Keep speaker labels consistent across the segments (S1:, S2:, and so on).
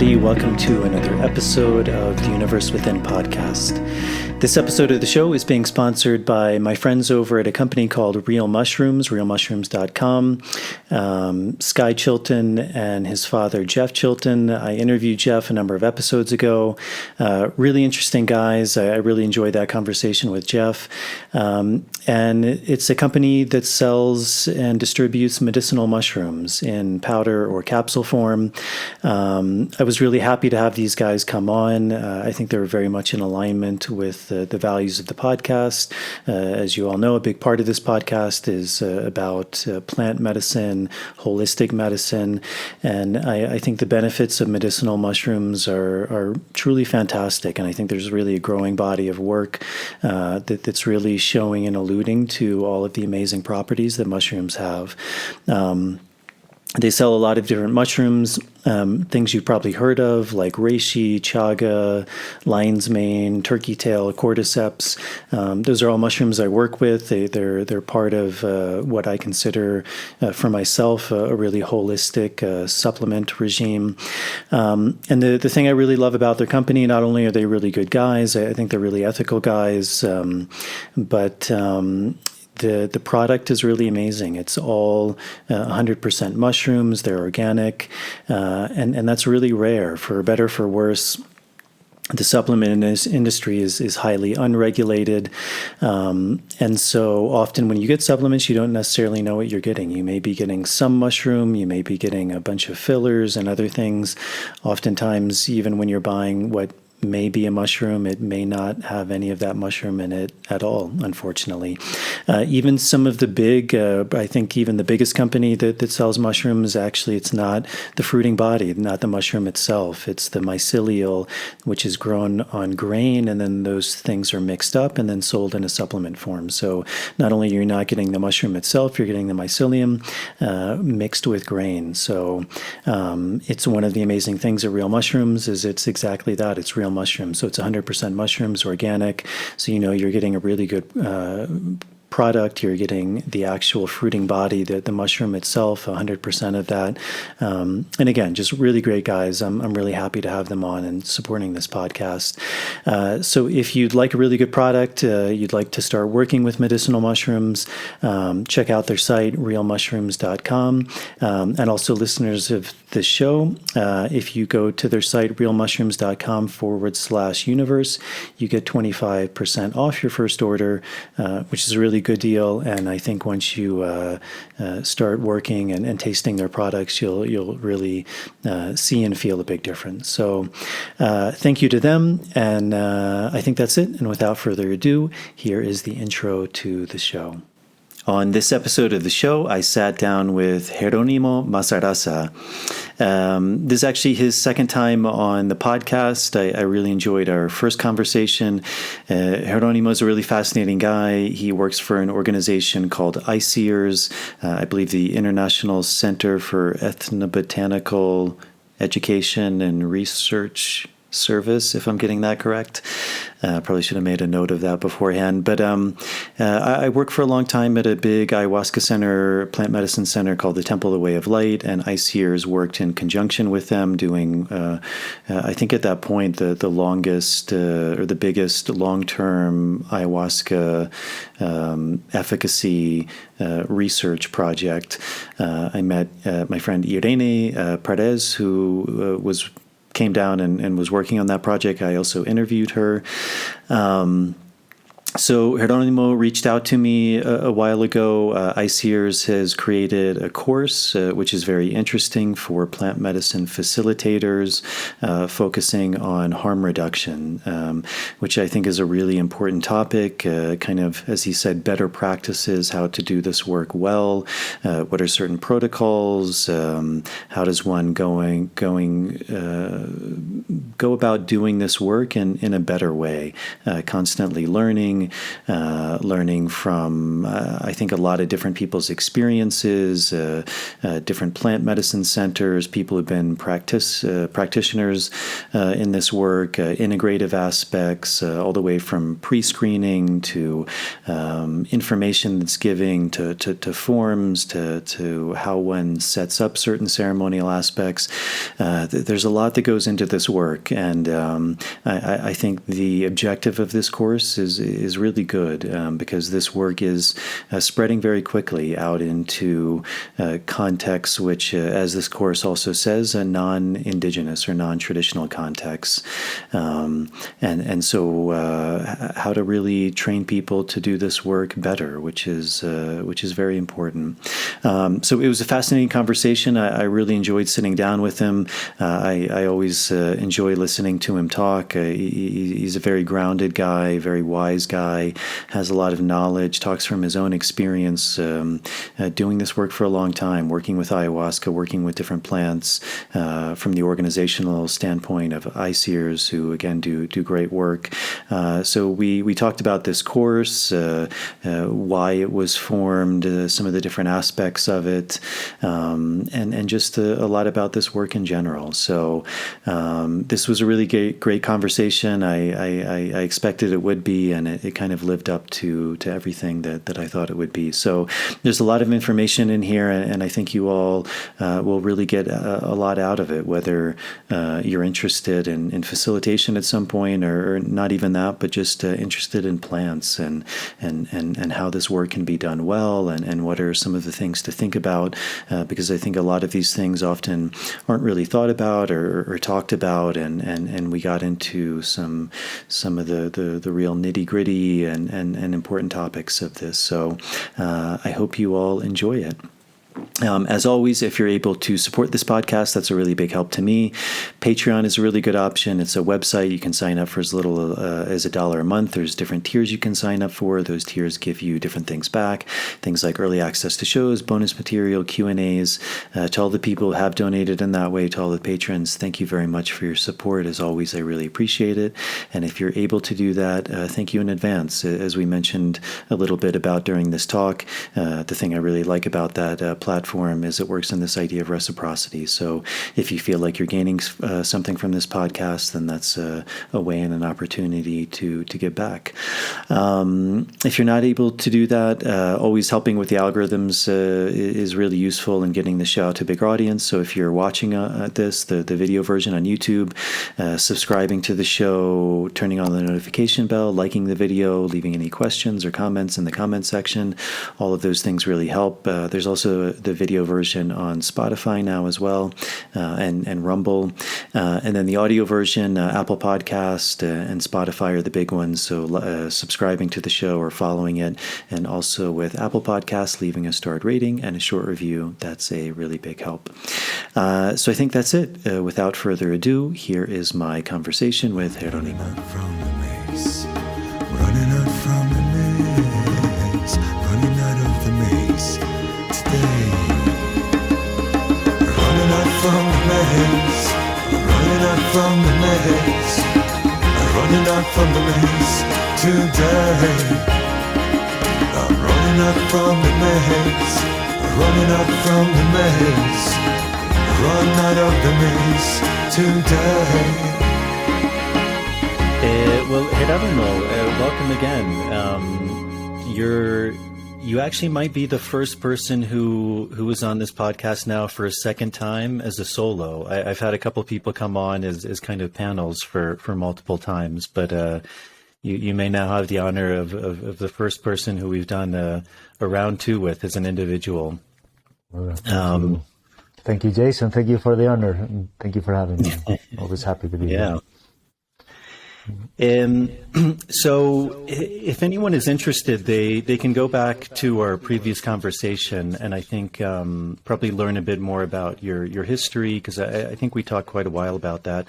S1: everybody. Welcome to another episode of the Universe Within podcast. This episode of the show is being sponsored by my friends over at a company called Real Mushrooms, realmushrooms.com. Sky Chilton and his father, Jeff Chilton. I interviewed Jeff a number of episodes ago. Really interesting guys. I really enjoyed that conversation with Jeff. And it's a company that sells and distributes medicinal mushrooms in powder or capsule form. I was really happy to have these guys come on. I think they're very much in alignment with the values of the podcast. As you all know, a big part of this podcast is about plant medicine, holistic medicine, and I think the benefits of medicinal mushrooms are truly fantastic, and I think there's really a growing body of work that's really showing and alluding to all of the amazing properties that mushrooms have. They sell a lot of different mushrooms, things you've probably heard of, like reishi, chaga, lion's mane, turkey tail, cordyceps. Those are all mushrooms I work with. They're part of what I consider for myself a really holistic supplement regime. And the thing I really love about their company, not only are they really good guys, I think they're really ethical guys, but the product is really amazing. It's all 100% mushrooms. They're organic, and that's really rare. For better or for worse, the supplement industry is highly unregulated, and so often when you get supplements, you don't necessarily know what you're getting. You may be getting some mushroom, you may be getting a bunch of fillers and other things. Oftentimes, even when you're buying what may be a mushroom, it may not have any of that mushroom in it at all, unfortunately. Even some of the big, I think even the biggest company that sells mushrooms, actually it's not the fruiting body, not the mushroom itself. It's the mycelial, which is grown on grain, and then those things are mixed up and then sold in a supplement form. So not only are you not getting the mushroom itself, you're getting the mycelium mixed with grain. So it's one of the amazing things at Real Mushrooms is it's exactly that. It's real mushrooms. So it's 100% mushrooms, organic. So you're getting a really good product. You're getting the actual fruiting body, the mushroom itself, 100% of that. And again, just really great guys. I'm really happy to have them on and supporting this podcast. So if you'd like a really good product, you'd like to start working with medicinal mushrooms, check out their site, realmushrooms.com. And also listeners of this show, if you go to their site, realmushrooms.com/universe, you get 25% off your first order, which is a really good deal. And I think once you start working and tasting their products, you'll really see and feel a big difference. So thank you to them. And I think that's it. And without further ado, here is the intro to the show. On this episode of the show, I sat down with Jerónimo Mazarrasa. This is actually his second time on the podcast. I really enjoyed our first conversation. Jerónimo is a really fascinating guy. He works for an organization called ICEERS, I believe the International Center for Ethnobotanical Education and Research Service, if I'm getting that correct. Probably should have made a note of that beforehand. But I worked for a long time at a big ayahuasca center, plant medicine center called the Temple of the Way of Light, and ICEERS worked in conjunction with them doing, I think at that point, the longest or the biggest long-term ayahuasca efficacy research project. I met my friend Irene Perez, who came down and was working on that project. I also interviewed her. So Jerónimo reached out to me a while ago. ICEERS has created a course, which is very interesting for plant medicine facilitators, focusing on harm reduction, which I think is a really important topic, kind of, as he said, better practices, how to do this work well, what are certain protocols, how does one go about doing this work in a better way, constantly learning from, I think, a lot of different people's experiences, different plant medicine centers, people who've been practitioners in this work, integrative aspects, all the way from pre-screening to information that's giving to forms to how one sets up certain ceremonial aspects. There's a lot that goes into this work, and I think the objective of this course is really good because this work is spreading very quickly out into contexts which, as this course also says, non-indigenous or non-traditional contexts, and so how to really train people to do this work better, which is very important. So it was a fascinating conversation. I really enjoyed sitting down with him. I always enjoy listening to him talk. He's a very grounded guy, very wise guy, has a lot of knowledge, talks from his own experience doing this work for a long time, working with ayahuasca, working with different plants, from the organizational standpoint of ICEERs, who again do great work. So we talked about this course, why it was formed, some of the different aspects of it, and just a lot about this work in general. So this was a really great conversation. I expected it would be, and it kind of lived up to everything that I thought it would be. So there's a lot of information in here, and I think you all will really get a lot out of it, whether you're interested in facilitation at some point, or not even that, but just interested in plants and how this work can be done well, and what are some of the things to think about, because I think a lot of these things often aren't really thought about or talked about, and we got into some of the real nitty-gritty and important topics of this. So I hope you all enjoy it. As always, if you're able to support this podcast, that's a really big help to me. Patreon is a really good option. It's a website. You can sign up for as little as $1 a month. There's different tiers you can sign up for. Those tiers give you different things back, things like early access to shows, bonus material, Q&As. To all the people who have donated in that way, to all the patrons, thank you very much for your support. As always, I really appreciate it. And if you're able to do that, thank you in advance. As we mentioned a little bit about during this talk, the thing I really like about that platform is it works on this idea of reciprocity. So if you feel like you're gaining something from this podcast, then that's a way and an opportunity to give back. If you're not able to do that, always helping with the algorithms is really useful in getting the show out to a bigger audience. So if you're watching the video version on YouTube, subscribing to the show, turning on the notification bell, liking the video, leaving any questions or comments in the comment section, all of those things really help. There's also the video version on Spotify now as well, and Rumble. And then the audio version, Apple Podcast and Spotify are the big ones. So subscribing to the show or following it, and also with Apple Podcasts, leaving a starred rating and a short review. That's a really big help. So I think that's it. Without further ado, here is my conversation with Jerónimo. Running out from the maze, running out of the maze today. Running out from the maze, running out from the maze, running out from the maze today. I'm running out from the maze, running out from the maze, run out of the maze today. Well, Jerónimo, welcome again. You actually might be the first person who was on this podcast now for a second time as a solo. I've had a couple of people come on as kind of panels for multiple times, but you may now have the honor of the first person who we've done a round two with as an individual.
S2: Thank you, Jason. Thank you for the honor. And thank you for having me. Always happy to be here.
S1: So if anyone is interested, they can go back to our previous conversation and I think probably learn a bit more about your history, because I think we talked quite a while about that.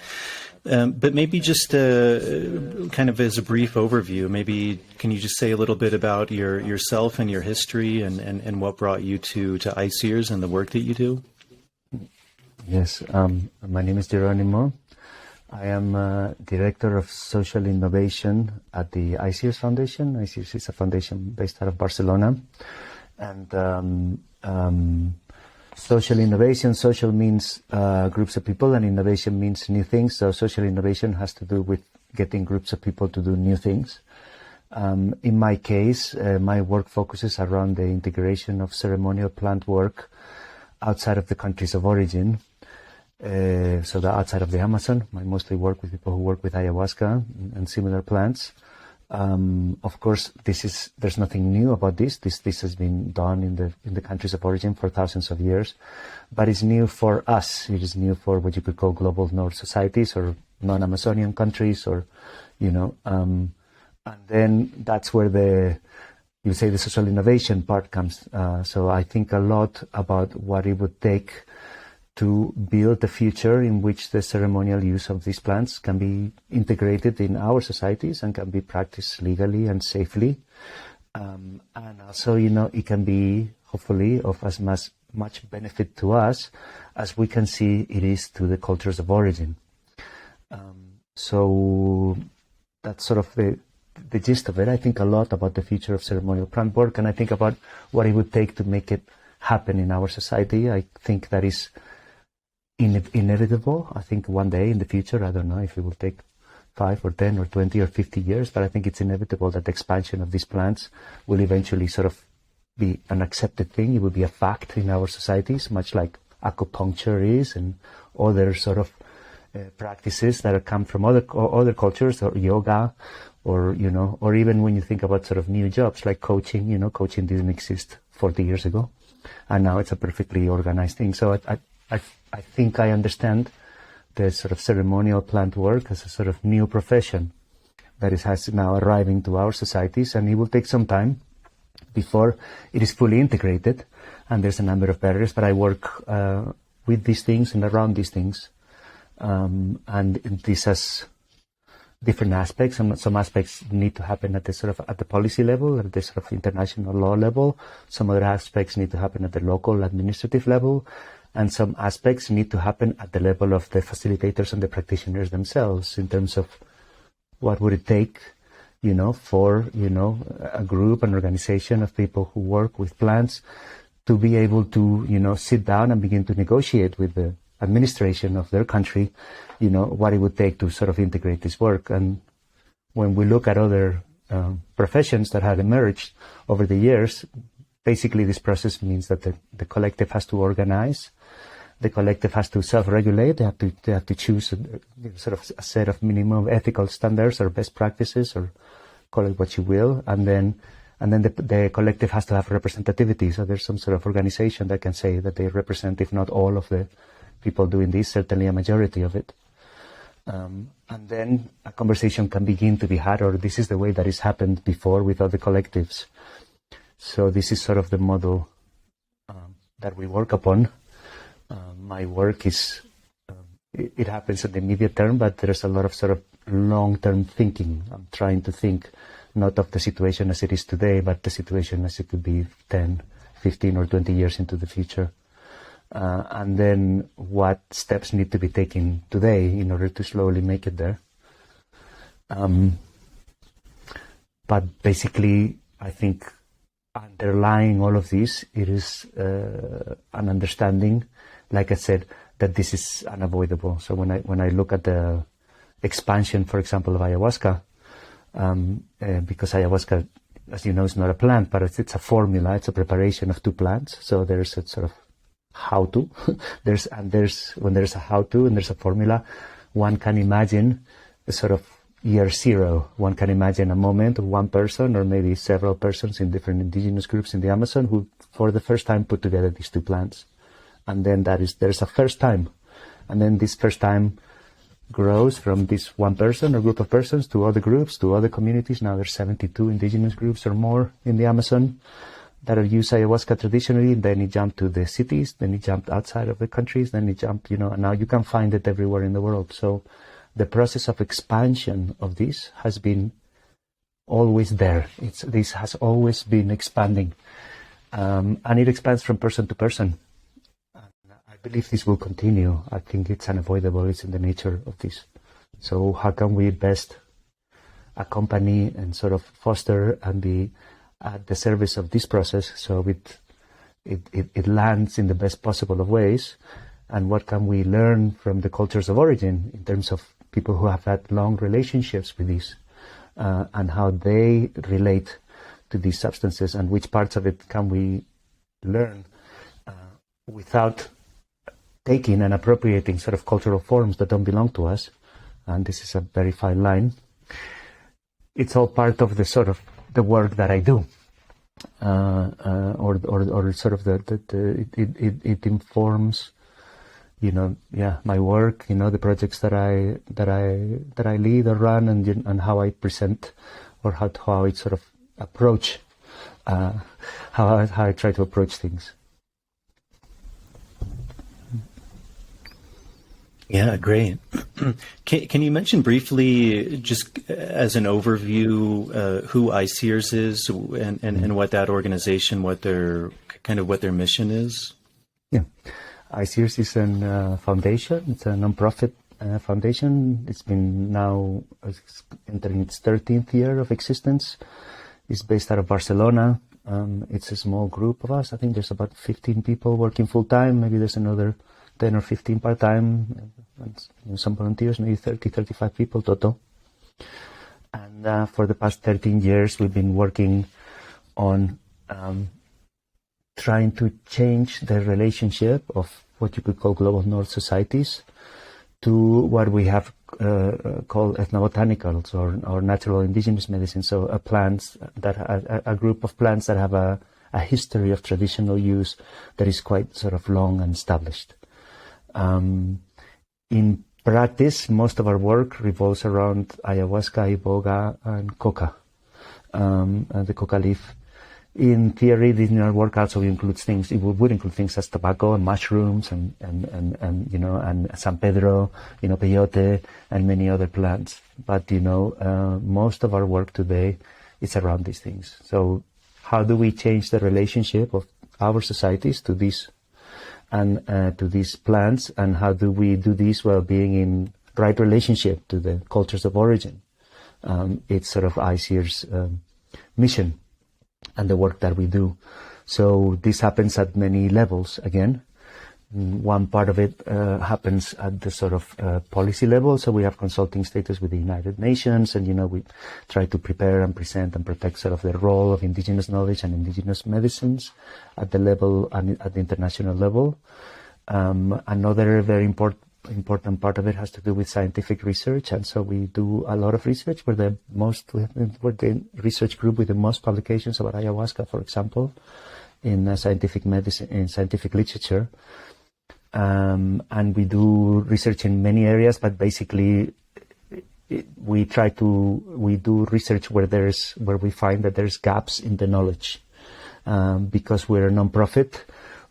S1: But maybe just kind of as a brief overview, maybe can you just say a little bit about yourself and your history and what brought you to ICEERs and the work that you do?
S2: Yes, my name is Jerónimo. I am Director of Social Innovation at the ICEERS Foundation. ICEERS is a foundation based out of Barcelona. And social innovation, social means groups of people, and innovation means new things. So social innovation has to do with getting groups of people to do new things. In my case, my work focuses around the integration of ceremonial plant work outside of the countries of origin. So the outside of the Amazon. I mostly work with people who work with ayahuasca and similar plants. Of course, there's nothing new about this. This has been done in the countries of origin for thousands of years, but it's new for us. It is new for what you could call global north societies or non-Amazonian countries, or and then that's where you say the social innovation part comes. So I think a lot about what it would take to build a future in which the ceremonial use of these plants can be integrated in our societies and can be practiced legally and safely. And also, it can be hopefully of as much benefit to us as we can see it is to the cultures of origin. So that's sort of the gist of it. I think a lot about the future of ceremonial plant work, and I think about what it would take to make it happen in our society. I think that is inevitable. I think one day in the future, I don't know if it will take 5 or 10 or 20 or 50 years, but I think it's inevitable that the expansion of these plants will eventually sort of be an accepted thing. It will be a fact in our societies, much like acupuncture is, and other sort of practices that come from other cultures, or yoga, or or even when you think about sort of new jobs like coaching. Coaching didn't exist 40 years ago, and now it's a perfectly organized thing. So I think I understand the sort of ceremonial plant work as a sort of new profession that has now arriving to our societies, and it will take some time before it is fully integrated, and there's a number of barriers, but I work with these things and around these things, and this has different aspects. Some aspects need to happen at the policy level, at the sort of international law level. Some other aspects need to happen at the local administrative level, and some aspects need to happen at the level of the facilitators and the practitioners themselves, in terms of what would it take, for, a group, an organization of people who work with plants to be able to, sit down and begin to negotiate with the administration of their country, what it would take to sort of integrate this work. And when we look at other professions that have emerged over the years, basically this process means that the collective has to organize. The collective has to self-regulate. They have to choose a set of minimum ethical standards or best practices, or call it what you will. And then the collective has to have representativity. So there's some sort of organization that can say that they represent, if not all of the people doing this, certainly a majority of it. And then a conversation can begin to be had, or this is the way that it's happened before with other collectives. So this is sort of the model that we work upon. My work is, it happens in the immediate term, but there's a lot of sort of long-term thinking. I'm trying to think not of the situation as it is today, but the situation as it could be 10, 15 or 20 years into the future. And then what steps need to be taken today in order to slowly make it there. But basically, I think underlying all of this, it is an understanding, like I said, that this is unavoidable. So when I look at the expansion, for example, of ayahuasca, because ayahuasca, as you know, is not a plant, but it's a formula. It's a preparation of 2 plants. So there's a sort of how-to. When there's a how-to and there's a formula, one can imagine a sort of year 0. One can imagine a moment of one person, or maybe several persons in different indigenous groups in the Amazon, who for the first time put together these 2 plants. And then there's a first time. And then this first time grows from this one person or group of persons to other groups, to other communities. Now there's 72 indigenous groups or more in the Amazon that are use ayahuasca traditionally. Then it jumped to the cities, then it jumped outside of the countries, then it jumped, and now you can find it everywhere in the world. So the process of expansion of this has been always there. This has always been expanding. And it expands from person to person. And I believe this will continue. I think it's unavoidable. It's in the nature of this So how can we best accompany and sort of foster and be at the service of this process so it lands in the best possible of ways? And what can we learn from the cultures of origin in terms of people who have had long relationships with these, and how they relate to these substances, and which parts of it can we learn without taking and appropriating sort of cultural forms that don't belong to us. And this is a very fine line. It's all part of the sort of the work that I do, or sort of it informs, my work, the projects that I lead or run, and how I present, or how I sort of approach, how I try to approach things.
S1: Yeah, great. Can you mention briefly, just as an overview, who ICEERS is and what that organization, what their mission is?
S2: Yeah, ICEERS is a foundation. It's a non-profit foundation. It's been now entering its 13th year of existence. It's based out of Barcelona. It's a small group of us. I think there's about 15 people working full-time. Maybe there's another 10 or 15 part-time, and some volunteers, maybe 30, 35 people total. And for the past 13 years, we've been working on trying to change the relationship of what you could call global north societies to what we have called ethnobotanicals, or natural indigenous medicine. So plants that a group of plants that have a history of traditional use that is quite sort of long and established. In practice, most of our work revolves around ayahuasca, iboga, and coca, and the coca leaf. In theory, this work also includes things. It would include things as tobacco and mushrooms and San Pedro, peyote, and many other plants. But most of our work today is around these things. So, how do we change the relationship of our societies to these and to these plants, and how do we do this while being in right relationship to the cultures of origin? It's sort of ICEER's mission and the work that we do. So this happens at many levels. Again, one part of it happens at the sort of policy level. So we have consulting status with the United Nations, and we try to prepare and present and protect sort of the role of indigenous knowledge and indigenous medicines at the level and at the international level. Another very important part of it has to do with scientific research, and so we do a lot of research. We're the research group with the most publications about ayahuasca, for example, in scientific medicine, in scientific literature. And we do research in many areas, but basically we do research where we find that there's gaps in the knowledge. Because we're a non-profit,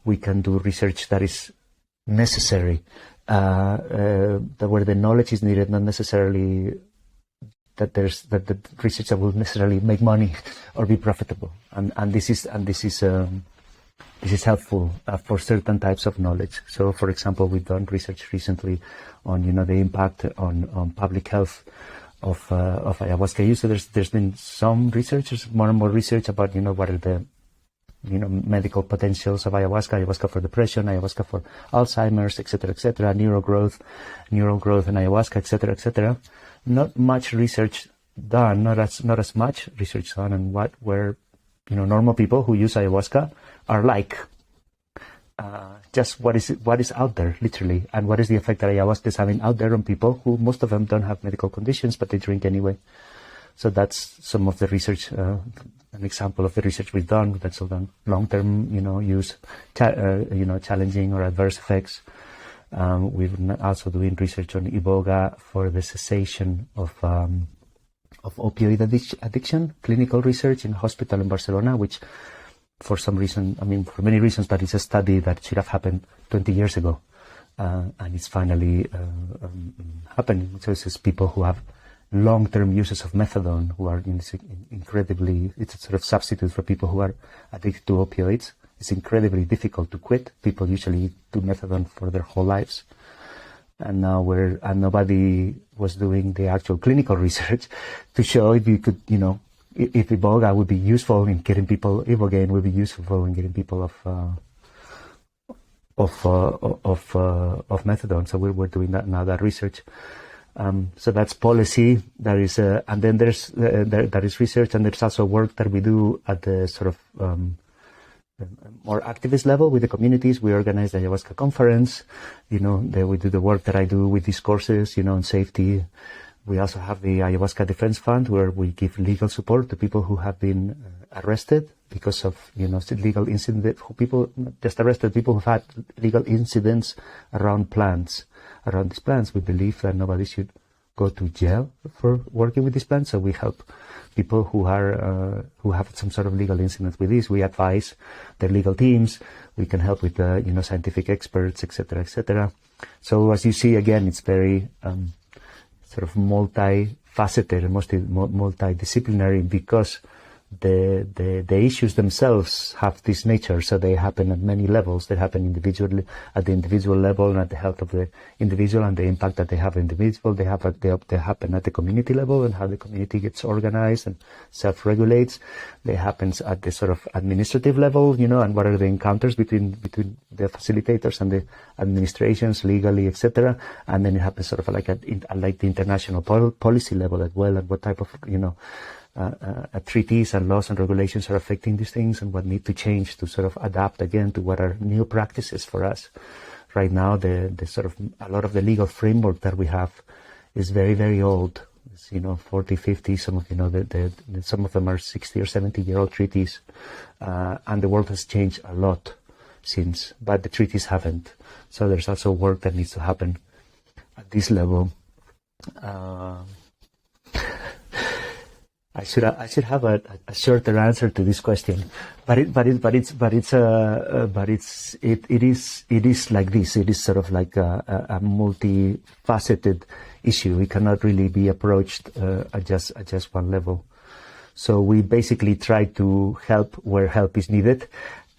S2: we can do research that is necessary, where the knowledge is needed, not necessarily that the research that will necessarily make money or be profitable. And this is helpful for certain types of knowledge. So, for example, we've done research recently on the impact on public health of ayahuasca use. So there's been some research, there's more and more research about what are the medical potentials of ayahuasca for depression, ayahuasca for Alzheimer's, etc., neural growth and ayahuasca, etc. Not much research done, not as much research done on where normal people who use ayahuasca are like. Just what is out there, literally, and what is the effect that ayahuasca is having out there on people who, most of them, don't have medical conditions, but they drink anyway. So that's some of the research, an example of the research we've done. That's all done long-term, use, challenging or adverse effects. We've also doing research on iboga for the cessation of opioid addiction, clinical research in a hospital in Barcelona, which for some reason, for many reasons, but it's a study that should have happened 20 years ago. And it's finally happening. So it's people who have long-term uses of methadone, who are incredibly, it's a sort of substitute for people who are addicted to opioids. It's incredibly difficult to quit. People usually do methadone for their whole lives. And now and nobody was doing the actual clinical research to show if you could, if iboga would be useful in getting people, ibogaine would be useful in getting people of methadone. So we're doing that now, that research. So that's policy. There is, and then there is research, and there's also work that we do at the sort of more activist level with the communities. We organize the ayahuasca conference. We do the work that I do with these courses, on safety. We also have the Ayahuasca Defense Fund, where we give legal support to people who have been arrested because of, legal incident. People just arrested, people who've had legal incidents around plants. Around these plants, we believe that nobody should go to jail for working with these plants. So we help people who have some sort of legal incidents with this. We advise their legal teams. We can help with scientific experts, etc., etc. So as you see, again, it's very sort of multifaceted and multidisciplinary, because the issues themselves have this nature. So they happen at many levels. They happen individually, at the individual level, and at the health of the individual and the impact that they have on the individual. They happen at the community level, and how the community gets organized and self-regulates. They happens at the sort of administrative level, and what are the encounters between the facilitators and the administrations, legally, etc. And then it happens sort of like the international policy level as well, and what type of, treaties and laws and regulations are affecting these things, and what need to change to sort of adapt again to what are new practices for us. Right now, the sort of a lot of the legal framework that we have is very, very old. It's, 40, 50, some of them are 60 or 70-year-old treaties, and the world has changed a lot since, but the treaties haven't. So there's also work that needs to happen at this level. I should have a shorter answer to this question, but it is like this. It is sort of like a multifaceted issue. It cannot really be approached at just one level. So we basically try to help where help is needed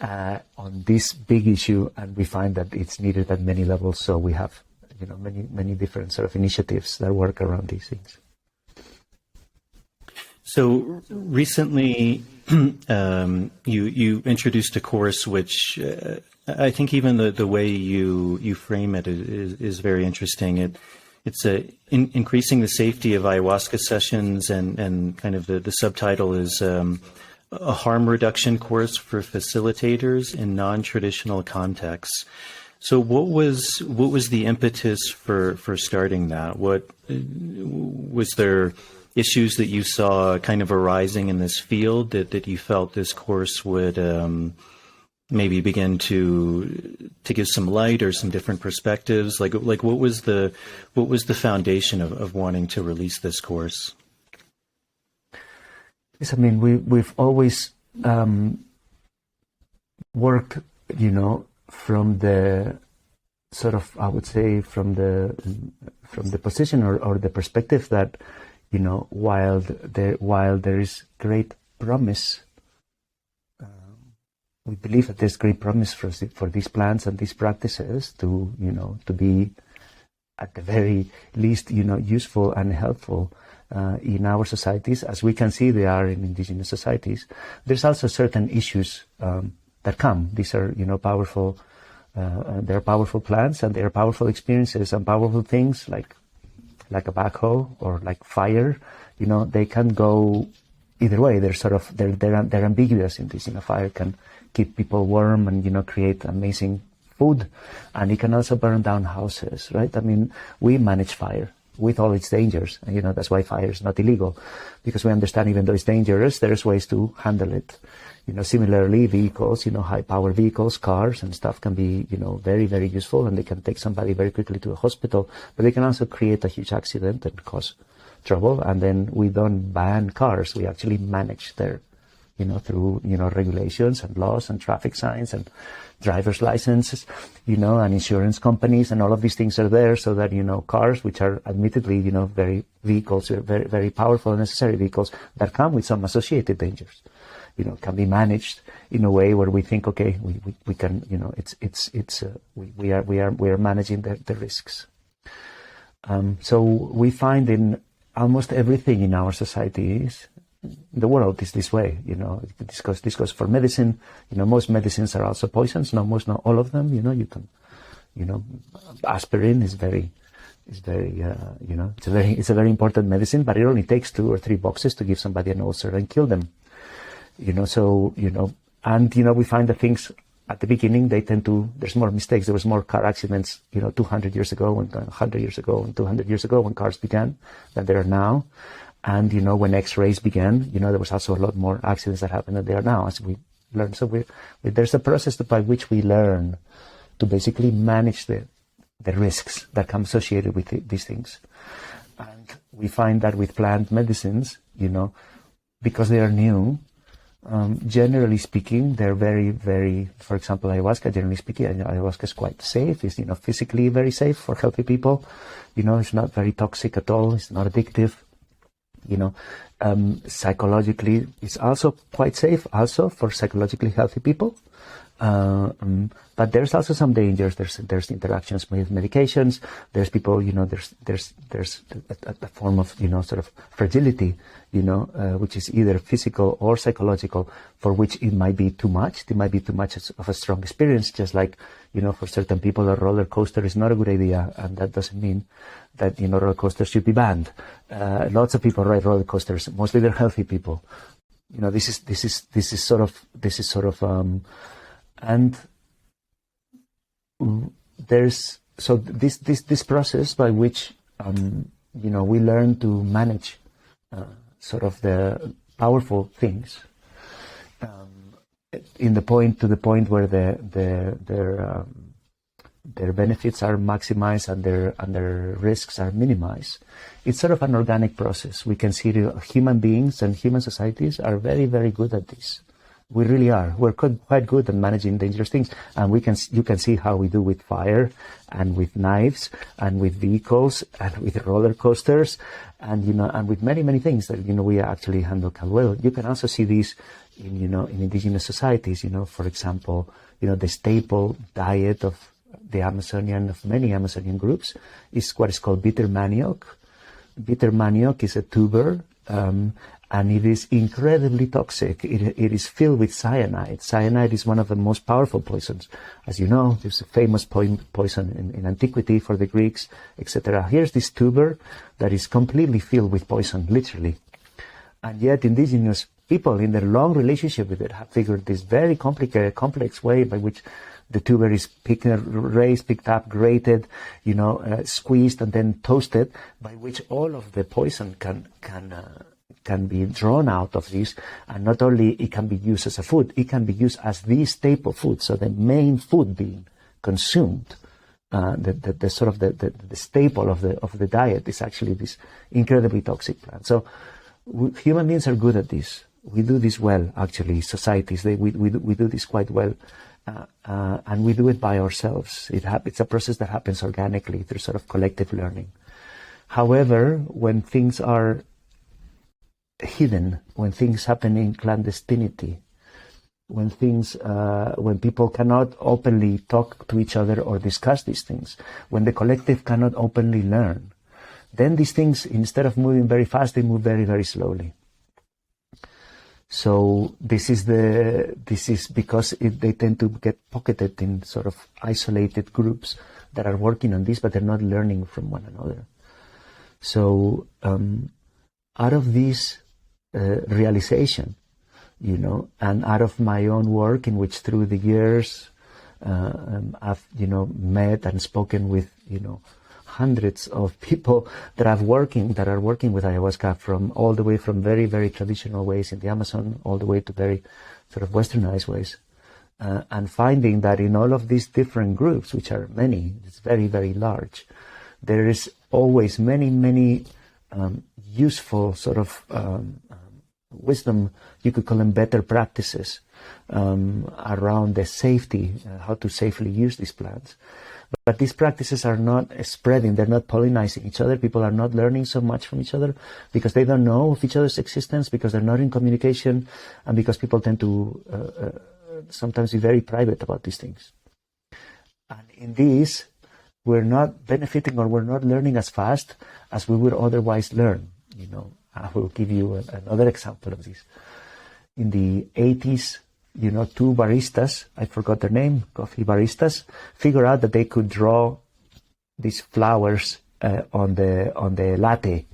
S2: on this big issue, and we find that it's needed at many levels. So we have many different sort of initiatives that work around these things.
S1: So recently, you introduced a course which I think even the way you frame it is very interesting. It's increasing the safety of ayahuasca sessions, and kind of the subtitle is a harm reduction course for facilitators in non-traditional contexts. So what was the impetus for starting that? What was there issues that you saw kind of arising in this field that you felt this course would maybe begin to give some light or some different perspectives? Like what was the foundation of wanting to release this course?
S2: Yes, I mean, we've always worked, from the sort of, I would say, from the position or the perspective that, while there is great promise, we believe that there's great promise for these plants and these practices to be at the very least, useful and helpful in our societies, as we can see they are in indigenous societies. There's also certain issues that come. These are, powerful. They're powerful plants, and they're powerful experiences and powerful things like a backhoe or like fire. They can go either way. They're ambiguous in this. Fire can keep people warm and create amazing food, and it can also burn down houses, right? I mean, we manage fire with all its dangers, and that's why fire is not illegal, because we understand even though it's dangerous, there's ways to handle it. Similarly, vehicles, high power vehicles, cars and stuff can be, very, very useful, and they can take somebody very quickly to a hospital, but they can also create a huge accident and cause trouble. And then we don't ban cars. We actually manage their, through, regulations and laws and traffic signs and driver's licenses, and insurance companies, and all of these things are there so that, cars, which are admittedly, very vehicles, very, very powerful and necessary vehicles that come with some associated dangers, can be managed in a way where we think, okay, we can, we are managing the risks. So we find in almost everything in our societies, the world is this way, this goes for medicine, most medicines are also poisons, not all of them, aspirin is it's a very important medicine, but it only takes 2 or 3 boxes to give somebody an ulcer and kill them, we find that things at the beginning, there's more mistakes. There was more car accidents, 200 years ago and 100 years ago and 200 years ago when cars began than there are now. And, when X-rays began, there was also a lot more accidents that happened than there are now as we learn. So there's a process by which we learn to basically manage the risks that come associated with these things. And we find that with plant medicines, because they are new, generally speaking, they're very, very, for example, ayahuasca, generally speaking, ayahuasca is quite safe. It's, physically very safe for healthy people. It's not very toxic at all. It's not addictive. Psychologically, it's also quite safe also for psychologically healthy people. But there's also some dangers. There's interactions with medications. There's people, there's a form of, sort of fragility, which is either physical or psychological, for which it might be too much. It might be too much of a strong experience, just like, for certain people, a roller coaster is not a good idea. And that doesn't mean that, roller coasters should be banned. Lots of people ride roller coasters. Mostly they're healthy people. This is sort of, and there's this process by which we learn to manage sort of the powerful things to the point where their benefits are maximized and their risks are minimized. It's sort of an organic process. We can see human beings and human societies are very, very good at this. We really are. We're quite good at managing dangerous things, and you can see how we do with fire, and with knives, and with vehicles, and with roller coasters, and and with many, many things that we actually handle quite well. You can also see these in in indigenous societies. For example, the staple diet of many Amazonian groups is what is called bitter manioc. Bitter manioc is a tuber. And it is incredibly toxic. It is filled with cyanide. Cyanide is one of the most powerful poisons. As you know, there's a famous poison in antiquity for the Greeks, etc. Here's this tuber that is completely filled with poison, literally. And yet indigenous people, in their long relationship with it, have figured this very complex way by which the tuber is picked up, grated, squeezed, and then toasted, by which all of the poison can be drawn out of this, and not only it can be used as a food, it can be used as the staple food. So the main food being consumed, the sort of the staple of the diet is actually this incredibly toxic plant. So human beings are good at this. We do this well, actually. Societies, we do this quite well, and we do it by ourselves. It's a process that happens organically through sort of collective learning. However, when things are hidden, when things happen in clandestinity, when people cannot openly talk to each other or discuss these things, when the collective cannot openly learn, then these things, instead of moving very fast, they move very, very slowly. So this is because they tend to get pocketed in sort of isolated groups that are working on this, but they're not learning from one another. So out of this realization, and out of my own work, in which through the years I've met and spoken with hundreds of people that are working with ayahuasca, from all the way from very, very traditional ways in the Amazon all the way to very sort of westernized ways, and finding that in all of these different groups, which are many, it's very, very large, there is always many useful sort of wisdom, you could call them better practices, around the safety, how to safely use these plants. But these practices are not spreading, they're not pollinizing each other. People are not learning so much from each other because they don't know of each other's existence, because they're not in communication, and because people tend to sometimes be very private about these things. And in this, we're not benefiting or we're not learning as fast as we would otherwise learn. I will give you another example of this. In the 80s, two baristas, I forgot their name, coffee baristas, figured out that they could draw these flowers on the latte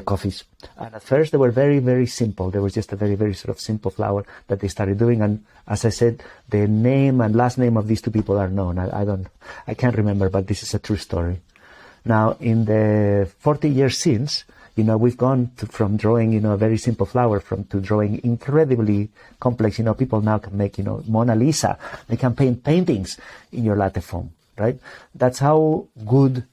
S2: coffees. And at first they were very, very simple. There was just a very, very sort of simple flower that they started doing. And as I said, the name and last name of these two people are known. I can't remember, but this is a true story. Now, in the 40 years since, we've gone from drawing, a very simple flower to drawing incredibly complex, people now can make, Mona Lisa. They can paint paintings in your latte foam, right? That's how good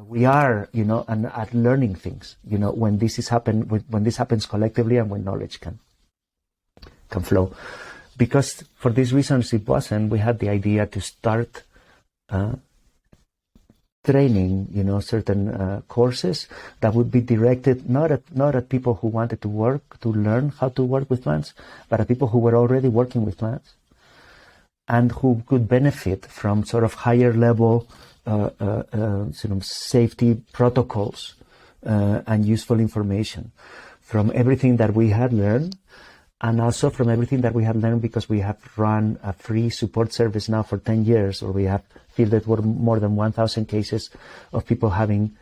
S2: we are, and at learning things, when this happens collectively and when knowledge can flow. Because for these reasons it wasn't, we had the idea to start training, certain courses that would be directed not at people who wanted to learn how to work with plants, but at people who were already working with plants and who could benefit from sort of higher level safety protocols and useful information from everything that we had learned, and also from everything that we had learned because we have run a free support service now for 10 years, or we have fielded more than 1,000 cases of people having,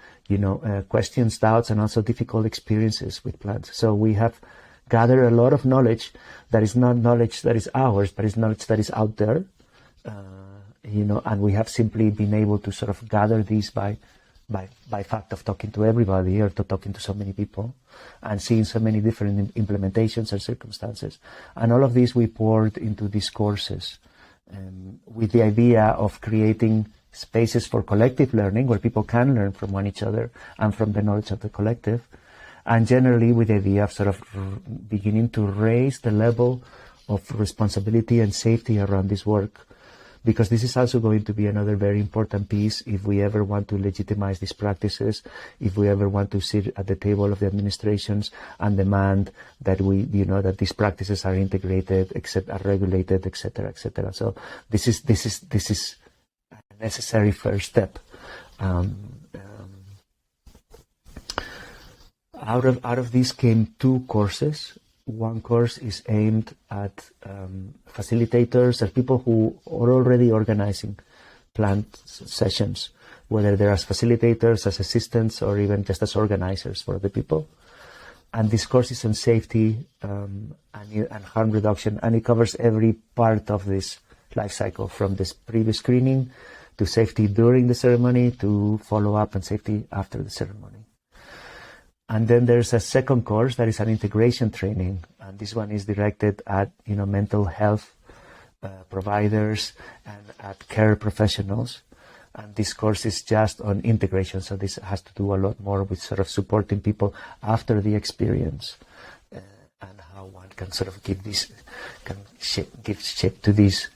S2: questions, doubts, and also difficult experiences with plants. So we have gathered a lot of knowledge that is not knowledge that is ours, but is knowledge that is out there. And we have simply been able to sort of gather these by fact of talking to everybody or to talking to so many people and seeing so many different implementations and circumstances. And all of these we poured into these courses with the idea of creating spaces for collective learning where people can learn from one each other and from the knowledge of the collective. And generally with the idea of sort of beginning to raise the level of responsibility and safety around this work. Because this is also going to be another very important piece if we ever want to legitimize these practices, if we ever want to sit at the table of the administrations and demand that that these practices are integrated, are regulated, etc., etc. So this is a necessary first step. Out of these came two courses. One course is aimed at facilitators, at people who are already organizing plant sessions, whether they're as facilitators, as assistants, or even just as organizers for the people. And this course is on safety and harm reduction, and it covers every part of this life cycle, from this previous screening to safety during the ceremony to follow-up and safety after the ceremony. And then there's a second course that is an integration training, and this one is directed at mental health providers and at care professionals. And this course is just on integration, so this has to do a lot more with sort of supporting people after the experience and how one can sort of give shape to this.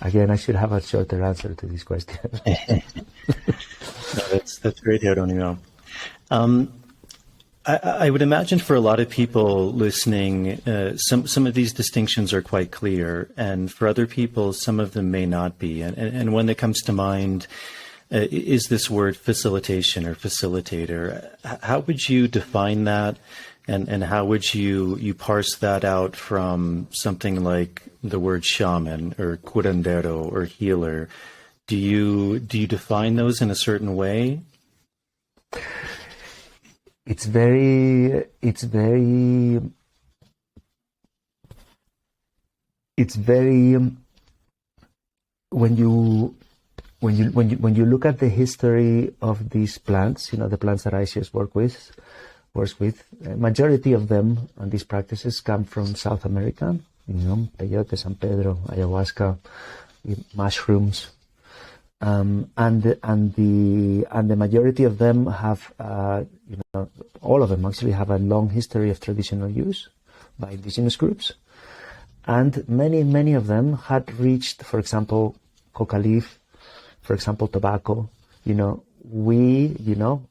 S2: Again, I should have a shorter answer to this question.
S1: No, that's great, Jerónimo. I would imagine for a lot of people listening, some of these distinctions are quite clear, and for other people, some of them may not be. And one that comes to mind is this word facilitation or facilitator. How would you define that? And how would you parse that out from something like the word shaman or curandero or healer? Do you define those in a certain way?
S2: It's very when you look at the history of these plants, the plants that ICS works with, majority of them and these practices come from South America, peyote, San Pedro, ayahuasca, mushrooms, and the majority of them have, all of them actually have a long history of traditional use by indigenous groups, and many of them had reached, for example, coca leaf, for example, tobacco. We,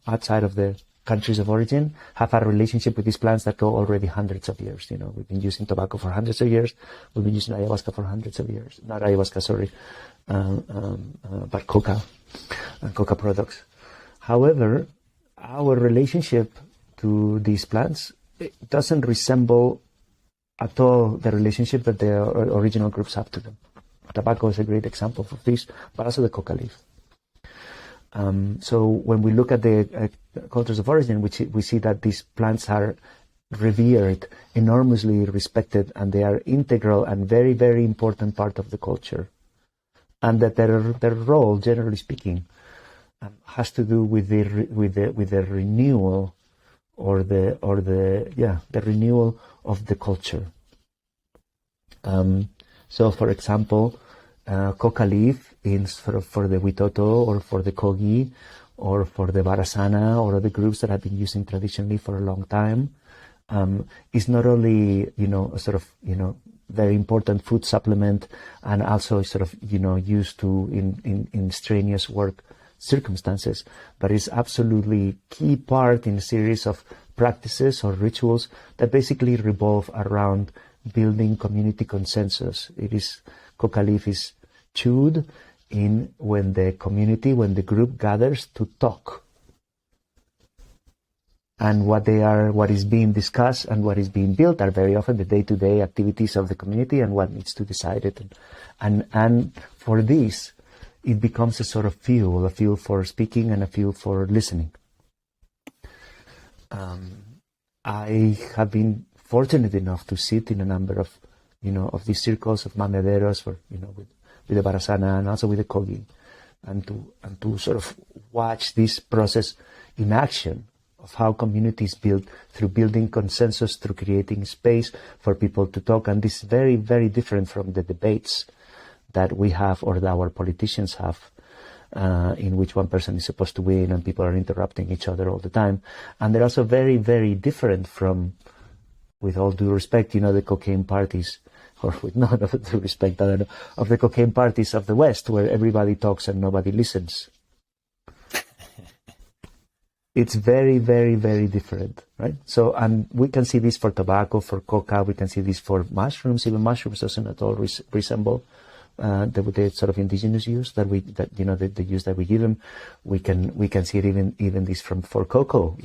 S2: outside of the countries of origin have a relationship with these plants that go already hundreds of years. We've been using tobacco for hundreds of years. We've been using ayahuasca for hundreds of years. Not ayahuasca, sorry, but coca and coca products. However, our relationship to these plants, it doesn't resemble at all the relationship that the original groups have to them. Tobacco is a great example of this, but also the coca leaf. So when we look at the cultures of origin, we see that these plants are revered, enormously respected, and they are integral and very, very important part of the culture. And that their role, generally speaking, has to do with the renewal or the renewal of the culture. So, for example, coca leaf for the Witoto or for the Kogi or for the Varasana or other groups that have been using traditionally for a long time is not only a sort of very important food supplement and also sort of used to in strenuous work circumstances, but is absolutely key part in a series of practices or rituals that basically revolve around building community consensus. Coca leaf is chewed in when the group gathers to talk. And what is being discussed and what is being built are very often the day-to-day activities of the community and what needs to decide it. And for this, it becomes a sort of fuel for speaking and a fuel for listening. I have been fortunate enough to sit in a number of, of these circles of mamederos with the Varasana and also with the Kogi, and to sort of watch this process in action of how communities build through building consensus, through creating space for people to talk. And this is very, very different from the debates that we have or that our politicians have, in which one person is supposed to win and people are interrupting each other all the time. And they're also very, very different from, with all due respect, the cocaine parties, or with none of due respect, of the cocaine parties of the West, where everybody talks and nobody listens. It's very, very, very different, right? So, and we can see this for tobacco, for coca, we can see this for mushrooms. Even mushrooms doesn't at all resemble the sort of indigenous use the use that we give them. We can see it even this for cocoa,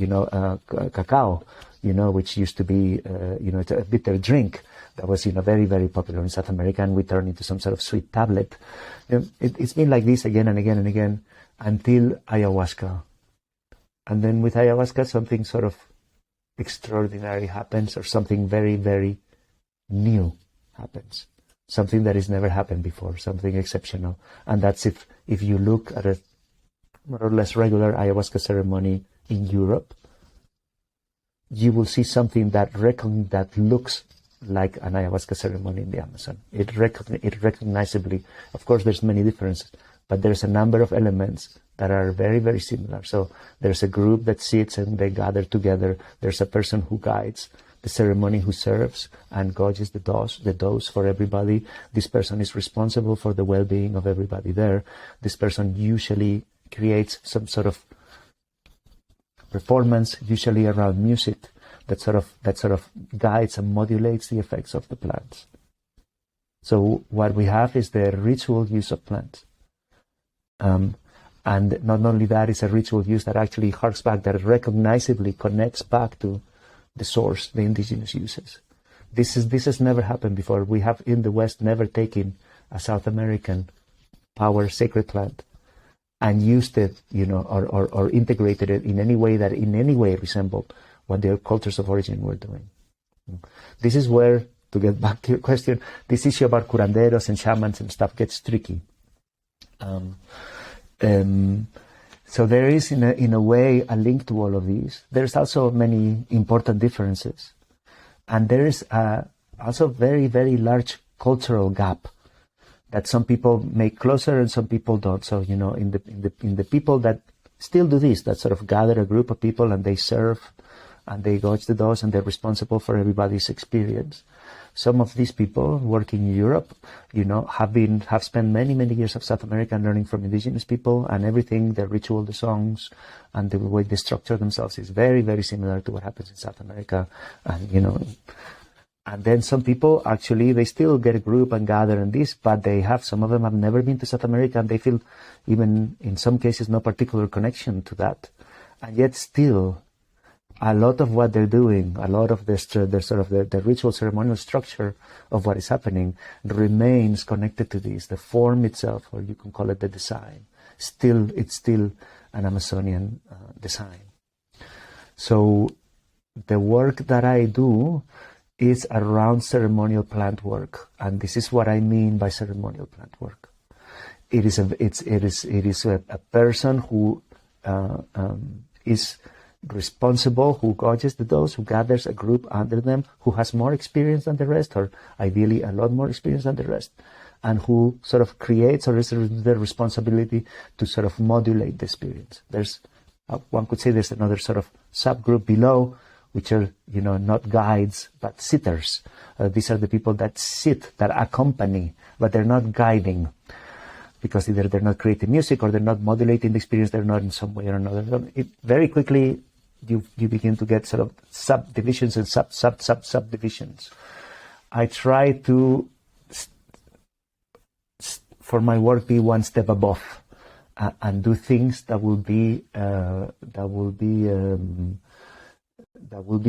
S2: cacao, which used to be it's a bitter drink that was very, very popular in South America, and we turned into some sort of sweet tablet. It's been like this again and again and again until ayahuasca. And then with ayahuasca, something sort of extraordinary happens, or something very, very new happens. Something that has never happened before, something exceptional. And that's if you look at a more or less regular ayahuasca ceremony in Europe, you will see something that looks like an ayahuasca ceremony in the Amazon. It recognizably, of course, there's many differences, but there's a number of elements that are very, very similar. So there's a group that sits and they gather together. There's a person who guides the ceremony, who serves and gauges the dose for everybody. This person is responsible for the well-being of everybody there. This person usually creates some sort of performance, usually around music, that sort of guides and modulates the effects of the plants. So what we have is the ritual use of plants. And not only that, it's a ritual use that actually harks back, that recognizably connects back to the source, the indigenous uses. This has never happened before. We have in the West never taken a South American power sacred plant and used it, or integrated it in any way that in any way resembled what their cultures of origin were doing. This is where, to get back to your question, this issue about curanderos and shamans and stuff gets tricky. So there is, in a way, a link to all of these. There's also many important differences, and there is also very, very large cultural gap that some people make closer and some people don't. So in the people that still do this, that sort of gather a group of people and they serve and they gauge the dose, and they're responsible for everybody's experience. Some of these people working in Europe, have spent many, many years of South America learning from indigenous people, and everything, the ritual, the songs, and the way they structure themselves is very, very similar to what happens in South America. And, and then some people, actually, they still get a group and gather and this, but some of them have never been to South America, and they feel, even in some cases, no particular connection to that. And yet still, a lot of what they're doing, a lot of the ritual ceremonial structure of what is happening remains connected to this. The form itself, or you can call it the design, it's still an Amazonian design. So the work that I do is around ceremonial plant work, and this is what I mean by ceremonial plant work. It is a person who is responsible, who gauges the dose, who gathers a group under them, who has more experience than the rest, or ideally a lot more experience than the rest, and who sort of creates, or is the responsibility to sort of modulate the experience. There's, one could say, there's another sort of subgroup below, which are, not guides, but sitters. These are the people that sit, that accompany, but they're not guiding, because either they're not creating music or they're not modulating the experience, they're not in some way or another. So very quickly, you begin to get sort of subdivisions and subdivisions. I try to, for my work, be one step above and do things that will be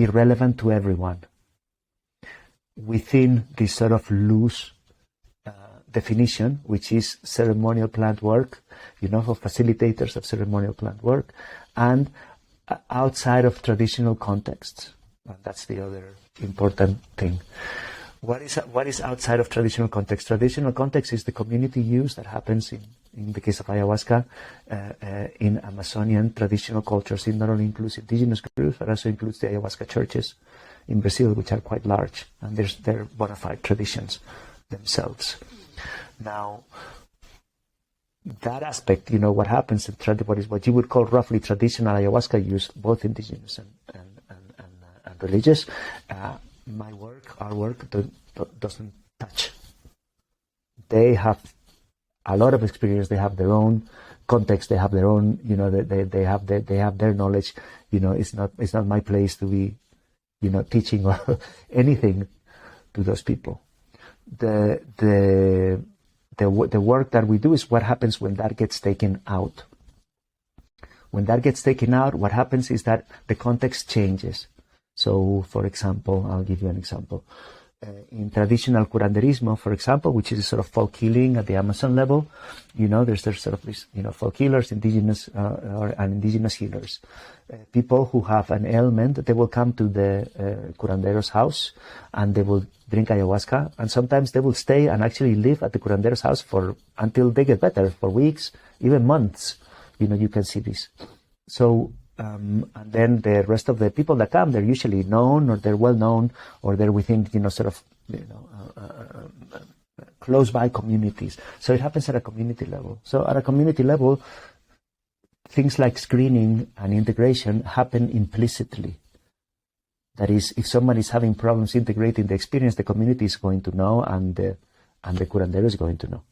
S2: relevant to everyone within this sort of loose definition, which is ceremonial plant work, for facilitators of ceremonial plant work, and outside of traditional contexts. And that's the other important thing. What is outside of traditional context? Traditional context is the community use that happens in the case of ayahuasca in Amazonian traditional cultures. It not only includes indigenous groups, but also includes the ayahuasca churches in Brazil, which are quite large, and they're bona fide traditions themselves. Now, that aspect, what happens in what you would call roughly traditional ayahuasca use, both indigenous and religious, our work doesn't touch. They have a lot of experience. They have their own context. They have their own, they have their knowledge. It's not my place to be, teaching or anything to those people. The work that we do is what happens when that gets taken out. When that gets taken out, what happens is that the context changes. So, for example, I'll give you an example. In traditional curanderismo, for example, which is sort of folk healing at the Amazon level, there's sort of this, folk healers, indigenous and indigenous healers. People who have an ailment, they will come to the curandero's house and they will drink ayahuasca, and sometimes they will stay and actually live at the curandero's house until they get better, for weeks, even months. You can see this. So, and then the rest of the people that come, they're usually known, or they're well known, or they're within, close by communities. So it happens at a community level. So at a community level, things like screening and integration happen implicitly. That is, if someone is having problems integrating the experience, the community is going to know, and the curandero is going to know.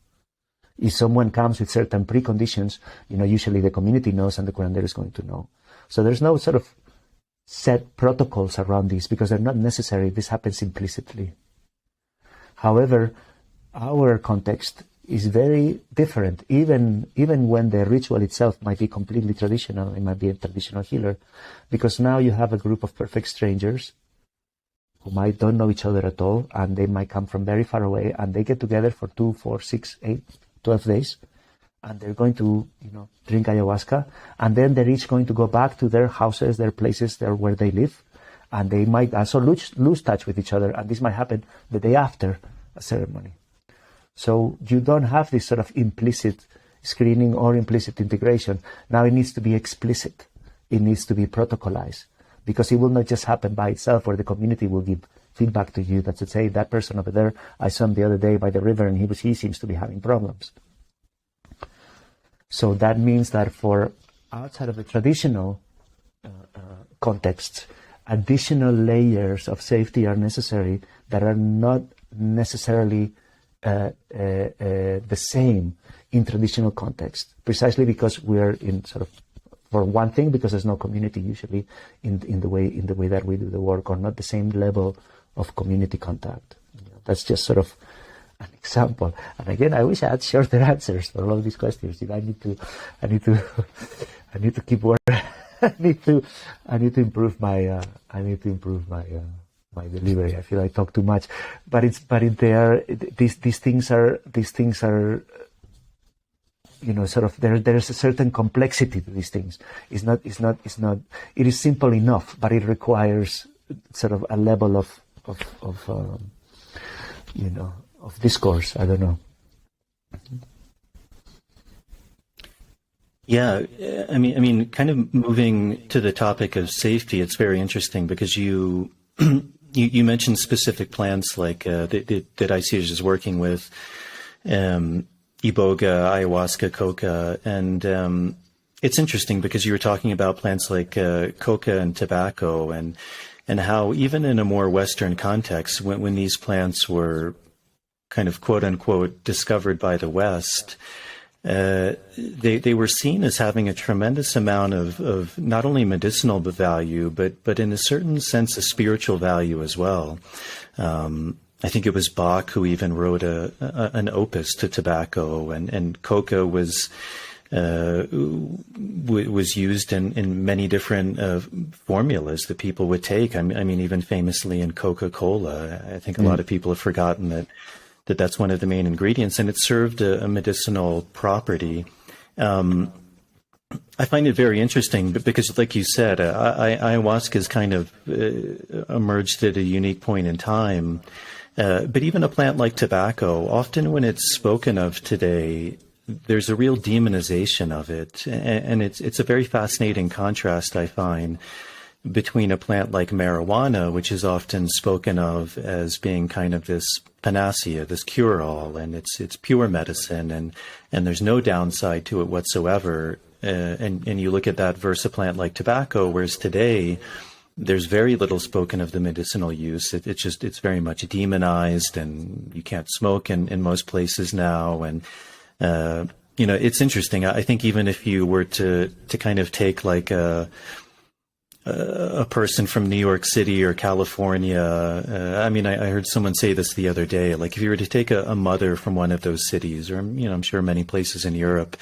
S2: If someone comes with certain preconditions, usually the community knows and the curandero is going to know. So there's no sort of set protocols around these because they're not necessary. This happens implicitly. However, our context is very different. Even when the ritual itself might be completely traditional, it might be a traditional healer, because now you have a group of perfect strangers who don't know each other at all, and they might come from very far away, and they get together for 2, 4, 6, 8, 12 days, and they're going to, drink ayahuasca, and then they're each going to go back to their houses, their places, where they live, and they might also lose touch with each other, and this might happen the day after a ceremony. So you don't have this sort of implicit screening or implicit integration. Now it needs to be explicit. It needs to be protocolized, because it will not just happen by itself, where the community will give feedback to you that say, that person over there, I saw him the other day by the river and he seems to be having problems. So that means that for outside of the traditional context, additional layers of safety are necessary that are not necessarily the same in traditional context, precisely because we're in sort of, for one thing, because there's no community usually in the way that we do the work, or not the same level of community contact. That's just sort of an example. And again, I wish I had shorter answers for all of these questions. I need to keep working. I need to improve my my delivery. I feel I talk too much, but these things are sort of there's a certain complexity to these things. It is simple enough, but it requires sort of a level of discourse. I don't know.
S1: Yeah, I mean, kind of moving to the topic of safety, it's very interesting because you mentioned specific plants like that ICH is working with, iboga, ayahuasca, coca, and it's interesting because you were talking about plants like coca and tobacco, and how even in a more Western context, when these plants were kind of quote unquote discovered by the West, they were seen as having a tremendous amount of not only medicinal value, but in a certain sense of spiritual value as well. I think it was Bach who even wrote an opus to tobacco, and coca was used in many different formulas that people would take. I mean, even famously in Coca-Cola, I think a lot of people have forgotten that's one of the main ingredients, and it served a medicinal property. I find it very interesting because, like you said, ayahuasca has kind of emerged at a unique point in time. But even a plant like tobacco, often when it's spoken of today, there's a real demonization of it. And it's a very fascinating contrast, I find, between a plant like marijuana, which is often spoken of as being kind of this panacea, this cure-all, and it's pure medicine, and there's no downside to it whatsoever. And you look at that versus a plant like tobacco, whereas today there's very little spoken of the medicinal use. It's very much demonized, and you can't smoke in most places now. And it's interesting. I think even if you were to kind of take like a person from New York City or California. I mean, I heard someone say this the other day, like if you were to take a mother from one of those cities, or, I'm sure many places in Europe,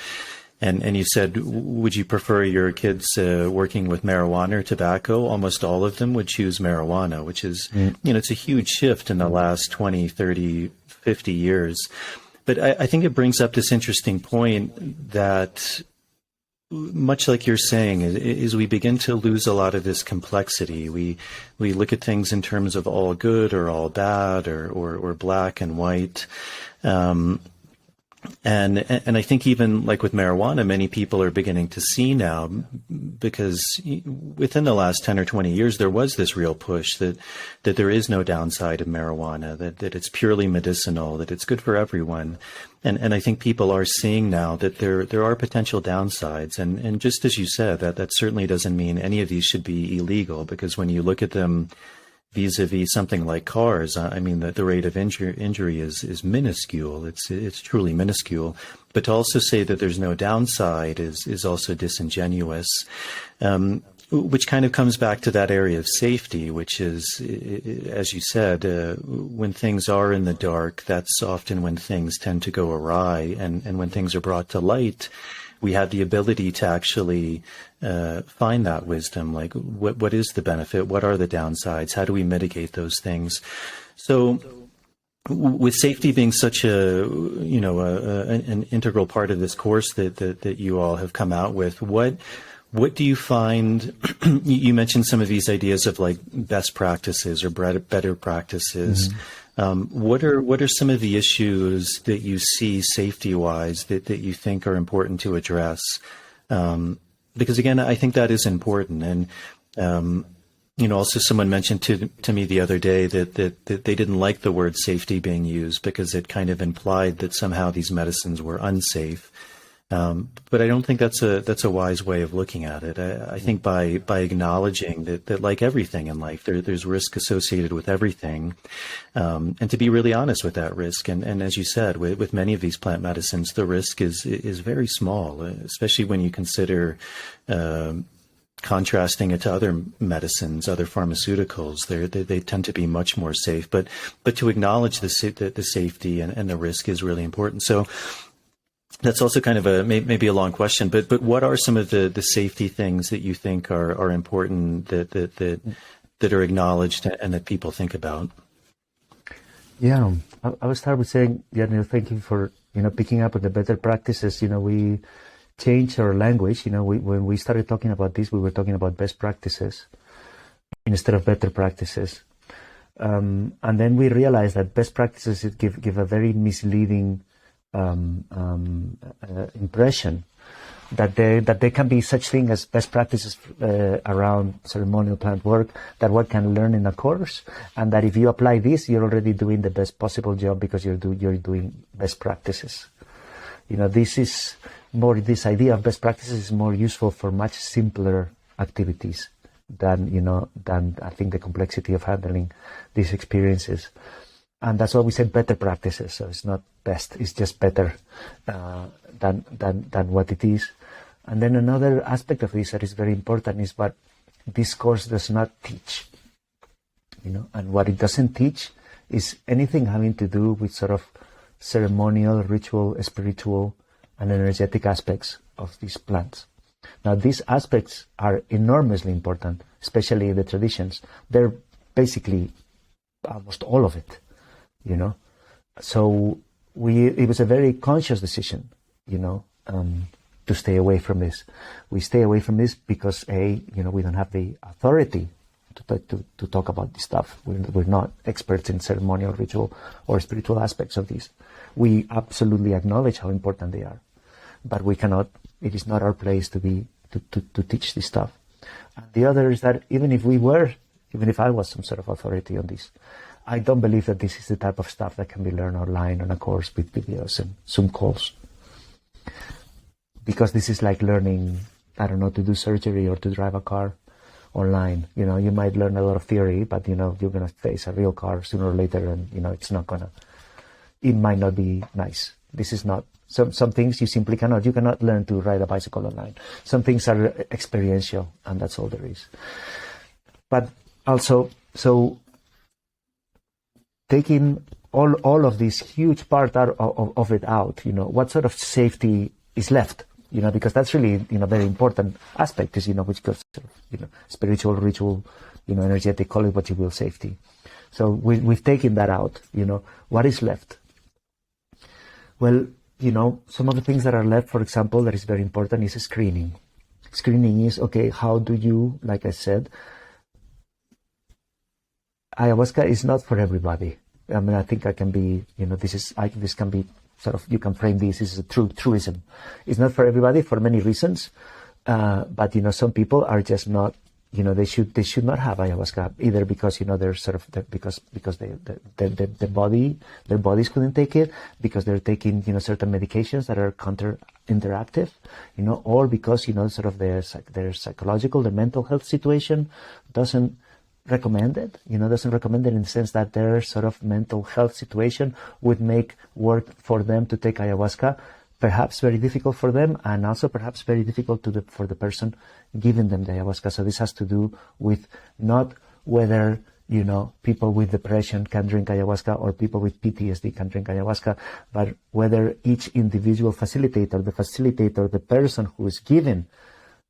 S1: and you said, would you prefer your kids working with marijuana or tobacco? Almost all of them would choose marijuana, which is, it's a huge shift in the last 20, 30, 50 years. But I think it brings up this interesting point that, much like you're saying, is we begin to lose a lot of this complexity. We look at things in terms of all good or all bad, or black and white. And I think even like with marijuana, many people are beginning to see now, because within the last 10 or 20 years, there was this real push that there is no downside of marijuana, that it's purely medicinal, that it's good for everyone. And I think people are seeing now that there are potential downsides. And just as you said, that certainly doesn't mean any of these should be illegal, because when you look at them vis-a-vis something like cars, I mean, the rate of injury is minuscule. It's truly minuscule. But to also say that there's no downside is also disingenuous, which kind of comes back to that area of safety, which is, as you said, when things are in the dark, that's often when things tend to go awry. And when things are brought to light, we have the ability to actually find that wisdom, like what is the benefit, what are the downsides, how do we mitigate those things? So with safety being such an integral part of this course that you all have come out with, what do you find? You mentioned some of these ideas of like best practices or better practices. What are some of the issues that you see safety-wise that you think are important to address? Because again, I think that is important. And also someone mentioned to me the other day that they didn't like the word safety being used because it kind of implied that somehow these medicines were unsafe. But I don't think that's a wise way of looking at it. I think by acknowledging that like everything in life, there's risk associated with everything, and to be really honest with that risk. And as you said, with many of these plant medicines, the risk is very small, especially when you consider contrasting it to other medicines, other pharmaceuticals. They tend to be much more safe. But to acknowledge the safety and the risk is really important. So that's also kind of maybe a long question, but what are some of the safety things that you think are important that are acknowledged and that people think about?
S2: Yeah, I would start with saying, thank you for picking up on the better practices. We change our language. When we started talking about this, we were talking about best practices instead of better practices. And then we realized that best practices give a very misleading impression that there can be such thing as best practices around ceremonial plant work that one can learn in a course, and that if you apply this, you're already doing the best possible job because you're doing best practices. This idea of best practices is more useful for much simpler activities than I think the complexity of handling these experiences. And that's why we said better practices. So it's not best; it's just better than what it is. And then another aspect of this that is very important is what this course does not teach. And what it doesn't teach is anything having to do with sort of ceremonial, ritual, spiritual, and energetic aspects of these plants. Now, these aspects are enormously important, especially in the traditions. They're basically almost all of it. So it was a very conscious decision, to stay away from this. We stay away from this because we don't have the authority to talk about this stuff. We're not experts in ceremonial, ritual, or spiritual aspects of these. We absolutely acknowledge how important they are, but we cannot. It is not our place to teach this stuff. And the other is that even if I was some sort of authority on this, I don't believe that this is the type of stuff that can be learned online on a course with videos and Zoom calls. Because this is like learning, I don't know, to do surgery or to drive a car online. You might learn a lot of theory, but you're going to face a real car sooner or later, and it might not be nice. This is not, some things you simply cannot. You cannot learn to ride a bicycle online. Some things are experiential, and that's all there is. But also, so taking all of this huge part of it out, what sort of safety is left? Because that's really, very important aspect is, which goes, spiritual, ritual, energetic, call it what you will, safety. So we've taken that out, what is left? Well, some of the things that are left, for example, that is very important is screening. Screening is, okay, how do you, like I said, ayahuasca is not for everybody. I mean, I think I can be, this can be sort of, you can frame this as a truism. It's not for everybody for many reasons, but some people are just not, they should not have ayahuasca either because they're sort of because their bodies couldn't take it, because they're taking certain medications that are interactive, or because sort of their psychological, their mental health situation doesn't recommend it, doesn't recommend it in the sense that their sort of mental health situation would make work for them to take ayahuasca perhaps very difficult for them, and also perhaps very difficult for the person giving them the ayahuasca. So this has to do with not whether people with depression can drink ayahuasca or people with PTSD can drink ayahuasca, but whether each individual facilitator, the person who is giving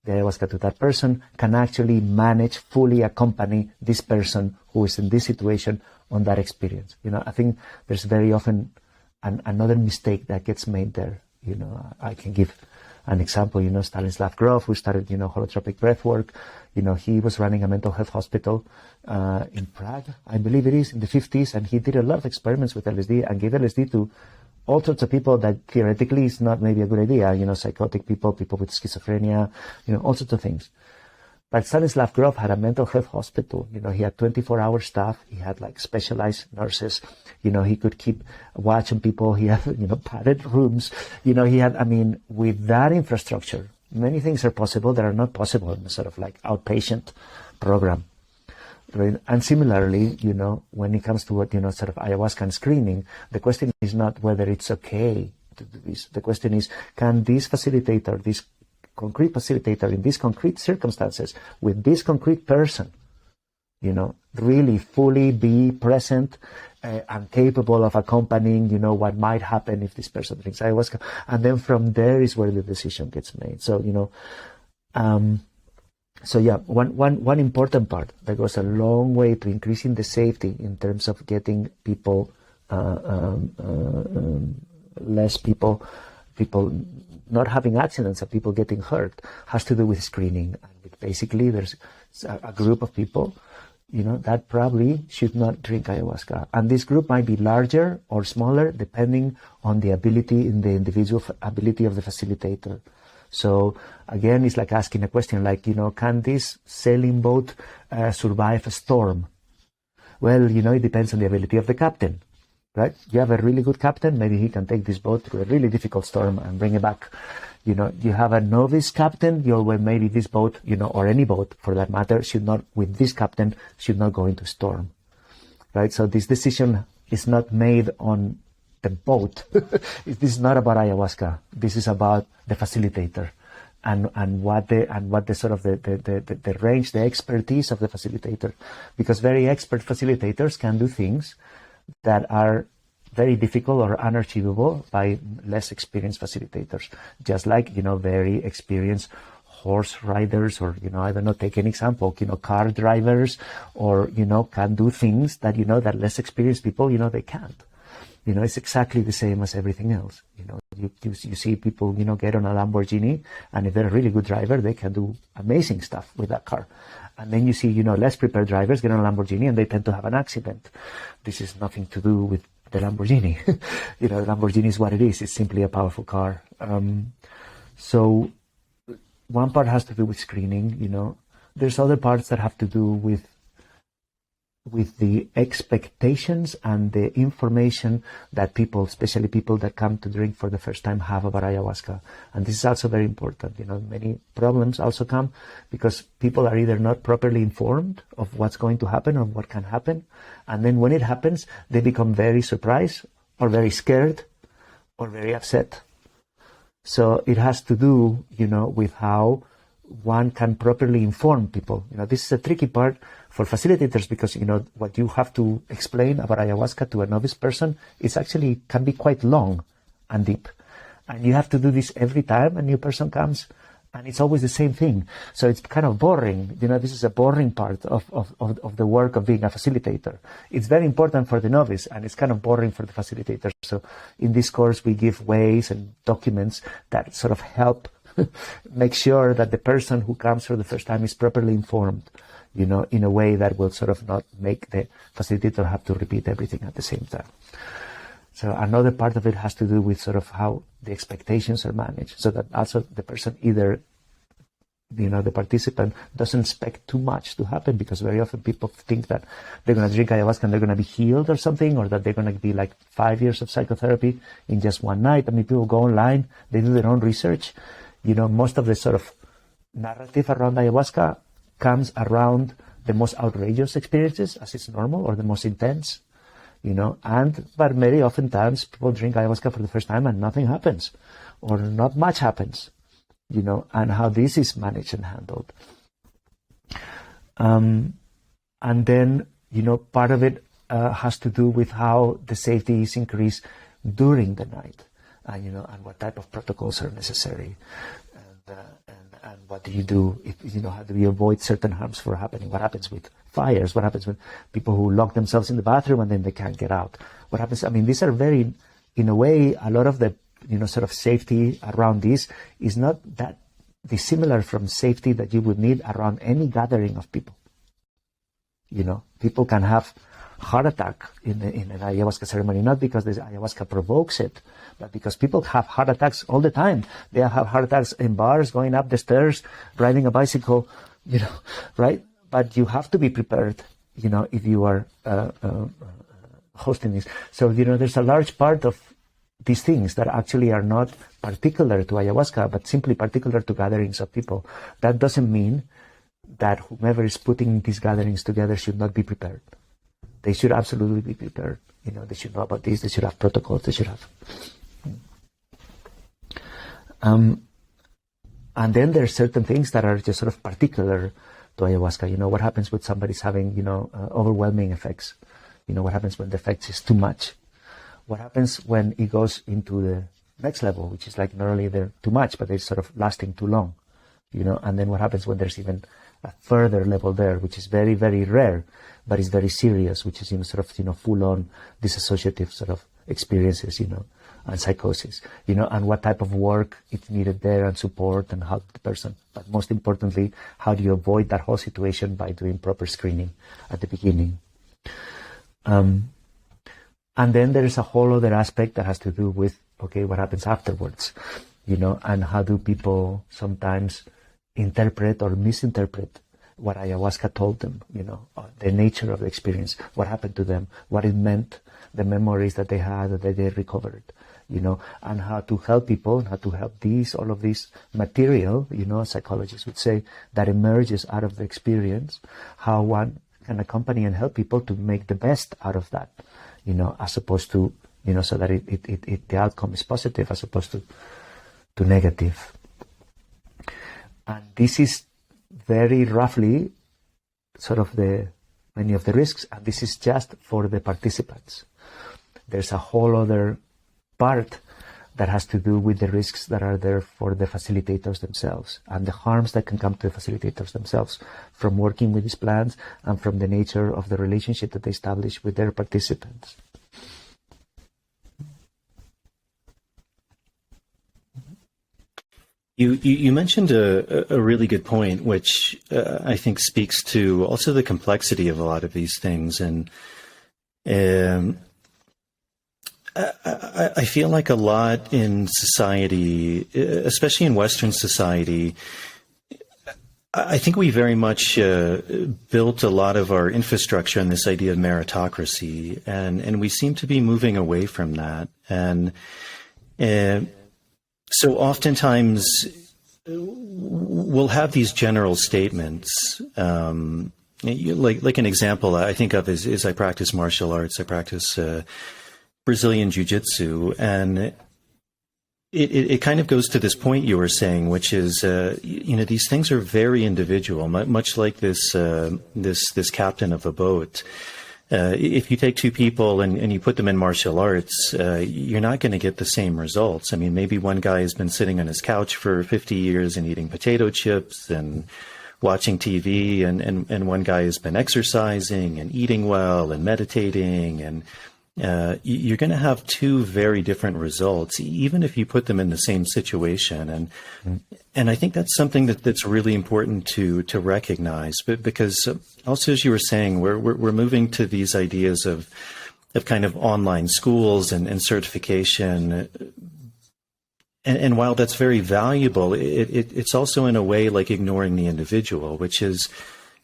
S2: the ayahuasca to that person, can actually manage, fully accompany this person who is in this situation on that experience. I think there's very often another mistake that gets made there. I can give an example. Stanislav Grof, who started, holotropic breath work, he was running a mental health hospital in Prague, I believe it is, in the 50s, and he did a lot of experiments with LSD and gave LSD to all sorts of people that theoretically is not maybe a good idea, psychotic people with schizophrenia, all sorts of things. But Stanislav Grof had a mental health hospital. He had 24-hour staff. He had like specialized nurses. He could keep watch on people. He had, padded rooms. He had, with that infrastructure, many things are possible that are not possible in a sort of like outpatient program. Right? And similarly, when it comes to what, sort of ayahuasca and screening, the question is not whether it's okay to do this. The question is, can this facilitator, this concrete facilitator in these concrete circumstances with this concrete person, really fully be present and capable of accompanying, what might happen if this person drinks ayahuasca. And then from there is where the decision gets made. So, one important part that goes a long way to increasing the safety in terms of getting people, less people not having accidents and people getting hurt, has to do with screening. And basically, there's a group of people, that probably should not drink ayahuasca. And this group might be larger or smaller depending on the ability in the individual ability of the facilitator. So again, it's like asking a question like, can this sailing boat survive a storm? Well, it depends on the ability of the captain, right? You have a really good captain, maybe he can take this boat through a really difficult storm and bring it back. You have a novice captain, maybe this boat, or any boat for that matter, with this captain, should not go into storm, right? So this decision is not made on the boat. This is not about ayahuasca. This is about the facilitator and what the sort of the range, the expertise of the facilitator, because very expert facilitators can do things that are very difficult or unachievable by less experienced facilitators. Just like, very experienced horse riders or, I don't know, take an example, car drivers or, can do things that, that less experienced people, they can't. It's exactly the same as everything else. You see people, get on a Lamborghini, and if they're a really good driver, they can do amazing stuff with that car. And then you see, less prepared drivers get on a Lamborghini and they tend to have an accident. This is nothing to do with the Lamborghini. The Lamborghini is what it is. It's simply a powerful car. So one part has to do with screening, There's other parts that have to do with the expectations and the information that people, especially people that come to drink for the first time, have about ayahuasca. And this is also very important. Many problems also come because people are either not properly informed of what's going to happen or what can happen. And then when it happens, they become very surprised or very scared or very upset. So it has to do, with how one can properly inform people. This is a tricky part for facilitators because, what you have to explain about ayahuasca to a novice person is actually can be quite long and deep. And you have to do this every time a new person comes, and it's always the same thing. So it's kind of boring. This is a boring part of the work of being a facilitator. It's very important for the novice, and it's kind of boring for the facilitator. So in this course, we give ways and documents that sort of help make sure that the person who comes for the first time is properly informed, in a way that will sort of not make the facilitator have to repeat everything at the same time. So another part of it has to do with sort of how the expectations are managed, so that also the person either, the participant doesn't expect too much to happen, because very often people think that they're going to drink ayahuasca and they're going to be healed or something, or that they're going to be like 5 years of psychotherapy in just one night. People go online, they do their own research. Most of the sort of narrative around ayahuasca comes around the most outrageous experiences, as is normal, or the most intense, but very oftentimes people drink ayahuasca for the first time and nothing happens, or not much happens, and how this is managed and handled. And then, part of it has to do with how the safety is increased during the night. And what type of protocols are necessary, and what do you do if, how do you avoid certain harms from happening? What happens with fires? What happens with people who lock themselves in the bathroom and then they can't get out? What happens? These are very, in a way, a lot of the, sort of safety around this is not that dissimilar from safety that you would need around any gathering of people. People can have heart attack in an ayahuasca ceremony, not because the ayahuasca provokes it, but because people have heart attacks all the time. They have heart attacks in bars, going up the stairs, riding a bicycle, right? But you have to be prepared, if you are hosting this. So, there's a large part of these things that actually are not particular to ayahuasca, but simply particular to gatherings of people. That doesn't mean that whomever is putting these gatherings together should not be prepared. They should absolutely be prepared. They should know about this. They should have protocols. They should have. And then there's certain things that are just sort of particular to ayahuasca. What happens when somebody's having, overwhelming effects? What happens when the effects is too much? What happens when it goes into the next level, which is like not only they're too much, but they're sort of lasting too long, and then what happens when there's even a further level there, which is very, very rare, but is very serious, which is, full-on dissociative sort of experiences, and psychosis, and what type of work is needed there and support and help the person. But most importantly, how do you avoid that whole situation by doing proper screening at the beginning? And then there is a whole other aspect that has to do with, what happens afterwards, and how do people sometimes interpret or misinterpret what ayahuasca told them, the nature of the experience, what happened to them, what it meant, the memories that they had, that they recovered, and how to help people, how to help all of this material, psychologists would say, that emerges out of the experience, how one can accompany and help people to make the best out of that, as opposed to, so that the outcome is positive as opposed to negative. And this is very roughly sort of many of the risks, and this is just for the participants. There's a whole other part that has to do with the risks that are there for the facilitators themselves and the harms that can come to the facilitators themselves from working with these plants and from the nature of the relationship that they establish with their participants.
S1: You mentioned a really good point, which I think speaks to also the complexity of a lot of these things. And I feel like a lot in society, especially in Western society, I think we very much built a lot of our infrastructure on this idea of meritocracy, and we seem to be moving away from that. And so oftentimes we'll have these general statements. Like an example I think of is I practice martial arts. I practice Brazilian Jiu-Jitsu, and it kind of goes to this point you were saying, which is these things are very individual, much like this captain of a boat. If you take two people and you put them in martial arts, you're not going to get the same results. I mean, maybe one guy has been sitting on his couch for 50 years and eating potato chips and watching TV, and one guy has been exercising and eating well and meditating, and you're going to have two very different results, even if you put them in the same situation. And I think that's something that's really important to recognize. But because also, as you were saying, we're moving to these ideas of kind of online schools and certification. And while that's very valuable, it's also in a way like ignoring the individual, which is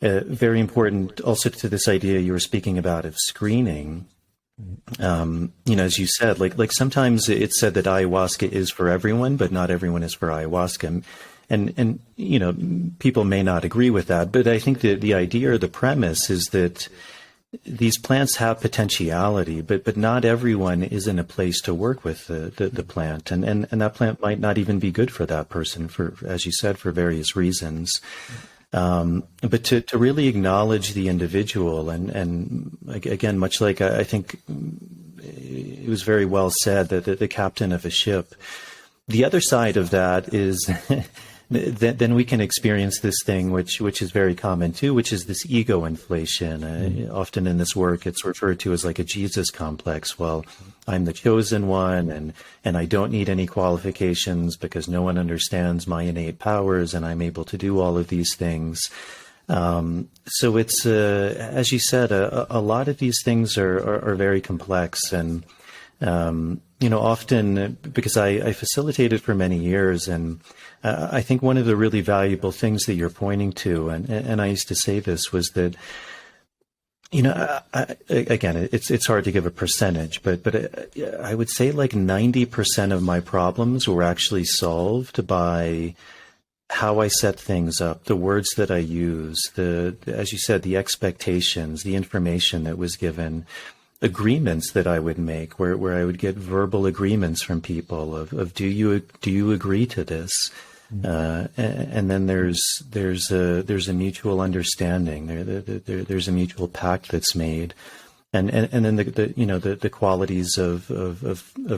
S1: very important also to this idea you were speaking about of screening. As you said, like sometimes it's said that ayahuasca is for everyone, but not everyone is for ayahuasca. And people may not agree with that, but I think the idea or the premise is that these plants have potentiality, but not everyone is in a place to work with the plant. And that plant might not even be good for that person for, as you said, for various reasons. But to really acknowledge the individual and again, much like I think it was very well said that the captain of a ship, the other side of that is then we can experience this thing, which is very common too, which is this ego inflation. Often in this work, it's referred to as like a Jesus complex. Well, I'm the chosen one, and I don't need any qualifications because no one understands my innate powers, and I'm able to do all of these things. So it's, as you said, a lot of these things are very complex, and often because I facilitated for many years, and I think one of the really valuable things that you're pointing to, and I used to say this, was that, again, it's hard to give a percentage, but I would say like 90% of my problems were actually solved by how I set things up, the words that I use, as you said, the expectations, the information that was given, agreements that I would make, where I would get verbal agreements from people of do you agree to this? And then there's a mutual understanding. There's a mutual pact that's made, and then the qualities of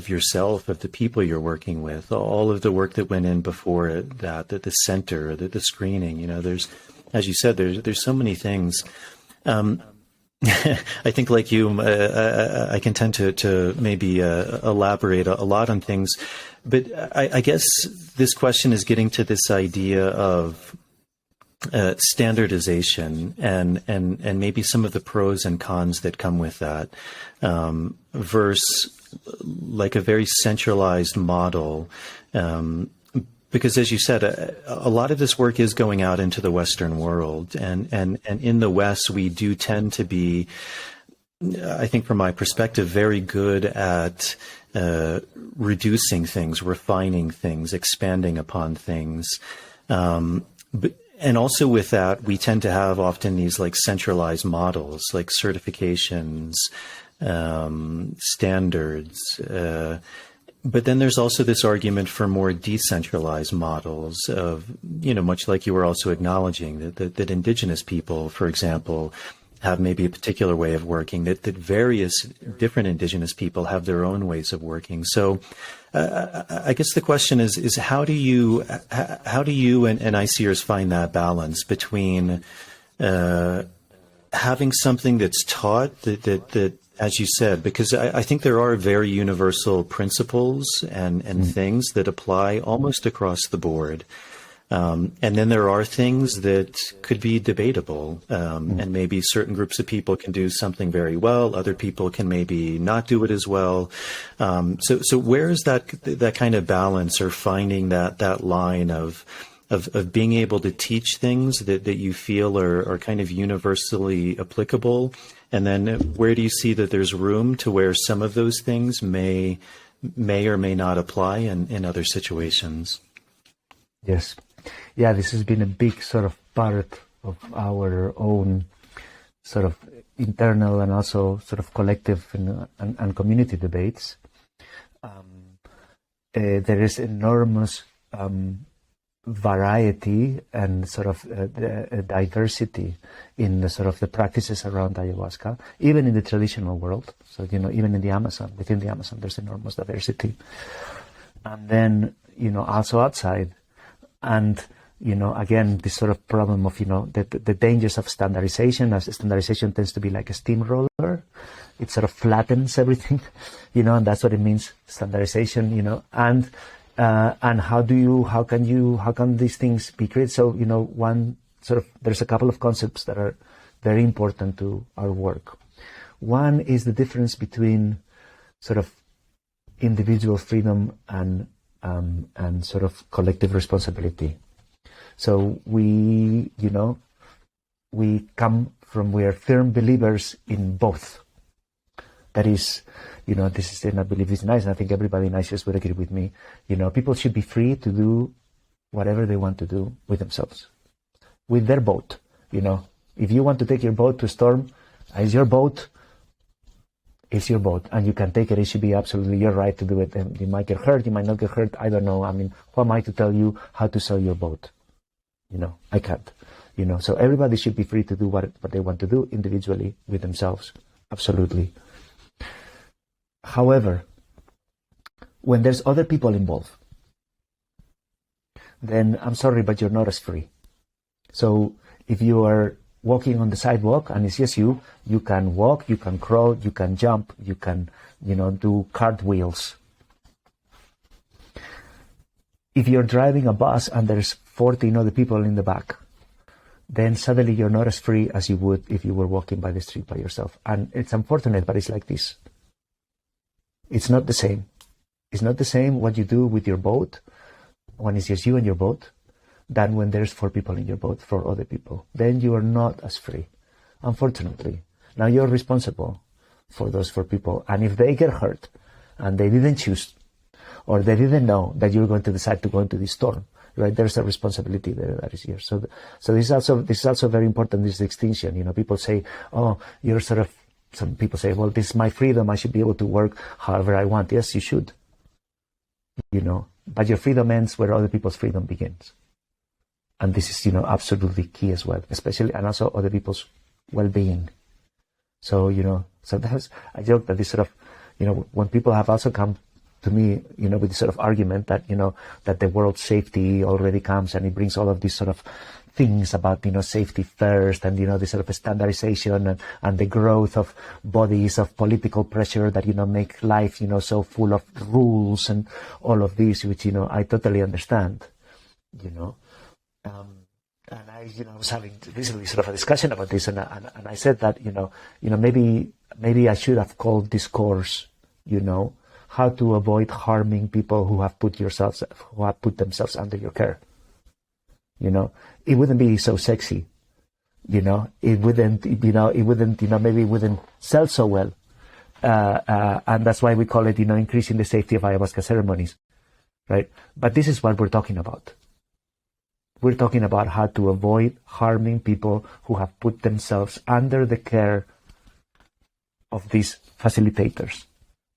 S1: yourself, of the people you're working with, all of the work that went in before it, that the center, the screening. There's, as you said, there's so many things. I think, like you, I can tend to maybe elaborate a lot on things, but I guess this question is getting to this idea of standardization and maybe some of the pros and cons that come with that, versus like a very centralized model. Because, as you said, a lot of this work is going out into the Western world, and in the West, we do tend to be, I think, from my perspective, very good at reducing things, refining things, expanding upon things. And also with that, we tend to have often these like centralized models, like certifications, standards. But then there's also this argument for more decentralized models of, much like you were also acknowledging, that indigenous people, for example, have maybe a particular way of working, that various different indigenous people have their own ways of working. So I guess the question is how do you and ICers find that balance between having something that's taught that as you said, because I think there are very universal principles and things that apply almost across the board. And then there are things that could be debatable, and maybe certain groups of people can do something very well. Other people can maybe not do it as well. So where is that kind of balance, or finding that line of being able to teach things that you feel are kind of universally applicable? And then where do you see that there's room to where some of those things may or may not apply in other situations?
S2: Yes. Yeah, this has been a big sort of part of our own sort of internal and also sort of collective and community debates. There is enormous variety and sort of diversity in the sort of the practices around ayahuasca, even in the traditional world. So, even in the Amazon, within the Amazon, there's enormous diversity. And then, also outside. And, again, this sort of problem of, the dangers of standardization, as standardization tends to be like a steamroller. It sort of flattens everything, and that's what it means, standardization, and how can these things be created? So, there's a couple of concepts that are very important to our work. One is the difference between sort of individual freedom and sort of collective responsibility. So we are firm believers in both. That is, this is, and I believe it's nice, and I think everybody in ICS would agree with me. People should be free to do whatever they want to do with themselves, with their boat. If you want to take your boat to storm, it's your boat. It's your boat, and you can take it. It should be absolutely your right to do it. And you might get hurt, you might not get hurt. I don't know. I mean, who am I to tell you how to sail your boat? I can't. So everybody should be free to do what they want to do individually with themselves. Absolutely. However, when there's other people involved, then I'm sorry, but you're not as free. So if you are walking on the sidewalk and it's just you can walk, you can crawl, you can jump, you can, do cartwheels. If you're driving a bus and there's 14 other people in the back, then suddenly you're not as free as you would if you were walking by the street by yourself. And it's unfortunate, but it's like this. It's not the same. It's not the same what you do with your boat when it's just you and your boat than when there's 4 people in your boat, 4 other people. Then you are not as free, unfortunately. Now you're responsible for those 4 people. And if they get hurt and they didn't choose or they didn't know that you're going to decide to go into this storm, right? There's a responsibility there that is here. So this is also very important, this distinction. You know, people say, oh, you're sort of, some people say, well, this is my freedom. I should be able to work however I want. Yes, you should, you know, but your freedom ends where other people's freedom begins. And this is, you know, absolutely key as well, especially, and also other people's well-being. So, you know, sometimes I joke that this sort of, you know, when people have also come to me, you know, with this sort of argument that, you know, that the world's safety already comes and it brings all of these sort of things about, you know, safety first and, you know, this sort of standardization and the growth of bodies of political pressure that, you know, make life, you know, so full of rules and all of these, which, you know, I totally understand, you know. And I, you know, was having recently sort of a discussion about this, and I said that, you know, maybe I should have called this course, you know, how to avoid harming people who have put themselves under your care. You know, it wouldn't be so sexy, you know, maybe it wouldn't sell so well, and that's why we call it, you know, increasing the safety of ayahuasca ceremonies, right? But this is what we're talking about. We're talking about how to avoid harming people who have put themselves under the care of these facilitators.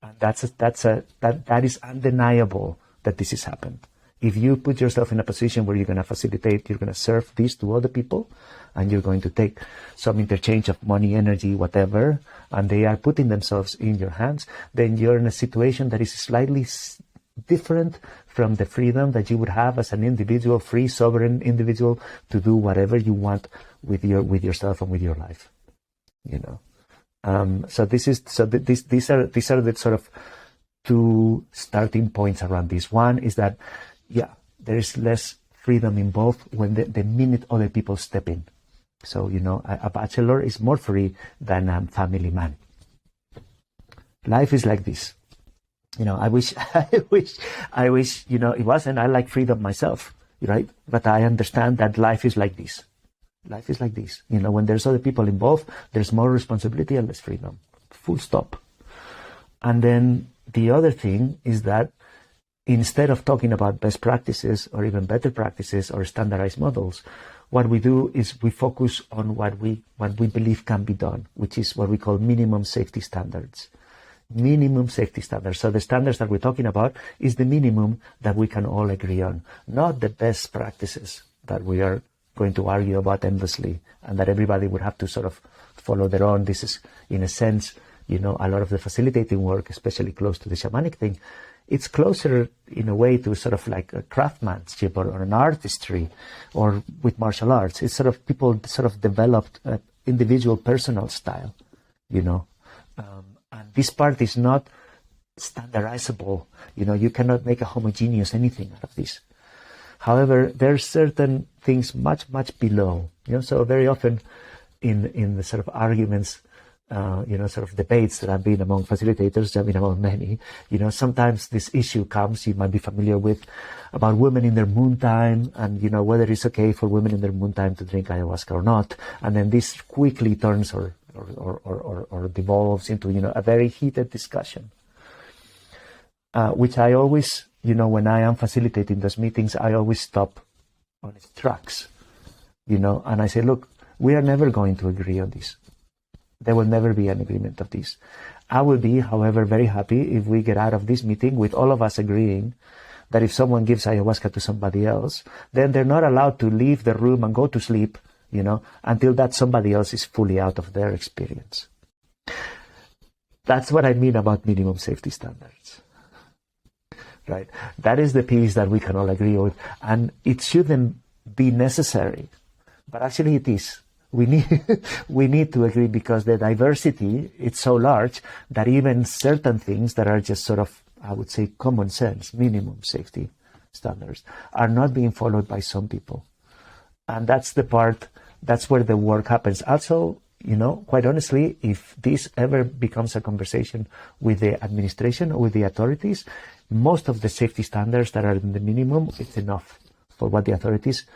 S2: And that is undeniable that this has happened. If you put yourself in a position where you're going to facilitate, you're going to serve this to other people, and you're going to take some interchange of money, energy, whatever, and they are putting themselves in your hands, then you're in a situation that is slightly different from the freedom that you would have as an individual, free, sovereign individual, to do whatever you want with yourself and with your life. You know, these are the sort of 2 starting points around this. One is that, yeah, there is less freedom involved when the minute other people step in. So, you know, a bachelor is more free than a family man. Life is like this. You know, I wish, you know, it wasn't. I like freedom myself, right? But I understand that life is like this. Life is like this. You know, when there's other people involved, there's more responsibility and less freedom. Full stop. And then the other thing is that instead of talking about best practices or even better practices or standardized models, what we do is we focus on what we believe can be done, which is what we call minimum safety standards. Minimum safety standards. So the standards that we're talking about is the minimum that we can all agree on, not the best practices that we are going to argue about endlessly and that everybody would have to sort of follow their own. This is, in a sense, you know, a lot of the facilitating work, especially close to the shamanic thing, it's closer in a way to sort of like a craftsmanship or an artistry or with martial arts. It's sort of people sort of developed an individual personal style, you know. And this part is not standardizable. You know, you cannot make a homogeneous anything out of this. However, there are certain things much, much below. You know, so very often in the sort of arguments, you know, sort of debates that I've been among facilitators, I've been among many, you know, sometimes this issue comes, you might be familiar with, about women in their moon time and, you know, whether it's okay for women in their moon time to drink ayahuasca or not. And then this quickly turns or devolves into, you know, a very heated discussion, which I always, you know, when I am facilitating those meetings, I always stop on its tracks, you know, and I say, look, we are never going to agree on this. There will never be an agreement of this. I will be, however, very happy if we get out of this meeting with all of us agreeing that if someone gives ayahuasca to somebody else, then they're not allowed to leave the room and go to sleep, you know, until that somebody else is fully out of their experience. That's what I mean about minimum safety standards, right? That is the piece that we can all agree with, and it shouldn't be necessary, but actually it is. We need to agree because the diversity, it's so large that even certain things that are just sort of, I would say, common sense, minimum safety standards, are not being followed by some people. And that's the part, that's where the work happens. Also, you know, quite honestly, if this ever becomes a conversation with the administration or with the authorities, most of the safety standards that are in the minimum, it's enough for what the authorities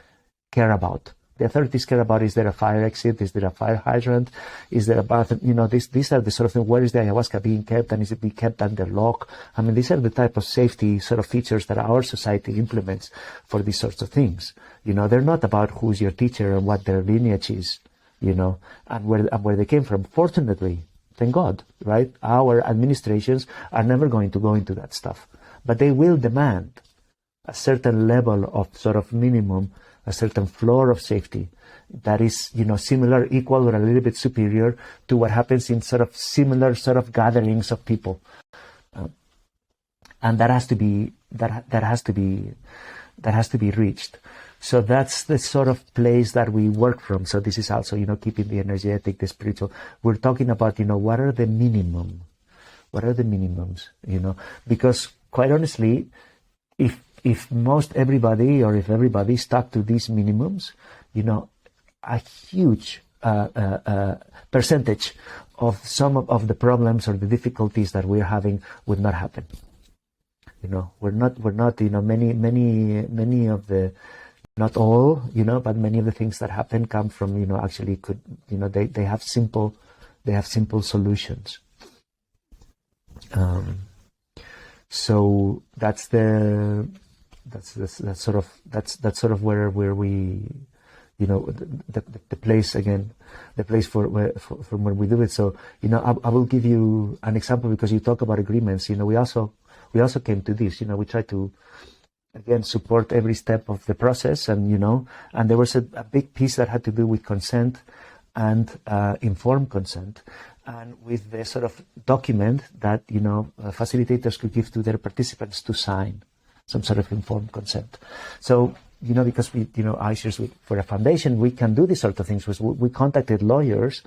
S2: care about. The authorities care about, is there a fire exit? Is there a fire hydrant? Is there a bathroom? You know, these are the sort of things. Where is the ayahuasca being kept, and is it being kept under lock? I mean, these are the type of safety sort of features that our society implements for these sorts of things. You know, they're not about who's your teacher and what their lineage is, you know, and where they came from. Fortunately, thank God, right? Our administrations are never going to go into that stuff, but they will demand a certain level of sort of minimum, a certain floor of safety that is, you know, similar, equal, or a little bit superior to what happens in sort of similar sort of gatherings of people, and that has to be reached. So that's the sort of place that we work from. So this is also, you know, keeping the energetic, the spiritual. We're talking about, you know, what are the minimums, you know, because quite honestly, if most everybody, or if everybody stuck to these minimums, you know, a huge percentage of some of the problems or the difficulties that we're having would not happen. You know, we're not, you know, many of the, not all, you know, but many of the things that happen come from, you know, actually could, you know, they have simple solutions. So that's sort of where we, you know, the place again, the place from where we do it. So, you know, I will give you an example, because you talk about agreements. You know, we also came to this. You know, we try to, again, support every step of the process, and, you know, and there was a big piece that had to do with consent and informed consent, and with the sort of document that, you know, facilitators could give to their participants to sign, some sort of informed consent. So, you know, because we, you know, ICERS, for a foundation, we can do these sort of things. We contacted lawyers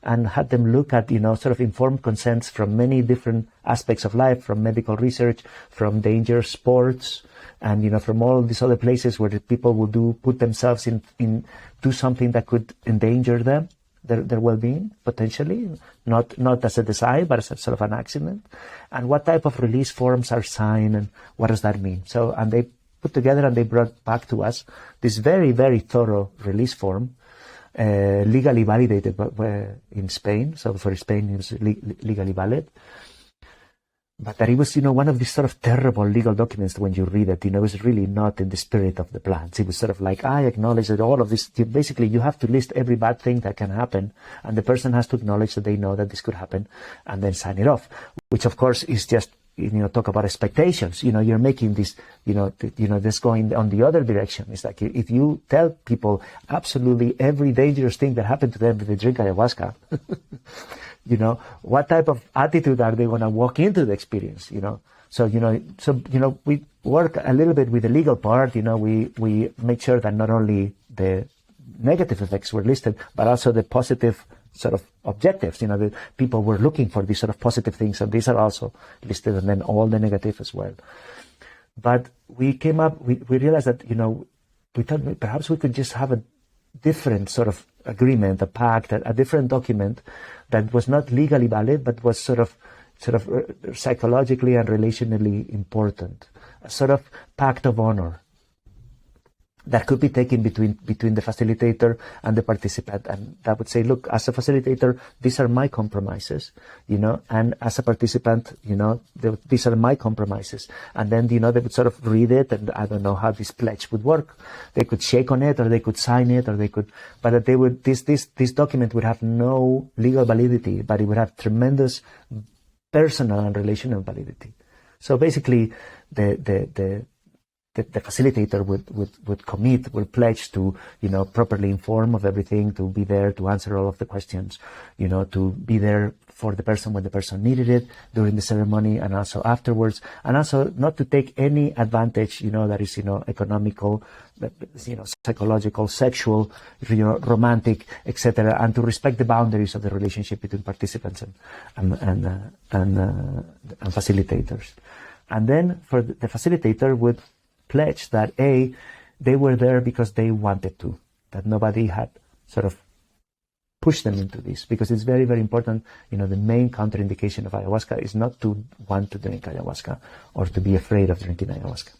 S2: and had them look at, you know, sort of informed consents from many different aspects of life, from medical research, from danger sports, and, you know, from all these other places where the people will put themselves in do something that could endanger them, their well-being, potentially, not as a design, but as a sort of an accident. And what type of release forms are signed, and what does that mean? So, and they put together and they brought back to us this very, very thorough release form, legally validated in Spain. So for Spain, it was legally valid. But that it was, you know, one of these sort of terrible legal documents. When you read it, you know, it was really not in the spirit of the plans. It was sort of like, I acknowledge that all of this, basically you have to list every bad thing that can happen, and the person has to acknowledge that they know that this could happen, and then sign it off, which of course is just, you know, talk about expectations. You know, you're making this, you know, this going on the other direction. It's like, if you tell people absolutely every dangerous thing that happened to them if they drink ayahuasca, you know, what type of attitude are they going to walk into the experience, you know? So, you know, we work a little bit with the legal part. You know, we make sure that not only the negative effects were listed, but also the positive sort of objectives. You know, the people were looking for these sort of positive things, and these are also listed, and then all the negative as well. But we came up, we realized that, you know, we thought perhaps we could just have a different sort of agreement, a pact, a different document that was not legally valid, but was sort of psychologically and relationally important, a sort of pact of honor that could be taken between the facilitator and the participant. And that would say, look, as a facilitator, these are my compromises, you know, and as a participant, you know, these are my compromises. And then, you know, they would sort of read it, and I don't know how this pledge would work. They could shake on it, or they could sign it, or they could, but they would, this document would have no legal validity, but it would have tremendous personal and relational validity. So basically, the facilitator would pledge to, you know, properly inform of everything, to be there to answer all of the questions, you know, to be there for the person when the person needed it during the ceremony, and also afterwards, and also not to take any advantage, you know, that is, you know, economical, you know, psychological, sexual, you know, romantic, etc., and to respect the boundaries of the relationship between participants and facilitators. And then for the facilitator would pledge that they were there because they wanted to, that nobody had sort of push them into this, because it's very, very important. The main contraindication of ayahuasca is not to want to drink ayahuasca or to be afraid of drinking ayahuasca.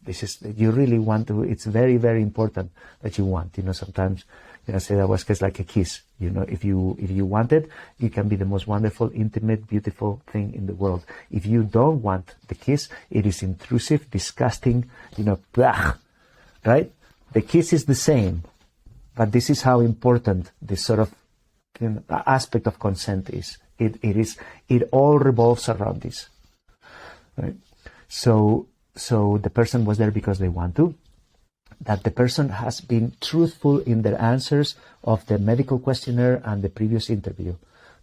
S2: This is, you really want to, it's very, very important that you want. Sometimes, say ayahuasca is like a kiss. If you want it, it can be the most wonderful, intimate, beautiful thing in the world. If you don't want the kiss, it is intrusive, disgusting, blah, right? The kiss is the same, but this is how important this sort of aspect of consent is. It all revolves around this, right? So the person was there because they want to, that the person has been truthful in their answers of the medical questionnaire and the previous interview.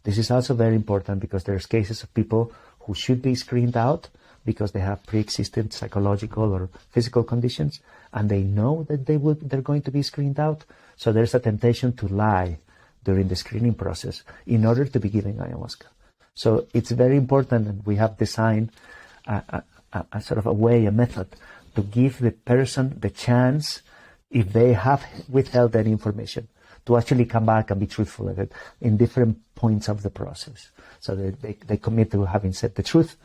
S2: This is also very important, because there's cases of people who should be screened out because they have pre-existing psychological or physical conditions, and they know that they're going to be screened out. So there's a temptation to lie during the screening process in order to be given ayahuasca. So it's very important, and we have designed a sort of a way, a method, to give the person the chance, if they have withheld any information, to actually come back and be truthful at it in different points of the process. So they commit to having said the truth,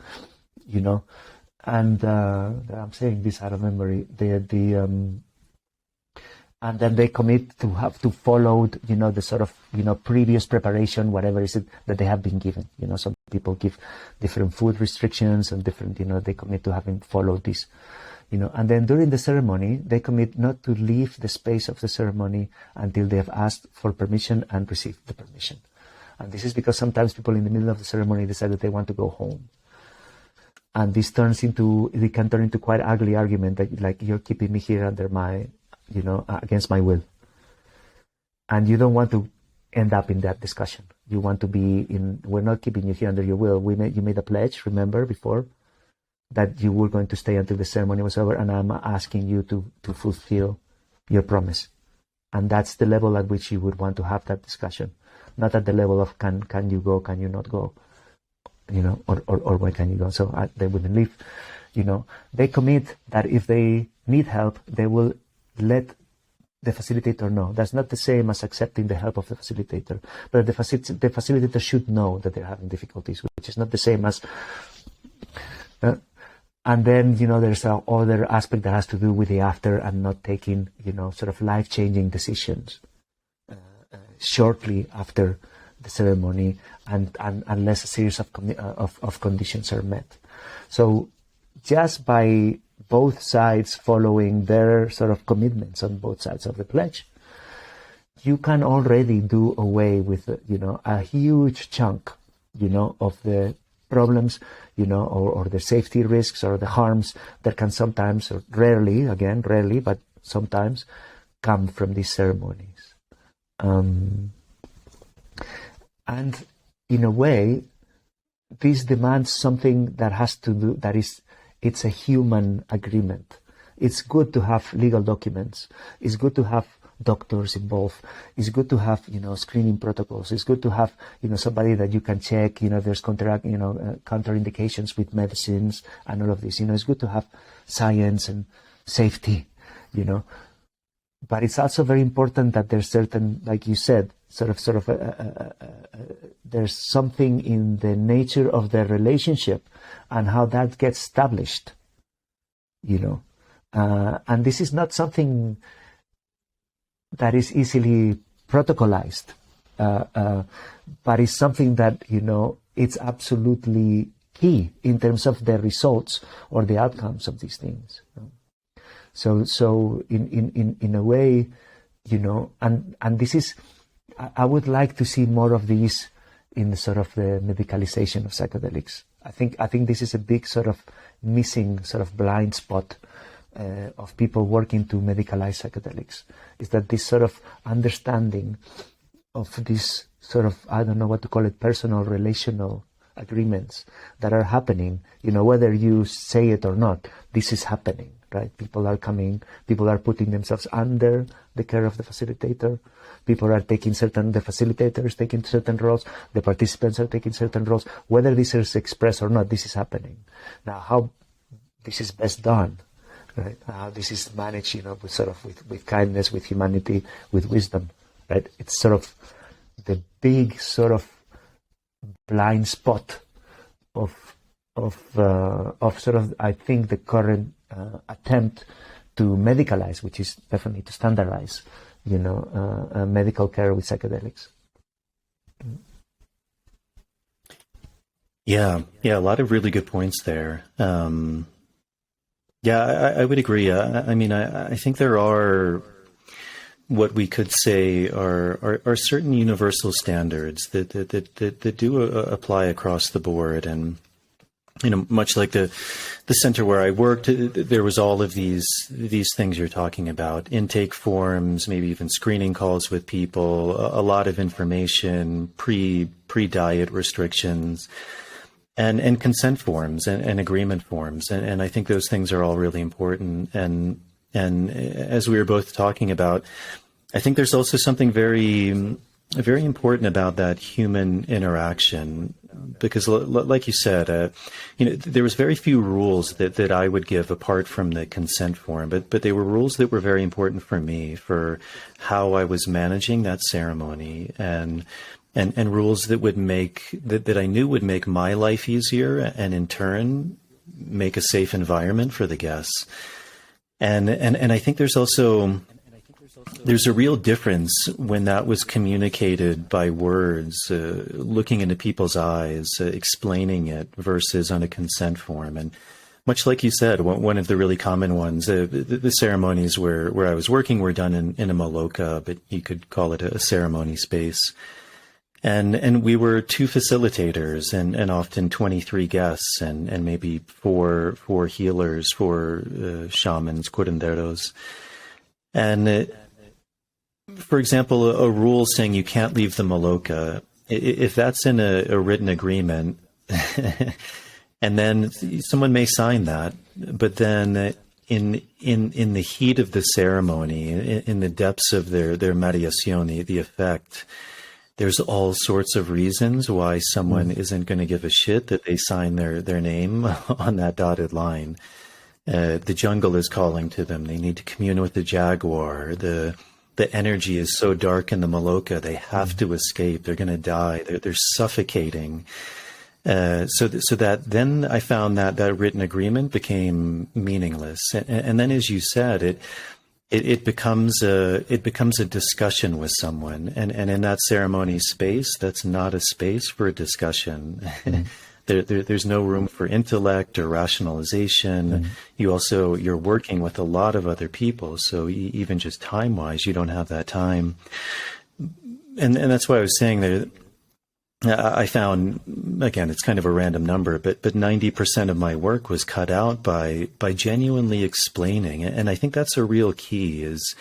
S2: and I'm saying this out of memory, and then they commit to have to follow, the sort of, previous preparation, whatever is it that they have been given. Some people give different food restrictions and different, they commit to having followed this, and then during the ceremony, they commit not to leave the space of the ceremony until they have asked for permission and received the permission. And this is because sometimes people in the middle of the ceremony decide that they want to go home. And this can turn into quite ugly argument that, like, you're keeping me here under my, against my will. And you don't want to end up in that discussion. You want to be we're not keeping you here under your will. You made a pledge, remember, before, that you were going to stay until the ceremony was over, and I'm asking you to fulfill your promise. And that's the level at which you would want to have that discussion. Not at the level of can you go, can you not go, or where can you go? So they wouldn't leave, They commit that if they need help, they will let the facilitator know. That's not the same as accepting the help of the facilitator, but the facilitator should know that they're having difficulties, which is not the same as... and then, there's other aspect that has to do with the after and not taking, sort of life-changing decisions shortly after the ceremony, and unless a series of conditions are met. So just by both sides following their sort of commitments on both sides of the pledge, you can already do away with, a huge chunk, of the problems, or the safety risks or the harms that can sometimes, or rarely, but sometimes come from these ceremonies. And in a way, this demands something that has to do, it's a human agreement. It's good to have legal documents. It's good to have doctors involved. It's good to have, screening protocols. It's good to have, somebody that you can check, there's contraindications with medicines and all of this. It's good to have science and safety, But it's also very important that there's certain, like you said, there's something in the nature of their relationship and how that gets established, and this is not something that is easily protocolized, but it's something that, it's absolutely key in terms of the results or the outcomes of these things. So in a way, and this is, I would like to see more of these in the sort of the medicalization of psychedelics. I think this is a big sort of missing sort of blind spot of people working to medicalize psychedelics, is that this sort of understanding of this sort of, I don't know what to call it, personal, relational agreements that are happening, whether you say it or not, this is happening, right? People are coming, people are putting themselves under the care of the facilitator. People are the facilitators taking certain roles, the participants are taking certain roles. Whether this is expressed or not, this is happening. Now, how this is best done, right? How this is managed, with kindness, with humanity, with wisdom, right? It's sort of the big sort of blind spot of sort of, I think, the current attempt to medicalize, which is definitely to standardize, medical care with psychedelics.
S1: Yeah, a lot of really good points there. I would agree. I think there are what we could say are certain universal standards that do apply across the board. And much like the center where I worked, there was all of these things you're talking about: intake forms, maybe even screening calls with people, a lot of information, pre-diet restrictions, and consent forms and agreement forms. And I think those things are all really important. And as we were both talking about, I think there's also something very, very important about that human interaction, because like you said, there was very few rules that I would give apart from the consent form, but they were rules that were very important for me, for how I was managing that ceremony, and rules that would that I knew would make my life easier, and in turn make a safe environment for the guests. And I think there's a real difference when that was communicated by words, looking into people's eyes, explaining it, versus on a consent form. And much like you said, one of the really common ones, the ceremonies where I was working were done in a maloka, but you could call it a ceremony space. And we were 2 facilitators and often 23 guests and maybe four healers, 4 shamans, curanderos. And for example, a rule saying you can't leave the maloka, if that's in a written agreement, and then someone may sign that, but then in the heat of the ceremony, in the depths of their mediación, the effect, there's all sorts of reasons why someone isn't going to give a shit that they sign their name on that dotted line. The jungle is calling to them. They need to commune with the jaguar. The energy is so dark in the maloka, they have to escape. They're going to die. They're suffocating. So that then I found that written agreement became meaningless. And then, as you said, it becomes a discussion with someone. And in that ceremony space, that's not a space for a discussion. There's no room for intellect or rationalization. You're working with a lot of other people, so even just time-wise, you don't have that time. And that's why I was saying that I found, again, it's kind of a random number, but 90% of my work was cut out by genuinely explaining. And I think that's a real key, is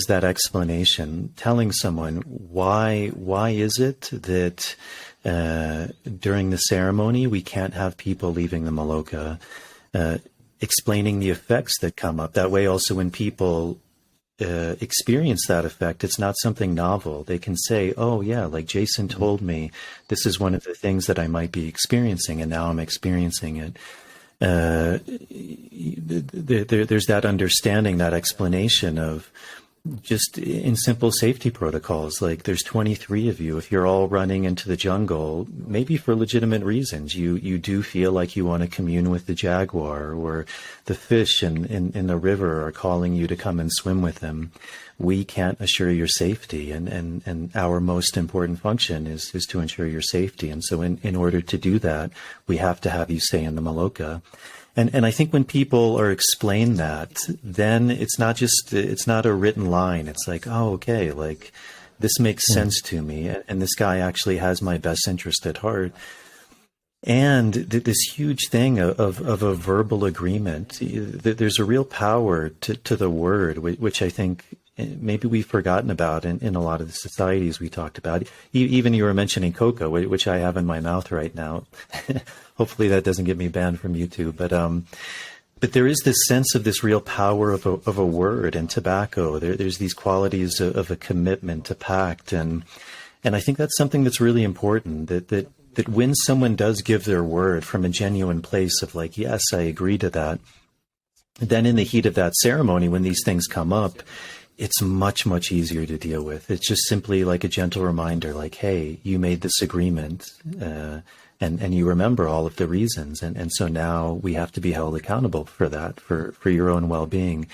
S1: that explanation, telling someone why is it that during the ceremony we can't have people leaving the maloka, explaining the effects that come up. That way also when people experience that effect, it's not something novel. They can say, oh yeah, like Jason told me, this is one of the things that I might be experiencing, and now I'm experiencing it. There's that understanding, that explanation of just in simple safety protocols, like there's 23 of you. If you're all running into the jungle, maybe for legitimate reasons, you do feel like you want to commune with the jaguar, or the fish in the river are calling you to come and swim with them. We can't assure your safety, and our most important function is to ensure your safety. And so in order to do that, we have to have you stay in the maloka. And I think when people are explained that, then it's not a written line. It's like, oh, okay, like this makes sense to me. And this guy actually has my best interest at heart. And this huge thing of a verbal agreement, there's a real power to the word, which I think maybe we've forgotten about in a lot of the societies we talked about. Even you were mentioning cocoa, which I have in my mouth right now. Hopefully that doesn't get me banned from YouTube. But there is this sense of this real power of a word. And tobacco, there's these qualities of a commitment, a pact, and I think that's something that's really important. That when someone does give their word from a genuine place of like, yes, I agree to that, then in the heat of that ceremony, when these things come up, it's much, much easier to deal with. It's just simply like a gentle reminder, like, hey, you made this agreement, and you remember all of the reasons. And so now we have to be held accountable for that, for your own well-being.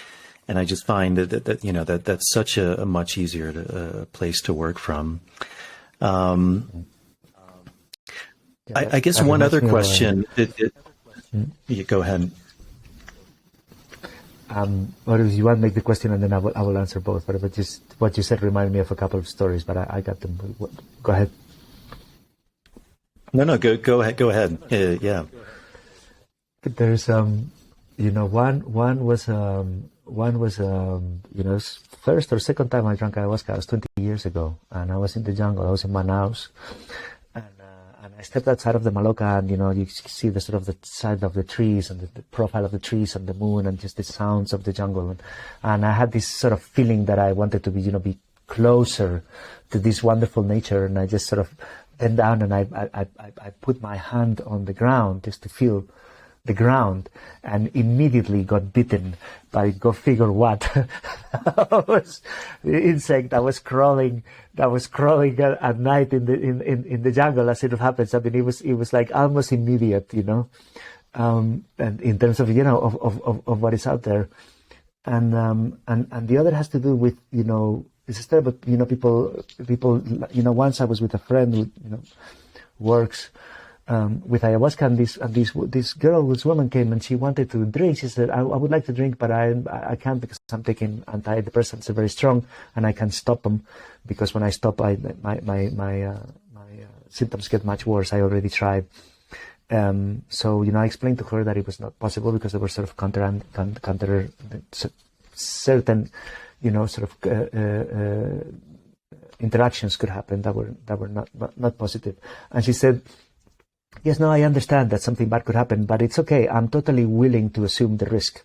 S1: And I just find that that's such a much easier place to work from. I guess one other question. You go ahead.
S2: Or if you want to make the question and then I will answer both. But just what you said reminded me of a couple of stories, but I got them. Go ahead.
S1: No, go ahead. Go ahead. Yeah.
S2: But there's one was first or second time I drank ayahuasca. It was 20 years ago, and I was in the jungle. I was in Manaus. And I stepped outside of the Maloca, and you see the sort of the side of the trees and the profile of the trees and the moon and just the sounds of the jungle. And I had this sort of feeling that I wanted to be closer to this wonderful nature. And I just sort of bent down and I put my hand on the ground just to feel the ground, and immediately got bitten by, go figure what. The insect that was crawling at night in the jungle, as it happens. I mean, it was like almost immediate, and in terms of of what is out there, and the other has to do with it's a story about people. Once I was with a friend who works with ayahuasca, and this woman came and she wanted to drink. She said, I would like to drink, but I can't because I'm taking antidepressants. They're very strong, and I can't stop them because when I stop, my symptoms get much worse. I already tried. So I explained to her that it was not possible because there were sort of counter certain interactions could happen that were not positive. And she said, yes, no, I understand that something bad could happen, but it's okay. I'm totally willing to assume the risk.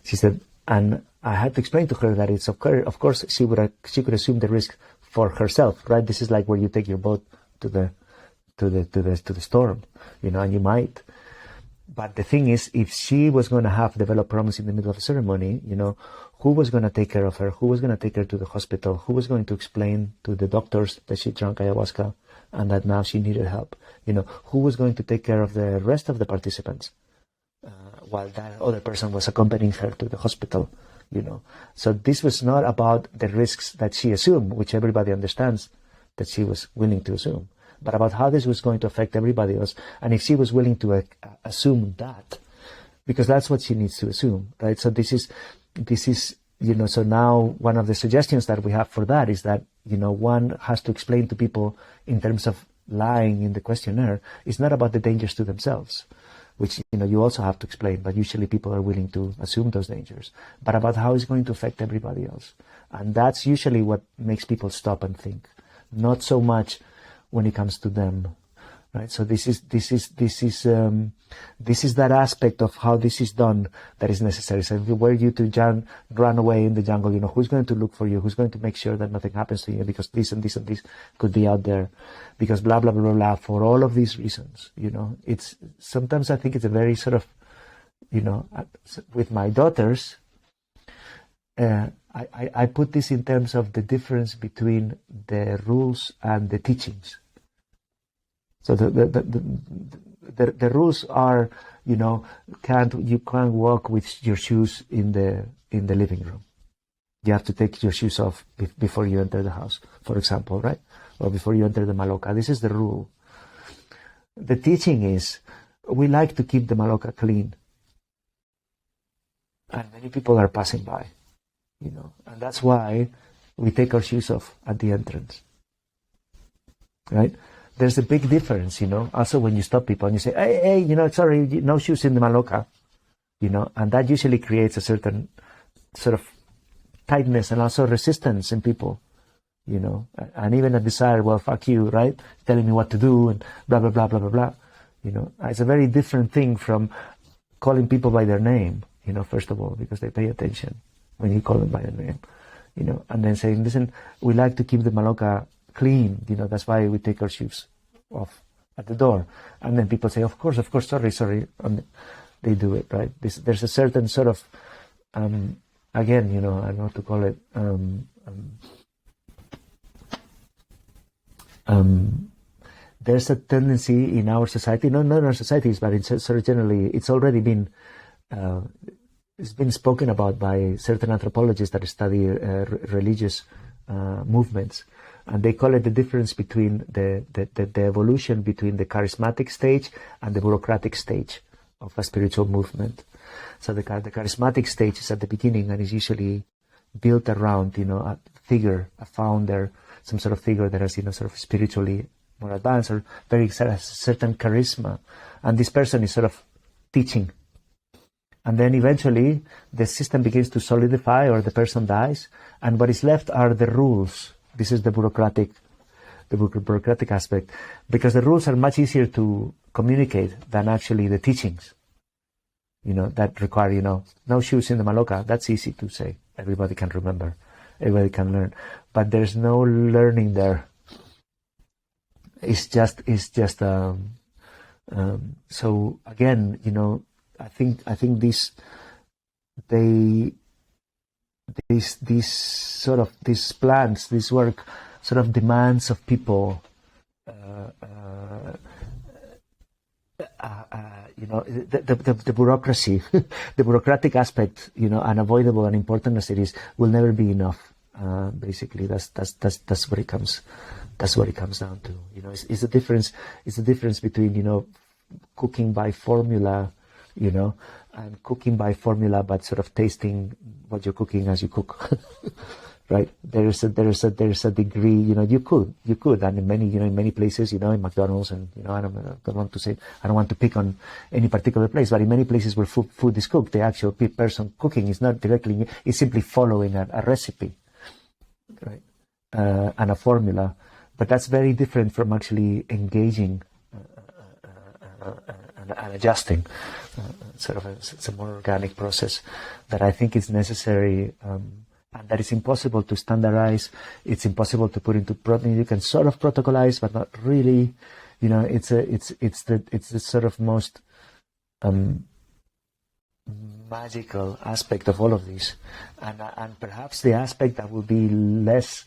S2: She said, and I had to explain to her that it's of course she could assume the risk for herself, right? This is like where you take your boat to the storm, and you might. But the thing is, if she was going to have developed problems in the middle of a ceremony, who was going to take care of her? Who was going to take her to the hospital? Who was going to explain to the doctors that she drank ayahuasca and that now she needed help? Who was going to take care of the rest of the participants while that other person was accompanying her to the hospital? So this was not about the risks that she assumed, which everybody understands that she was willing to assume, but about how this was going to affect everybody else. And if she was willing to assume that, because that's what she needs to assume, right? So this is, so now one of the suggestions that we have for that is that, one has to explain to people in terms of lying in the questionnaire, it's not about the dangers to themselves, which, you also have to explain, but usually people are willing to assume those dangers, but about how it's going to affect everybody else. And that's usually what makes people stop and think, not so much when it comes to them, right? So this is that aspect of how this is done that is necessary. So were you to run away in the jungle, who's going to look for you? Who's going to make sure that nothing happens to you? Because this and this and this could be out there, because blah blah blah blah blah. For all of these reasons, it's sometimes I think it's a very sort of, with my daughters. I put this in terms of the difference between the rules and the teachings. So the rules are, you can't walk with your shoes in the living room. You have to take your shoes off before you enter the house, for example, right? Or before you enter the maloca. This is the rule. The teaching is, we like to keep the maloca clean. And many people are passing by, and that's why we take our shoes off at the entrance, right? There's a big difference, also when you stop people and you say, hey, sorry, no shoes in the maloca, and that usually creates a certain sort of tightness and also resistance in people, and even a desire, well, fuck you, right? Telling me what to do and blah, blah, blah, blah, blah, blah. It's a very different thing from calling people by their name, first of all, because they pay attention when you call them by their name, and then saying, listen, we like to keep the maloca clean, that's why we take our shoes off at the door. And then people say, of course, sorry, and they do it, right? There's a certain sort of again, I don't know what to call it. There's a tendency in our society, not in our societies, but in sort of generally, it's already been it's been spoken about by certain anthropologists that study religious movements, and they call it the difference between the evolution between the charismatic stage and the bureaucratic stage of a spiritual movement. So the charismatic stage is at the beginning and is usually built around, a figure, a founder, some sort of figure that has, sort of spiritually more advanced or very certain charisma. And this person is sort of teaching. And then eventually the system begins to solidify or the person dies. And what is left are the rules. This is the bureaucratic aspect, because the rules are much easier to communicate than actually the teachings, that require, no shoes in the Maloka. That's easy to say. Everybody can remember. Everybody can learn. But there's no learning there. It's just so again, I think these plans, this work sort of demands of people, the bureaucracy, the bureaucratic aspect, unavoidable and important as it is, will never be enough. Basically, that's what it comes. That's what it comes down to. It's the difference. It's the difference between cooking by formula, and cooking by formula, but sort of tasting what you're cooking as you cook. Right? There's a degree, you could, and in many places, in McDonald's, and I don't want to pick on any particular place, but in many places where food is cooked, the actual person cooking is not directly, is simply following a recipe, right? And a formula, but that's very different from actually engaging and adjusting. It's a more organic process that I think is necessary. And that is impossible to standardize. It's impossible to put into you can sort of protocolize, but not really. It's the sort of most magical aspect of all of this, and perhaps the aspect that will be less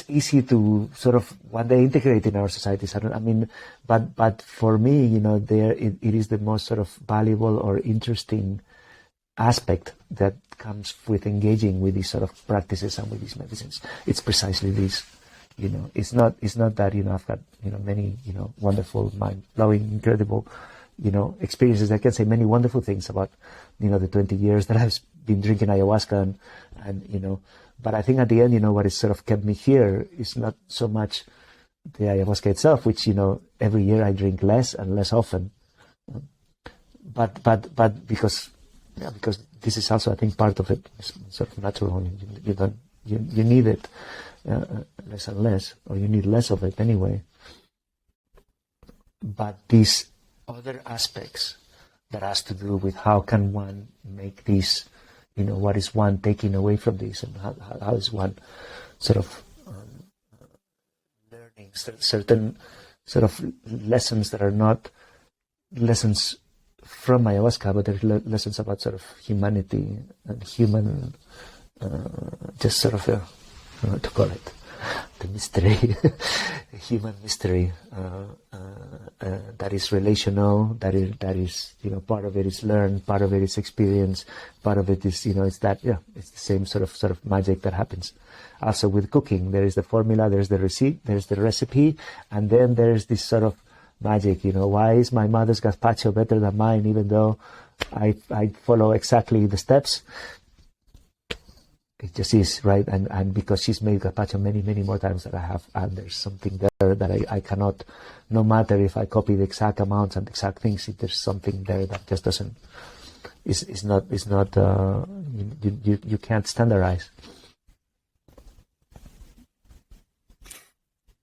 S2: easy to sort of one day integrate in our societies. But for me, it is the most sort of valuable or interesting aspect that comes with engaging with these sort of practices and with these medicines. It's precisely this. It's not that I've got many wonderful, mind-blowing, incredible experiences. I can say many wonderful things about the 20 years that I've been drinking ayahuasca and but I think at the end, what has sort of kept me here is not so much the ayahuasca itself, which, every year I drink less and less often. But because this is also, I think, part of it is sort of natural. You need it less and less, or you need less of it anyway. But these other aspects that has to do with how can one make these, what is one taking away from this, and how is one sort of learning certain sort of lessons that are not lessons from ayahuasca, but they're lessons about sort of humanity and human, just sort of, I don't know what to call it, the mystery, the human mystery that is relational, that is part of it is learned, part of it is experience, part of it is it's the same sort of magic that happens. Also with cooking, there is the formula, there's the recipe, and then there's this sort of magic. Why is my mother's gazpacho better than mine, even though I follow exactly the steps? It just is, right? And because she's made gazpacho many, many more times than I have, and there's something there that I cannot, no matter if I copy the exact amounts and exact things, if there's something there that just doesn't, is not, you can't standardize.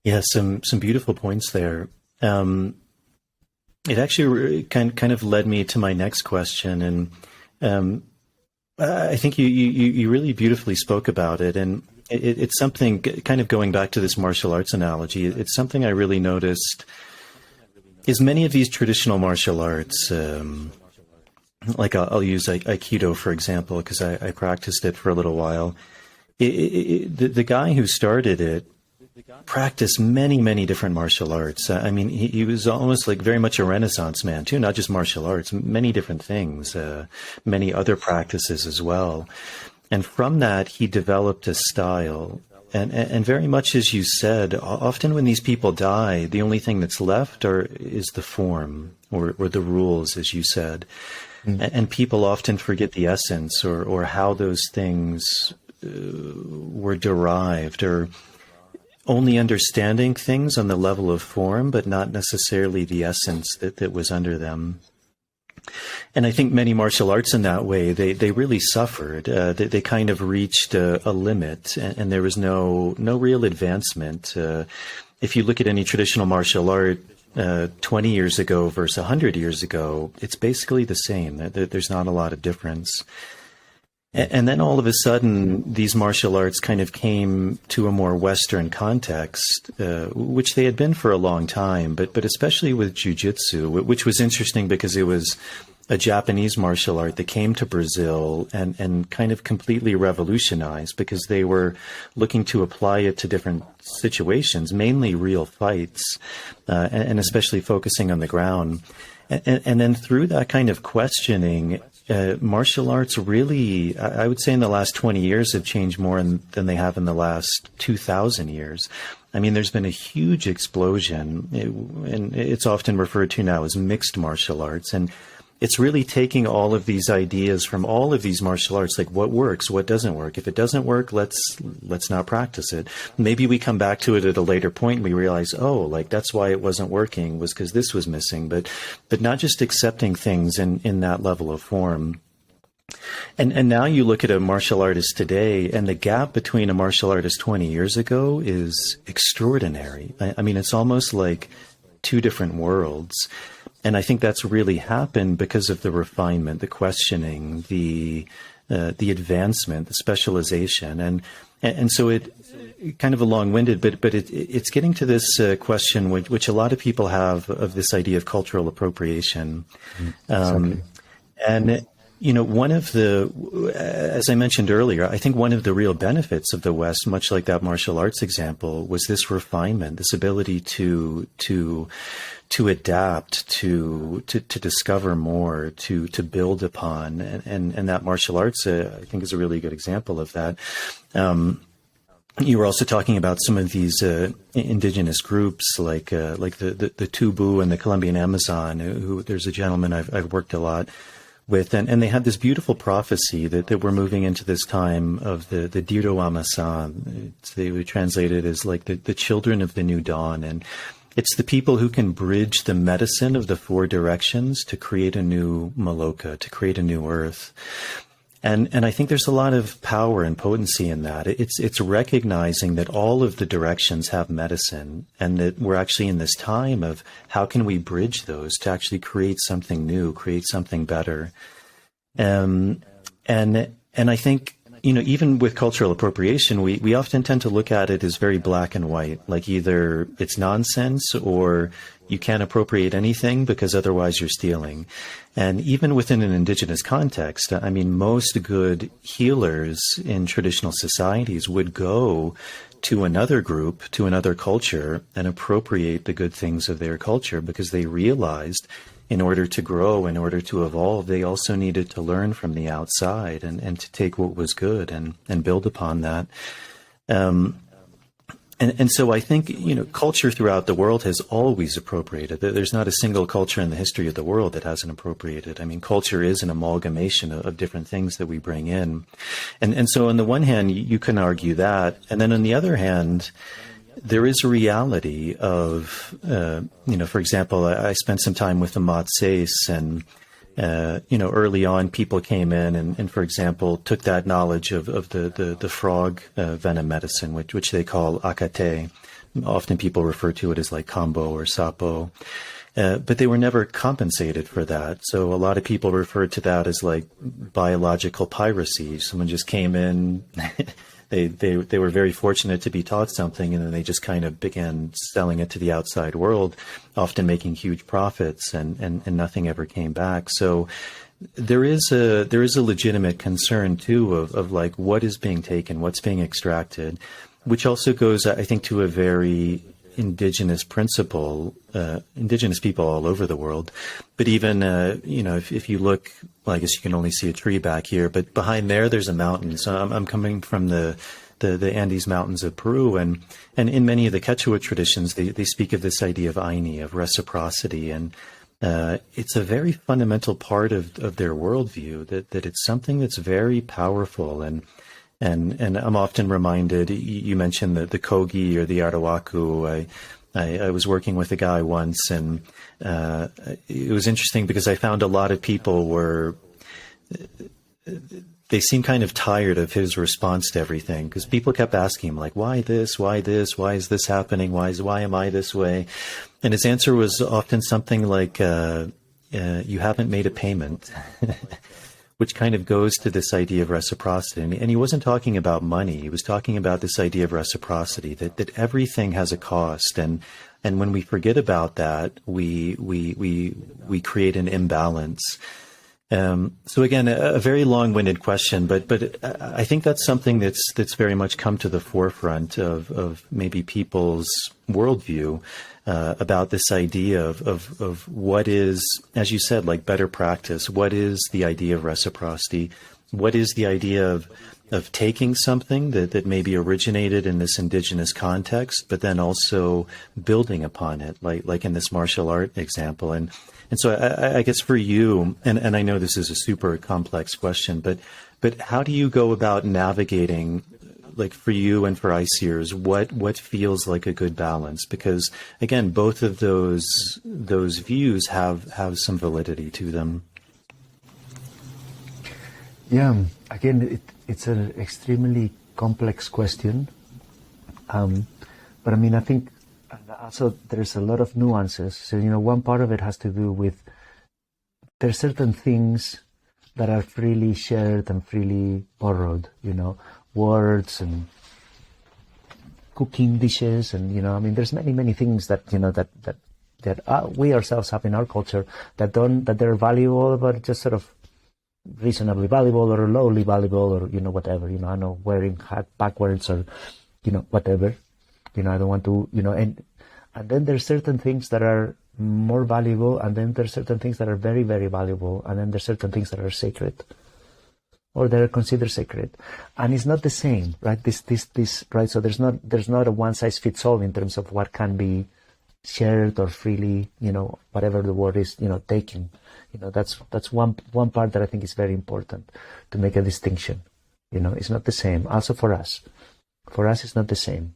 S1: Yeah, some beautiful points there. It actually kind of led me to my next question, and I think you really beautifully spoke about it, and it's something, kind of going back to this martial arts analogy, it's something I really noticed is many of these traditional martial arts, like I'll use Aikido, for example, because I practiced it for a little while. The guy who started it practiced many different martial arts. I mean, he was almost like very much a Renaissance man too, not just martial arts, many different things, many other practices as well. And from that, he developed a style. And very much as you said, often when these people die, the only thing that's left is the form or the rules, as you said. And people often forget the essence or how those things were derived, or only understanding things on the level of form, but not necessarily the essence that was under them. And I think many martial arts in that way, they really suffered. They kind of reached a limit, and there was no real advancement. If you look at any traditional martial art 20 years ago versus 100 years ago, it's basically the same. There's not a lot of difference. And then all of a sudden, these martial arts kind of came to a more Western context, which they had been for a long time, but especially with jiu-jitsu, which was interesting because it was a Japanese martial art that came to Brazil and kind of completely revolutionized, because they were looking to apply it to different situations, mainly real fights, and especially focusing on the ground. And then through that kind of questioning, martial arts really, I would say in the last 20 years have changed more than they have in the last 2,000 years. I mean, there's been a huge explosion, and it's often referred to now as mixed martial arts. And it's really taking all of these ideas from all of these martial arts, like what works, what doesn't work. If it doesn't work, let's not practice it. Maybe we come back to it at a later point and we realize, oh, like that's why it wasn't working, was because this was missing. But not just accepting things in that level of form. And now you look at a martial artist today, and the gap between a martial artist 20 years ago is extraordinary. I mean, it's almost like two different worlds. And I think that's really happened because of the refinement, the questioning, the advancement, the specialization, and so it kind of a long-winded, but it's getting to this question which a lot of people have of this idea of cultural appropriation,
S2: Exactly.
S1: and you know, one of the, as I mentioned earlier, I think one of the real benefits of the West, much like that martial arts example, was this refinement, this ability to adapt, to discover more, to build upon, and that martial arts, I think, is a really good example of that. You were also talking about some of these indigenous groups, like the Tubu and the Colombian Amazon. Who there's a gentleman I've worked a lot with, and they had this beautiful prophecy that we're moving into this time of the Diro Amasan. They would translate it as like the children of the new dawn, and it's the people who can bridge the medicine of the four directions to create a new Maloka, to create a new earth. And I think there's a lot of power and potency in that. It's recognizing that all of the directions have medicine, and that we're actually in this time of how can we bridge those to actually create something new, create something better. And I think, you know, even with cultural appropriation, we often tend to look at it as very black and white, like either it's nonsense or you can't appropriate anything because otherwise you're stealing. And even within an indigenous context, I mean, most good healers in traditional societies would go to another group, to another culture, and appropriate the good things of their culture, because they realized in order to grow, in order to evolve, they also needed to learn from the outside and to take what was good and build upon that. And so I think, you know, culture throughout the world has always appropriated. There's not a single culture in the history of the world that hasn't appropriated. I mean, culture is an amalgamation of different things that we bring in. And so on the one hand, you can argue that. And then on the other hand, there is a reality of, you know, for example, I spent some time with the Matses, and you know, early on, people came in and, for example, took that knowledge of the frog venom medicine, which they call akate. Often people refer to it as like kambo or sapo, but they were never compensated for that. So a lot of people refer to that as like biological piracy. Someone just came in, they were very fortunate to be taught something, and then they just kind of began selling it to the outside world, often making huge profits, and nothing ever came back. So there is a legitimate concern too of like what is being taken, what's being extracted, which also goes, I think, to a very indigenous principle, indigenous people all over the world. But even, if you look, well, I guess you can only see a tree back here, but behind there's a mountain. So I'm coming from the Andes Mountains of Peru, and in many of the Quechua traditions, they speak of this idea of aini, of reciprocity, and it's a very fundamental part of their worldview, that it's something that's very powerful. And I'm often reminded, you mentioned the Kogi or the Arawaku. I was working with a guy once, and it was interesting because I found a lot of people they seemed kind of tired of his response to everything, because people kept asking him, like, why this, why is this happening, why am I this way? And his answer was often something like, you haven't made a payment, which kind of goes to this idea of reciprocity. And he wasn't talking about money. He was talking about this idea of reciprocity, that everything has a cost. And when we forget about that, we create an imbalance. So again, a very long-winded question, but I think that's something that's very much come to the forefront of maybe people's worldview, about this idea of what is, as you said, like better practice. What is the idea of reciprocity? What is the idea of taking something that maybe originated in this indigenous context, but then also building upon it, like in this martial art example? And so I guess for you, and I know this is a super complex question, but how do you go about navigating, like for you and for ICers, what feels like a good balance? Because again, both of those views have some validity to them.
S2: Yeah, again, it's an extremely complex question. But I mean, I think also there's a lot of nuances. So, one part of it has to do with there's certain things that are freely shared and freely borrowed, words and cooking dishes. And, I mean, there's many things that, that we ourselves have in our culture that they're valuable, but just sort of reasonably valuable or lowly valuable, or whatever. I know wearing hat backwards, or whatever. I don't want to, and then there's certain things that are more valuable, and then there's certain things that are very, very valuable, and then there's certain things that are sacred, or they're considered sacred, and it's not the same, right? This right. So there's not a one size fits all in terms of what can be shared or freely, whatever the word is, taken. That's one part that I think is very important to make a distinction. It's not the same. Also for us, it's not the same.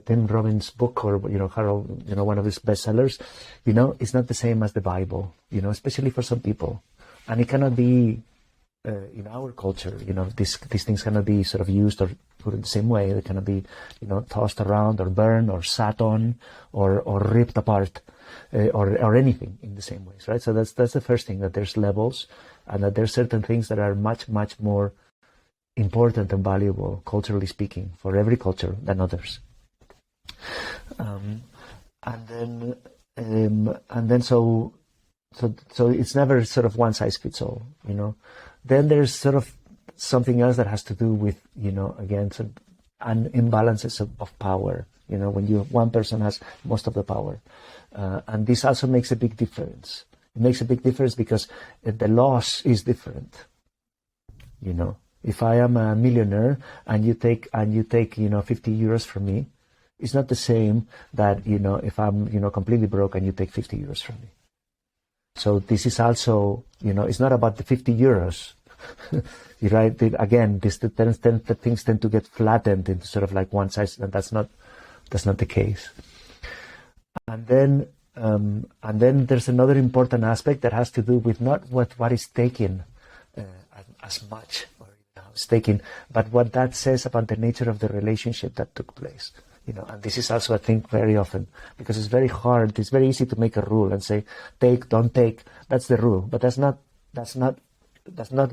S2: Tim Robbins' book, or Harold, one of his bestsellers, it's not the same as the Bible. Especially for some people, and it cannot be in our culture. These things cannot be sort of used or put in the same way. They cannot be, tossed around or burned or sat on or ripped apart. Or anything in the same ways, right? So that's the first thing, that there's levels, and that there's certain things that are much more important and valuable, culturally speaking, for every culture than others. And then so it's never sort of one size fits all, Then there's sort of something else that has to do with, again, sort of imbalances of power. When one person has most of the power. And this also makes a big difference. It makes a big difference because the loss is different. If I am a millionaire and you take 50 euros from me, it's not the same that, if I'm, completely broke and you take 50 euros from me. So this is also, it's not about the 50 euros. Right? Again, the things tend to get flattened into sort of like one size, and that's not the case. And then there's another important aspect that has to do with not what is taken as much, or how it's taken, but what that says about the nature of the relationship that took place. And this is also, I think, very often, because it's very hard. It's very easy to make a rule and say, take, don't take. That's the rule, but that's not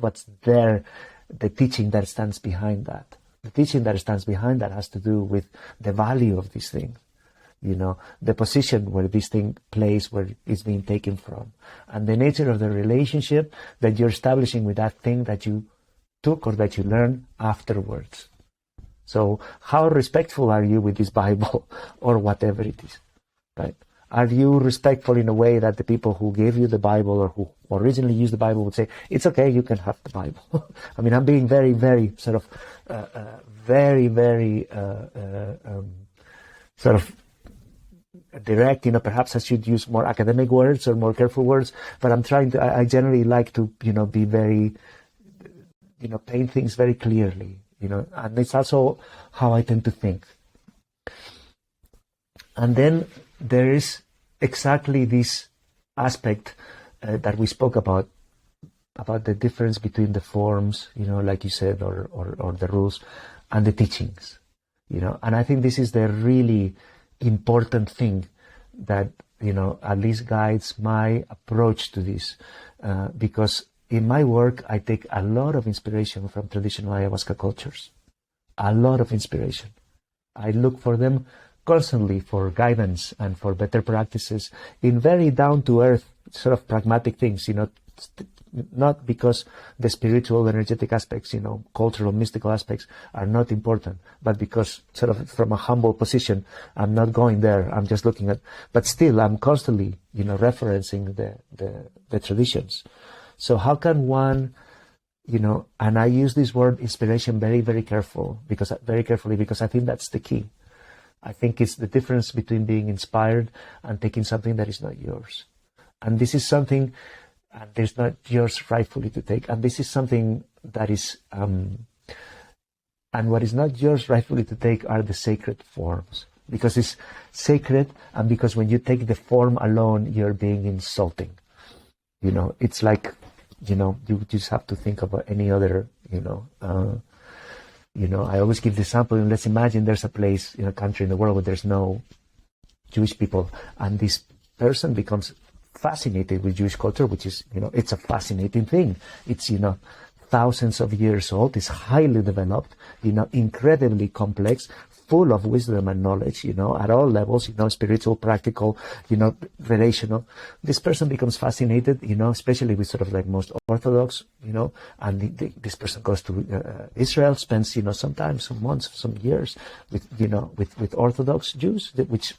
S2: what's there the teaching that stands behind that. The teaching that stands behind that has to do with the value of these things, the position where this thing plays, where it's being taken from, and the nature of the relationship that you're establishing with that thing that you took or that you learned afterwards. So how respectful are you with this Bible or whatever it is, right? Are you respectful in a way that the people who gave you the Bible or who originally used the Bible would say, it's okay, you can have the Bible? I mean, I'm being very, very sort of, sort of direct, perhaps I should use more academic words or more careful words, but I generally like to, be very, paint things very clearly, and it's also how I tend to think. And then there is exactly this aspect that we spoke about the difference between the forms, like you said, or the rules, and the teachings, and I think this is the really important thing that, at least guides my approach to this, because in my work, I take a lot of inspiration from traditional ayahuasca cultures, a lot of inspiration. I look for them constantly for guidance and for better practices in very down-to-earth sort of pragmatic things, not because the spiritual, energetic aspects, cultural, mystical aspects are not important, but because sort of from a humble position, I'm not going there, I'm just looking at, but still I'm constantly, referencing the traditions. So how can one, and I use this word inspiration very, very carefully because I think that's the key. I think it's the difference between being inspired and taking something that is not yours. And this is something, and there's not yours rightfully to take. And this is something that is, and what is not yours rightfully to take are the sacred forms. Because it's sacred, and because when you take the form alone, you're being insulting. It's like, you just have to think about any other, I always give the example, let's imagine there's a place in a country in the world where there's no Jewish people, and this person becomes fascinated with Jewish culture, which is, it's a fascinating thing. It's, thousands of years old, it's highly developed, incredibly complex, full of wisdom and knowledge, at all levels, spiritual, practical, relational. This person becomes fascinated, especially with sort of like most Orthodox, and this person goes to Israel, spends, sometimes some months, some years with Orthodox Jews, which,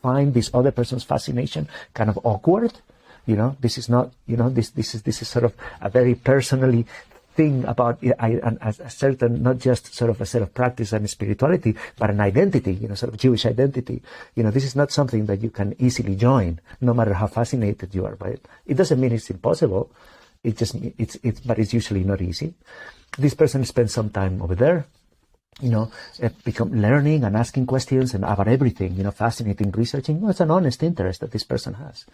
S2: find this other person's fascination kind of awkward. This is not, this is sort of a very personally thing about a certain, not just sort of a set of practice and spirituality, but an identity, sort of Jewish identity. This is not something that you can easily join, no matter how fascinated you are by it. It doesn't mean it's impossible. But it's usually not easy. This person spends some time over there, become learning and asking questions and about everything, fascinating, researching. It's an honest interest that this person has,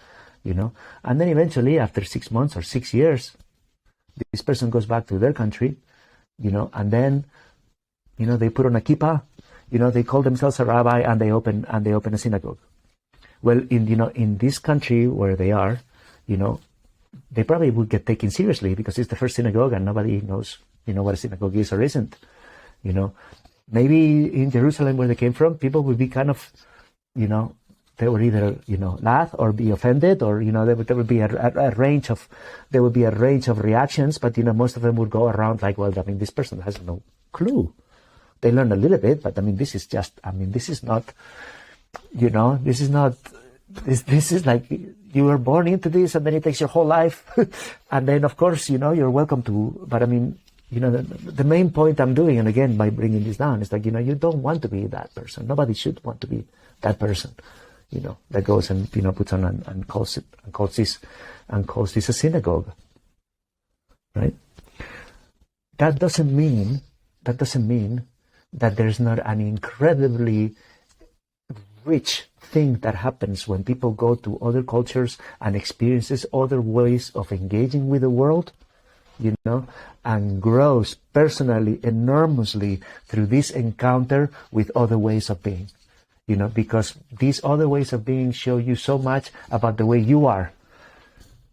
S2: and then eventually after 6 months or 6 years, this person goes back to their country, and then, they put on a kippah, they call themselves a rabbi, and they open a synagogue. Well, in this country where they are, they probably would get taken seriously because it's the first synagogue and nobody knows, what a synagogue is or isn't. Maybe in Jerusalem where they came from, people would be kind of, they would either, laugh or be offended, or, there would be a range of reactions, but, most of them would go around like, well, this person has no clue. They learn a little bit, but this is not, this is like, you were born into this and then it takes your whole life. And then, of course, you're welcome to, but the main point I'm doing, and again, by bringing this down, is like, you don't want to be that person. Nobody should want to be that person, that goes and, puts on and calls this a synagogue, right? That doesn't mean that there's not an incredibly rich thing that happens when people go to other cultures and experiences other ways of engaging with the world, and grows personally enormously through this encounter with other ways of being, because these other ways of being show you so much about the way you are,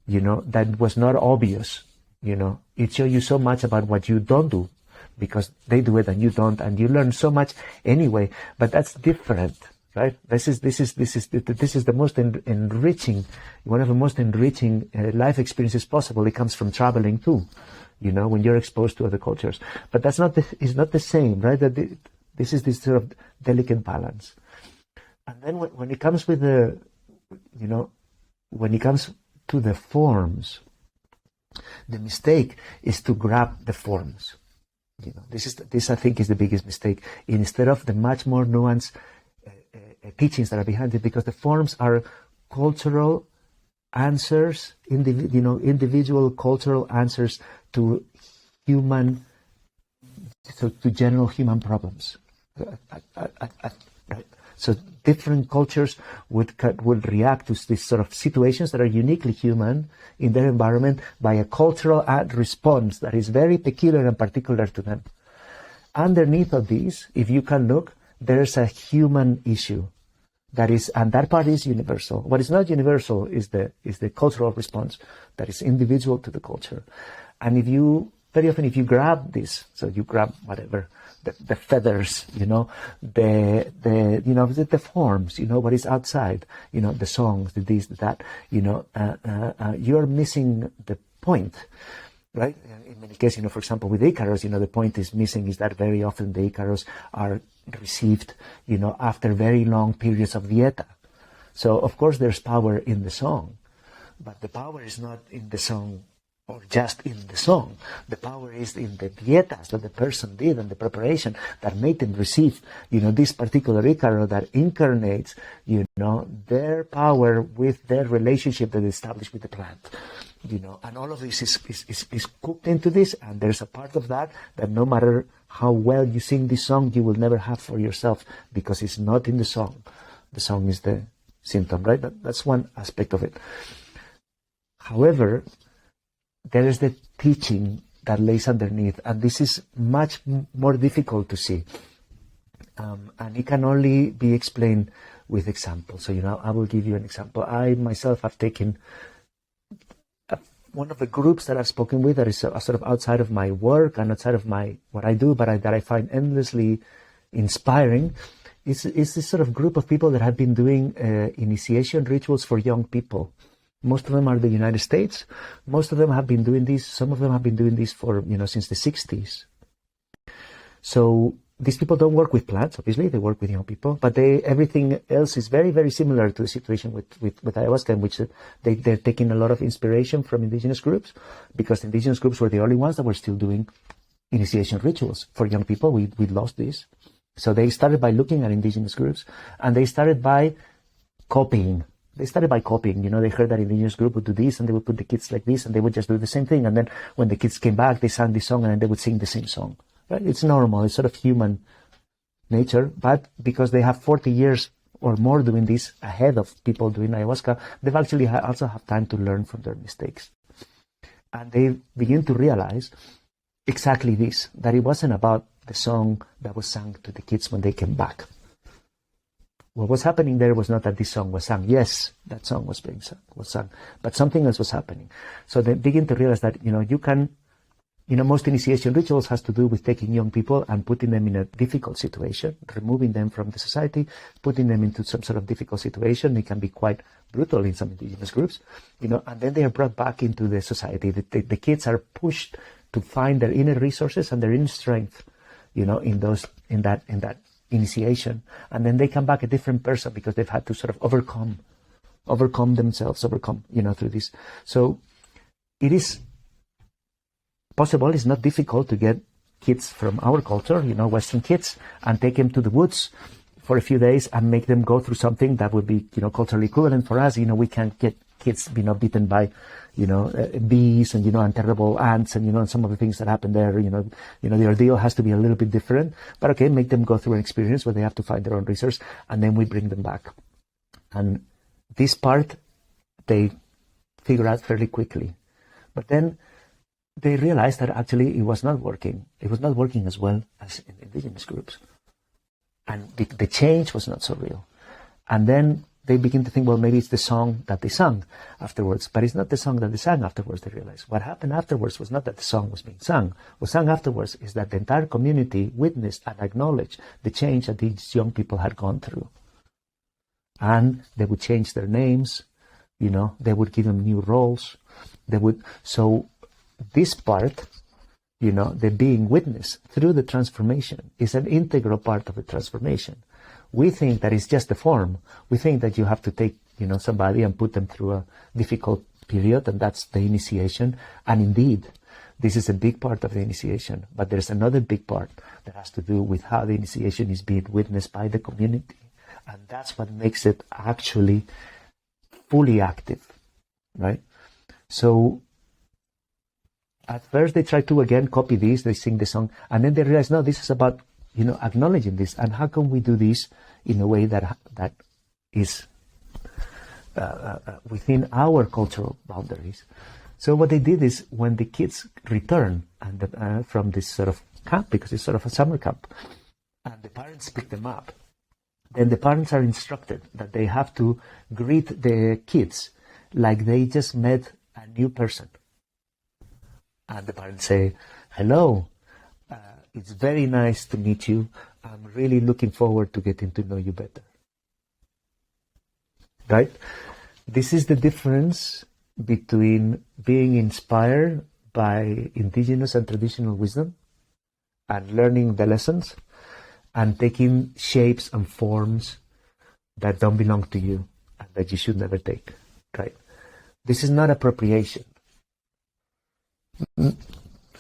S2: that was not obvious, It shows you so much about what you don't do, because they do it and you don't, and you learn so much anyway. But that's different, right? This is the most enriching, one of the most enriching life experiences possible. It comes from traveling too, when you're exposed to other cultures. But it's not the same, right? This is this sort of delicate balance. And then when it comes with when it comes to the forms, the mistake is to grab the forms. This I think is the biggest mistake, instead of the much more nuanced teachings that are behind it, because the forms are cultural answers, individual cultural answers to general human problems. Right? So different cultures would react to these sort of situations that are uniquely human in their environment by a cultural response that is very peculiar and particular to them. Underneath of these, if you can look, there's a human issue and that part is universal. What is not universal is the cultural response that is individual to the culture. And very often if you grab this, so you grab whatever, the feathers, the forms, what is outside, the songs, the this, the that, you're missing the point, right? In many cases, for example, with Icaros, the point is missing is that very often the Icaros are received, after very long periods of dieta. So, of course, there's power in the song, but the power is not in the song or just in the song. The power is in the dietas that the person did and the preparation that made them receive, this particular Icaro that incarnates, their power with their relationship that they established with the plant. And all of this is cooked into this, and there's a part of that no matter how well you sing this song, you will never have for yourself, because it's not in the song. The song is the symptom, right? That's one aspect of it. However, there is the teaching that lays underneath, and this is much more difficult to see. And it can only be explained with examples. So, I will give you an example. I myself have taken one of the groups that I've spoken with that is sort of outside of my work and outside of what I do, but that I find endlessly inspiring, is this sort of group of people that have been doing initiation rituals for young people. Most of them are the United States. Most of them have been doing this. Some of them have been doing this for, since the 60s. So these people don't work with plants, obviously. They work with young people. But everything else is very, very similar to the situation with ayahuasca, in which they're taking a lot of inspiration from indigenous groups, because indigenous groups were the only ones that were still doing initiation rituals for young people. We lost this. So they started by looking at indigenous groups, and they started by copying. They heard that indigenous group would do this, and they would put the kids like this, and they would just do the same thing. And then when the kids came back, they sang this song, and then they would sing the same song. Right? It's normal. It's sort of human nature. But because they have 40 years or more doing this ahead of people doing ayahuasca, they've actually also have time to learn from their mistakes. And they begin to realize exactly this, that it wasn't about the song that was sung to the kids when they came back. What was happening there was not that this song was sung. Yes, that song was sung, but something else was happening. So they begin to realize that, you can, most initiation rituals has to do with taking young people and putting them in a difficult situation, removing them from the society, putting them into some sort of difficult situation. It can be quite brutal in some indigenous groups, and then they are brought back into the society. The kids are pushed to find their inner resources and their inner strength, in that initiation, and then they come back a different person because they've had to sort of overcome themselves, through this. So it is possible, it's not difficult to get kids from our culture, Western kids, and take them to the woods for a few days and make them go through something that would be, culturally equivalent for us. We can't get kids, bitten by, bees and terrible ants and, some of the things that happen there. The ordeal has to be a little bit different. But okay, make them go through an experience where they have to find their own resource, and then we bring them back. And this part, they figure out fairly quickly. But then they realized that actually it was not working. It was not working as well as in indigenous groups. And the change was not so real. And then they begin to think, well, maybe it's the song that they sang afterwards, but it's not the song that they sang afterwards. They realize what happened afterwards was not that the song was being sung. What sang afterwards is that the entire community witnessed and acknowledged the change that these young people had gone through. And they would change their names, they would give them new roles. So this part, the being witness through the transformation is an integral part of the transformation. We think that it's just the form. We think that you have to take, somebody and put them through a difficult period, and that's the initiation. And indeed, this is a big part of the initiation. But there's another big part that has to do with how the initiation is being witnessed by the community. And that's what makes it actually fully active, right? So at first they try to again copy this, they sing the song, and then they realize, no, this is about acknowledging this, and how can we do this in a way that is within our cultural boundaries. So what they did is, when the kids return from this sort of camp, because it's sort of a summer camp, and the parents pick them up, then the parents are instructed that they have to greet the kids like they just met a new person. And the parents say, hello, it's very nice to meet you. I'm really looking forward to getting to know you better. Right? This is the difference between being inspired by indigenous and traditional wisdom and learning the lessons, and taking shapes and forms that don't belong to you and that you should never take. Right? This is not appropriation.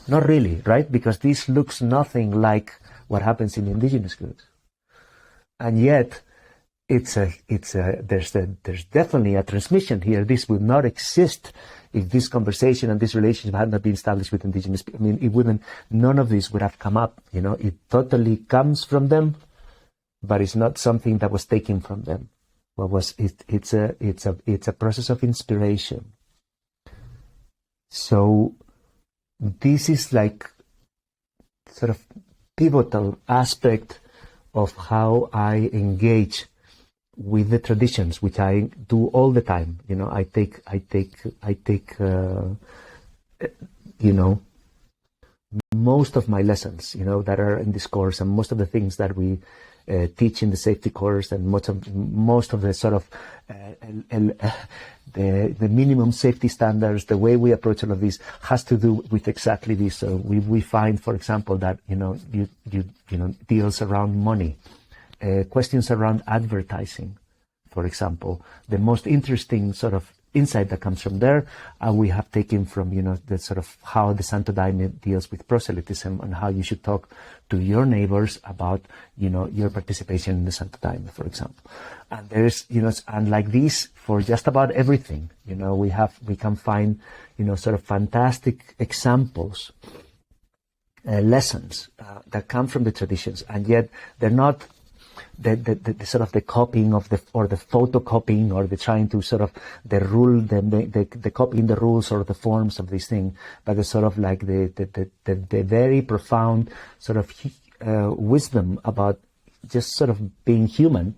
S2: Not really, right? Because this looks nothing like what happens in indigenous groups, and yet there's definitely a transmission here. This would not exist if this conversation and this relationship had not been established with indigenous people. I mean, none of this would have come up. It totally comes from them, but it's not something that was taken from them. It's a process of inspiration. So this is like sort of pivotal aspect of how I engage with the traditions, which I do all the time. I take most of my lessons, that are in this course, and most of the things that we teach in the safety course, and most of the sort of the minimum safety standards, the way we approach all of this has to do with exactly this. So we find, for example, that deals around money, questions around advertising, for example, the most interesting sort of insight that comes from there, we have taken from the sort of how the Santo Daime deals with proselytism, and how you should talk to your neighbors about your participation in the Santo Daime, for example. And there's and like this for just about everything. We can find sort of fantastic examples, lessons that come from the traditions, and yet they're not the sort of the copying of the photocopying, or the trying to sort of the copying the rules or the forms of this thing, but the sort of like the very profound sort of wisdom about just sort of being human,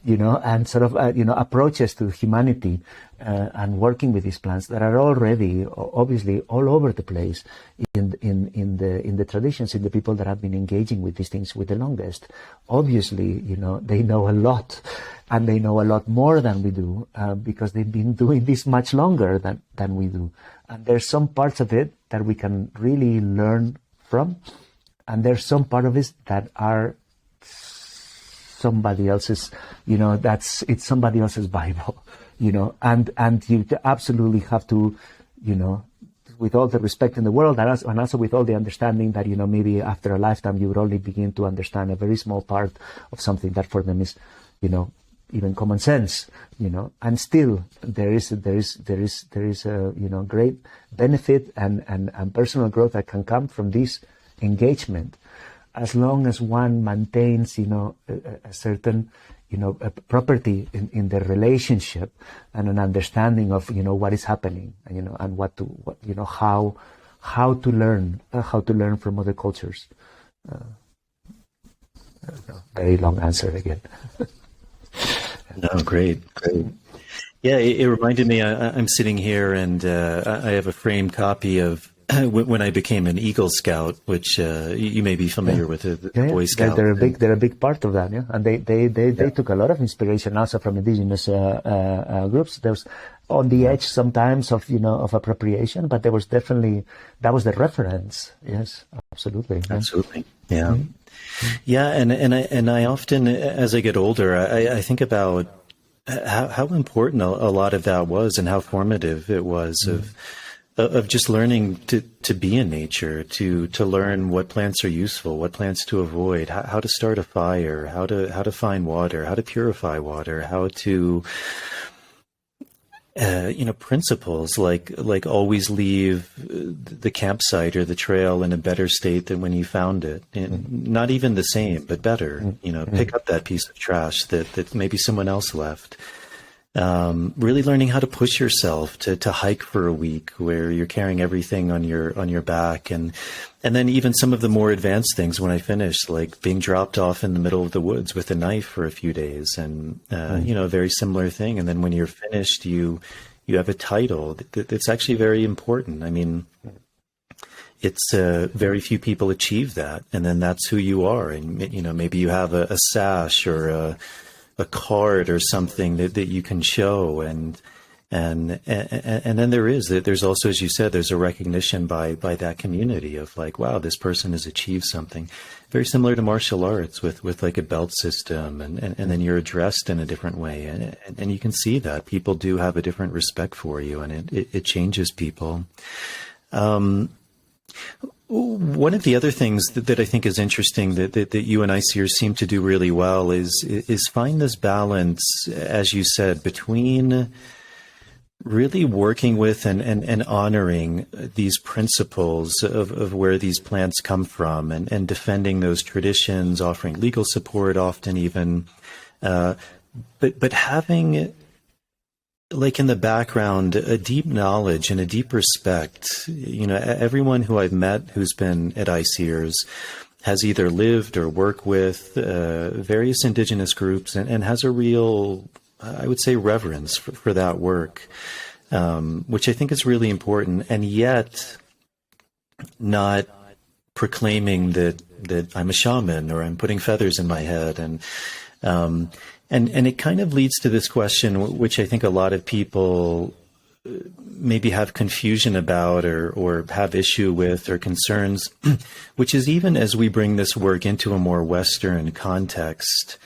S2: and sort of approaches to humanity, and working with these plants that are already obviously all over the place in the traditions, in the people that have been engaging with these things with the longest. Obviously, they know a lot, and they know a lot more than we do, because they've been doing this much longer than we do. And there's some parts of it that we can really learn from, and there's some part of it that are somebody else's, it's somebody else's Bible, and you absolutely have to, with all the respect in the world, and also with all the understanding that, maybe after a lifetime you would only begin to understand a very small part of something that for them is, even common sense, and still there is a, great benefit and personal growth that can come from this engagement, as long as one maintains, a certain, a property in the relationship, and an understanding of, what is happening, and, and how to learn from other cultures. Very long answer again.
S1: No, great. Yeah, it reminded me, I'm sitting here and I have a framed copy of when I became an Eagle Scout, which you may be familiar with, the Boy Scout.
S2: They're a big part of that, yeah. And they took a lot of inspiration also from indigenous groups. There's on the edge sometimes of of appropriation, but that was the reference. Yes, absolutely.
S1: Absolutely, yeah. Yeah, and I often, as I get older, I think about how important a lot of that was and how formative it was of just learning to be in nature, to learn what plants are useful, what plants to avoid, how to start a fire, how to find water, how to purify water, how to principles like always leave the campsite or the trail in a better state than when you found it. And not even the same, but better. Pick up that piece of trash that maybe someone else left. Really learning how to push yourself to hike for a week where you're carrying everything on your back, and then even some of the more advanced things when I finished, like being dropped off in the middle of the woods with a knife for a few days, and a very similar thing. And then when you're finished, you have a title that's actually very important. I mean, it's very few people achieve that, and then that's who you are. And maybe you have a sash or a card or something that you can show, and then there's also, as you said, there's a recognition by that community of like, wow, this person has achieved something. Very similar to martial arts with like a belt system, and then you're addressed in a different way, and you can see that people do have a different respect for you, and it changes people. One of the other things that I think is interesting that you and ICers seem to do really well is find this balance, as you said, between really working with and honoring these principles of where these plants come from, and defending those traditions, offering legal support often even, but having, like in the background, a deep knowledge and a deep respect. Everyone who I've met who's been at ICers has either lived or worked with various indigenous groups, and has a real, I would say, reverence for that work, which I think is really important, and yet not proclaiming that I'm a shaman or I'm putting feathers in my head. And it kind of leads to this question, which I think a lot of people maybe have confusion about or have issue with or concerns, which is, even as we bring this work into a more Western context,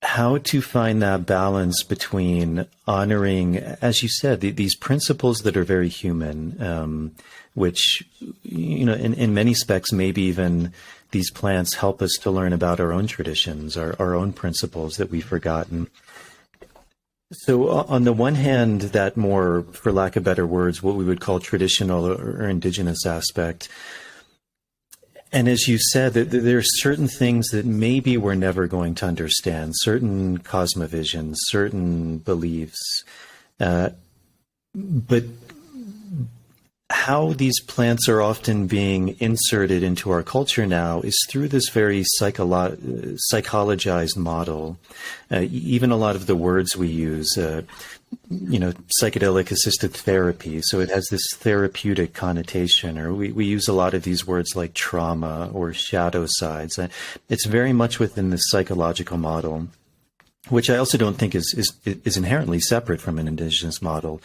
S1: how to find that balance between honoring, as you said, these principles that are very human, which, in many specs, maybe even these plants help us to learn about our own traditions, our own principles that we've forgotten. So on the one hand, that more, for lack of better words, what we would call traditional or indigenous aspect. And as you said, there are certain things that maybe we're never going to understand, certain cosmovisions, certain beliefs. But how these plants are often being inserted into our culture now is through this very psychologized model. Even a lot of the words we use, psychedelic assisted therapy, so it has this therapeutic connotation, or we use a lot of these words like trauma or shadow sides. It's very much within this psychological model, which I also don't think is inherently separate from an indigenous model.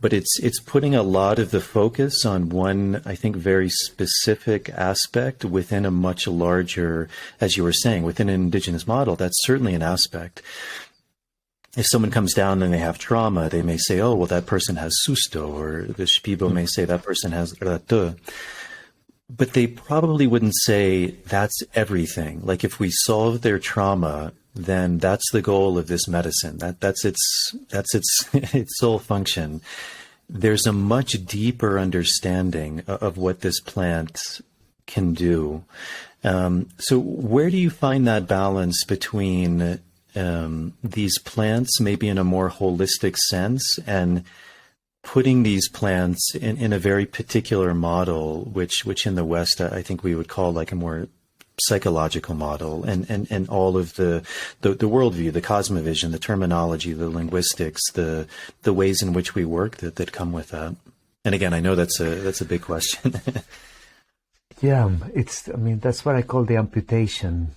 S1: But it's putting a lot of the focus on one, I think, very specific aspect within a much larger, as you were saying, within an indigenous model. That's certainly an aspect. If someone comes down and they have trauma, they may say, oh, well, that person has susto, or the Shipibo may say that person has ratu. But they probably wouldn't say that's everything. Like, if we solve their trauma, then that's the goal of this medicine. That's its its sole function. There's a much deeper understanding of what this plant can do. So where do you find that balance between these plants, maybe in a more holistic sense, and putting these plants in a very particular model, which in the West, I think we would call like a more psychological model and all of the worldview, the cosmovision, the terminology, the linguistics, the ways in which we work that come with that? And again, I know that's a big question.
S2: Yeah, that's what I call the amputation,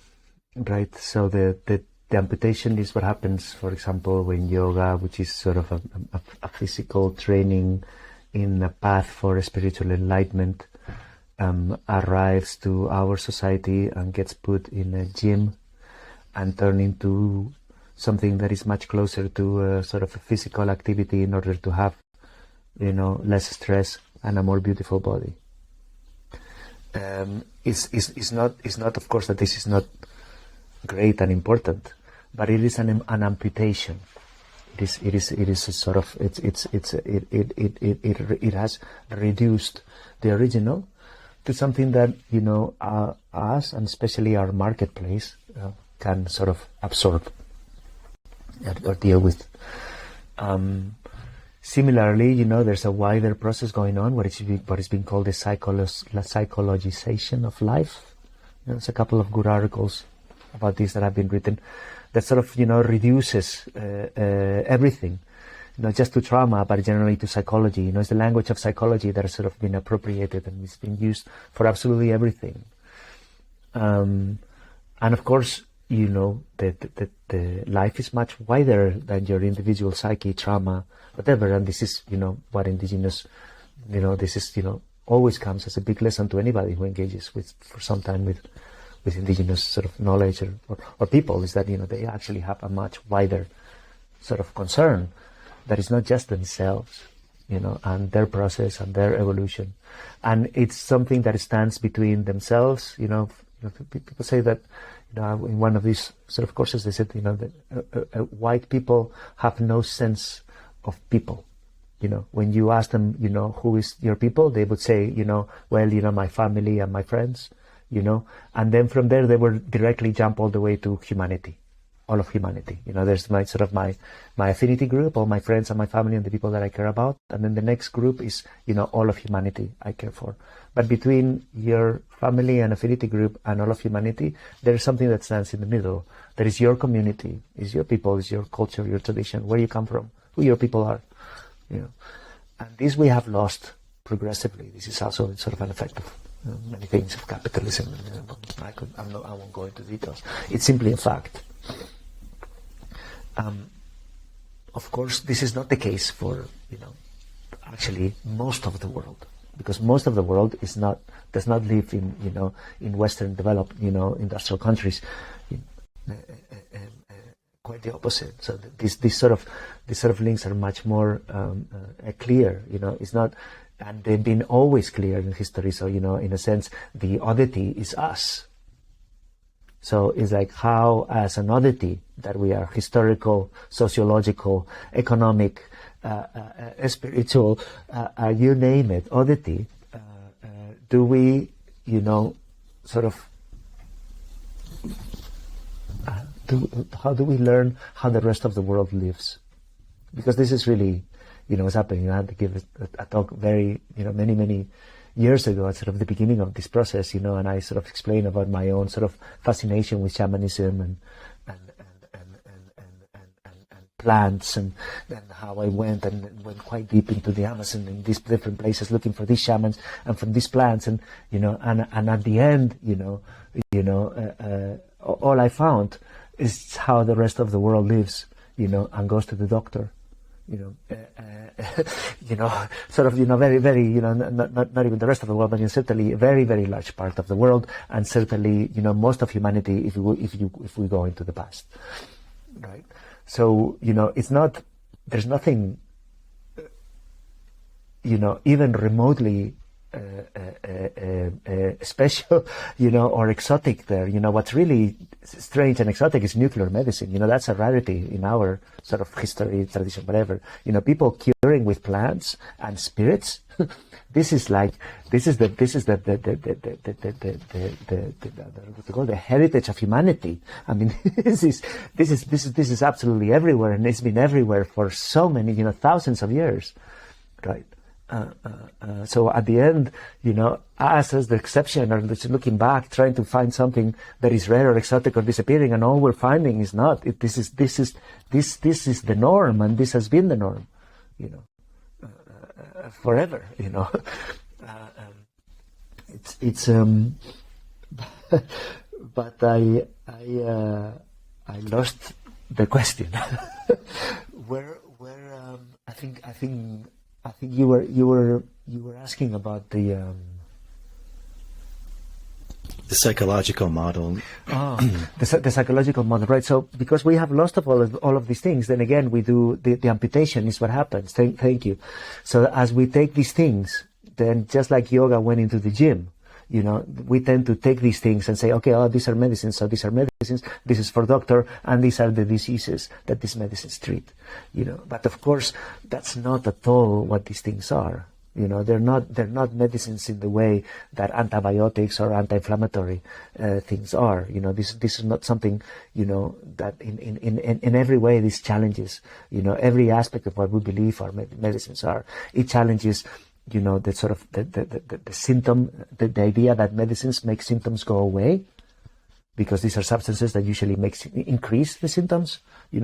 S2: right? So the amputation is what happens, for example, when yoga, which is sort of a physical training in a path for spiritual enlightenment, arrives to our society and gets put in a gym and turned into something that is much closer to a sort of a physical activity in order to have, less stress and a more beautiful body. It's not, of course, that this is not great and important, but it is an amputation. It is a sort of it has reduced the original to something that us, and especially our marketplace, can sort of absorb or deal with. Similarly, there's a wider process going on, what is being called the psychologization of life. There's a couple of good articles about this that have been written that sort of reduces everything, not just to trauma, but generally to psychology. It's the language of psychology that has sort of been appropriated and it's been used for absolutely everything. And of course, that the life is much wider than your individual psyche, trauma, whatever. And this is, what indigenous, this is, always comes as a big lesson to anybody who engages for some time with indigenous sort of knowledge or people, is that, they actually have a much wider sort of concern that is not just themselves, and their process and their evolution. And it's something that stands between themselves, people say that, in one of these sort of courses, they said, that white people have no sense of people. When you ask them, who is your people, they would say, my family and my friends, and then from there they would directly jump all the way to humanity, all of humanity. There's my sort of my affinity group, all my friends and my family and the people that I care about, and then the next group is, all of humanity I care for. But between your family and affinity group and all of humanity, there is something that stands in the middle. There is your community, is your people, is your culture, your tradition, where you come from, who your people are. And this we have lost progressively. This is also sort of an effect of many things of capitalism. I won't go into details. It's simply a fact. Of course, this is not the case for, actually most of the world, because most of the world does not live in, in Western developed, industrial countries. Quite the opposite. So these sort of links are much more clear. It's not, and they've been always clear in history. So in a sense, the oddity is us. So it's like how, as an oddity that we are, historical, sociological, economic, spiritual, you name it, oddity, do we, sort of, how do we learn how the rest of the world lives? Because this is really, what's happening. I had to give a talk very, many years ago at sort of the beginning of this process, and I sort of explained about my own sort of fascination with shamanism and plants and how I went quite deep into the Amazon in these different places looking for these shamans and from these plants and at the end, all I found is how the rest of the world lives, and goes to the doctor, sort of, very, very, not even the rest of the world, but certainly a very, very large part of the world, and certainly, most of humanity if we go into the past, right? So, it's not, there's nothing, even remotely special, or exotic there. What's really strange and exotic is nuclear medicine. That's a rarity in our sort of history, tradition, whatever. People curing with plants and spirits. This is the heritage of humanity. I mean, this is absolutely everywhere, and it's been everywhere for so many, thousands of years, right? So at the end, us as the exception are just looking back, trying to find something that is rare or exotic or disappearing, and all we're finding is not. This is the norm, and this has been the norm, forever. But I lost the question. where I think you were asking about the
S1: psychological model.
S2: The psychological model, right? So because we have lost all of these things, then again we do the amputation is what happens. Thank you. So as we take these things, then just like yoga went into the gym, we tend to take these things and say, okay, these are medicines, so these are medicines, this is for doctor, and these are the diseases that these medicines treat, But of course, that's not at all what these things are. They're not medicines in the way that antibiotics or anti-inflammatory things are. This is not something, that in every way this challenges, every aspect of what we believe our medicines are. It challenges the sort of the symptom, the idea that medicines make symptoms go away, because these are substances that usually increase the symptoms. It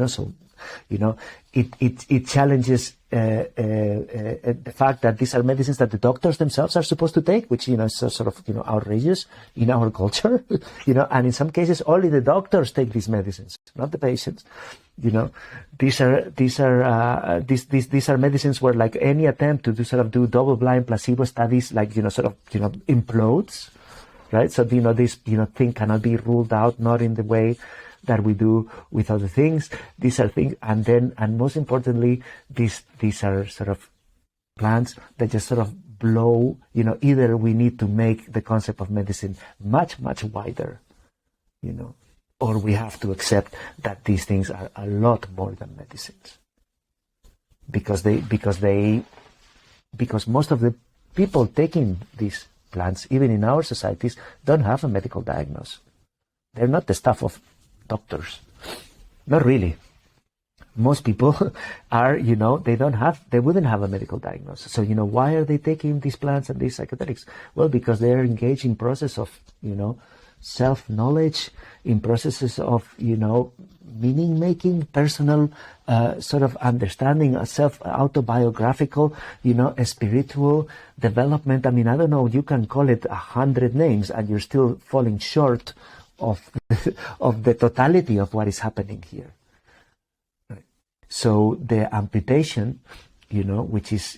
S2: challenges the fact that these are medicines that the doctors themselves are supposed to take, which is sort of outrageous in our culture. And in some cases only the doctors take these medicines, not the patients. These are medicines where, like, any attempt to do double-blind placebo studies, implodes, right? So this thing cannot be ruled out, not in the way that we do with other things. These are things, and most importantly, these are sort of plants that just sort of blow. Either we need to make the concept of medicine much, much wider, or we have to accept that these things are a lot more than medicines, because most of the people taking these plants, even in our societies, don't have a medical diagnosis. They're not the stuff of doctors. Not really. Most people are, they wouldn't have a medical diagnosis. So, why are they taking these plants and these psychedelics? Well, because they're engaged in process of, self-knowledge, in processes of, meaning-making, personal sort of understanding, autobiographical, a spiritual development. I mean, I don't know, you can call it 100 names and you're still falling short of the totality of what is happening here. So the amputation, which is,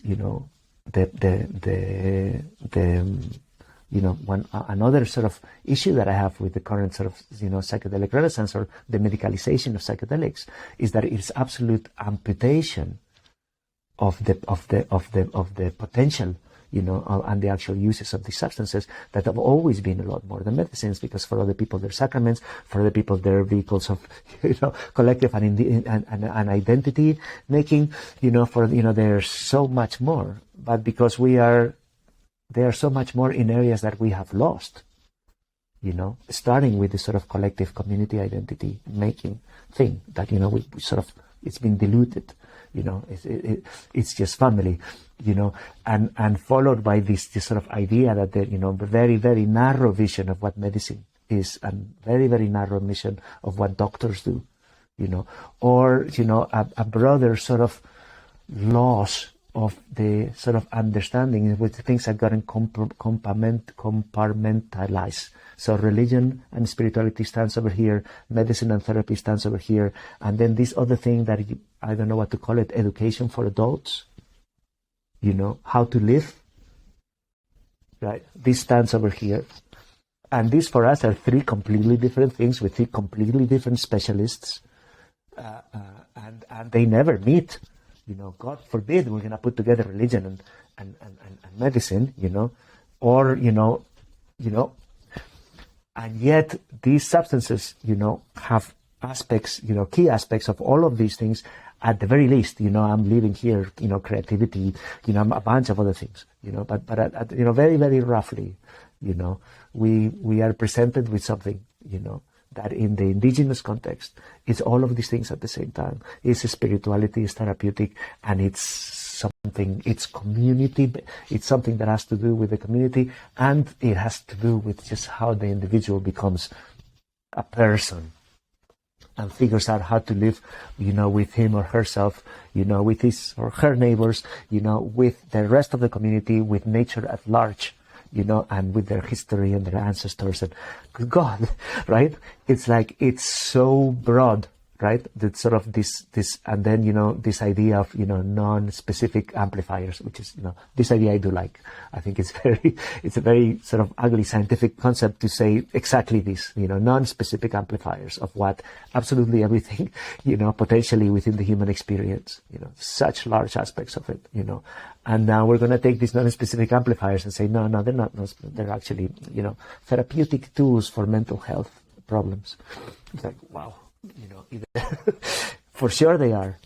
S2: another sort of issue that I have with the current sort of, psychedelic renaissance, or the medicalization of psychedelics, is that it's absolute amputation of the potential, and the actual uses of these substances that have always been a lot more than medicines, because for other people they're sacraments, for other people they're vehicles of, collective and identity making, there's so much more. But because they are so much more in areas that we have lost, starting with this sort of collective community identity making thing that, we sort of, it's been diluted, it's just family, and followed by this sort of idea that the, very, very narrow vision of what medicine is, and very, very narrow vision of what doctors do, or, a broader sort of loss of the sort of understanding in which things have gotten compartmentalized. So religion and spirituality stands over here, medicine and therapy stands over here, and then this other thing that I don't know what to call it, education for adults, how to live, right? This stands over here. And these for us are three completely different things with three completely different specialists, and they never meet. God forbid we're going to put together religion and medicine, or, and yet these substances, have aspects, key aspects of all of these things. At the very least, I'm leaving here, creativity, a bunch of other things, but at, very, very roughly, we are presented with something, that in the indigenous context, it's all of these things at the same time. It's spirituality, it's therapeutic, and it's something, it's community, it's something that has to do with the community, and it has to do with just how the individual becomes a person and figures out how to live, with him or herself, with his or her neighbors, with the rest of the community, with nature at large, and with their history and their ancestors. And good God, right? It's like, it's so broad, right? That sort of this, and then, this idea of, non-specific amplifiers, which is, this idea I do like. I think it's a very sort of ugly scientific concept to say exactly this, non-specific amplifiers of what absolutely everything, potentially within the human experience, such large aspects of it, and now we're going to take these non-specific amplifiers and say, no, they're not, they're actually, therapeutic tools for mental health problems. It's like, wow. For sure they are.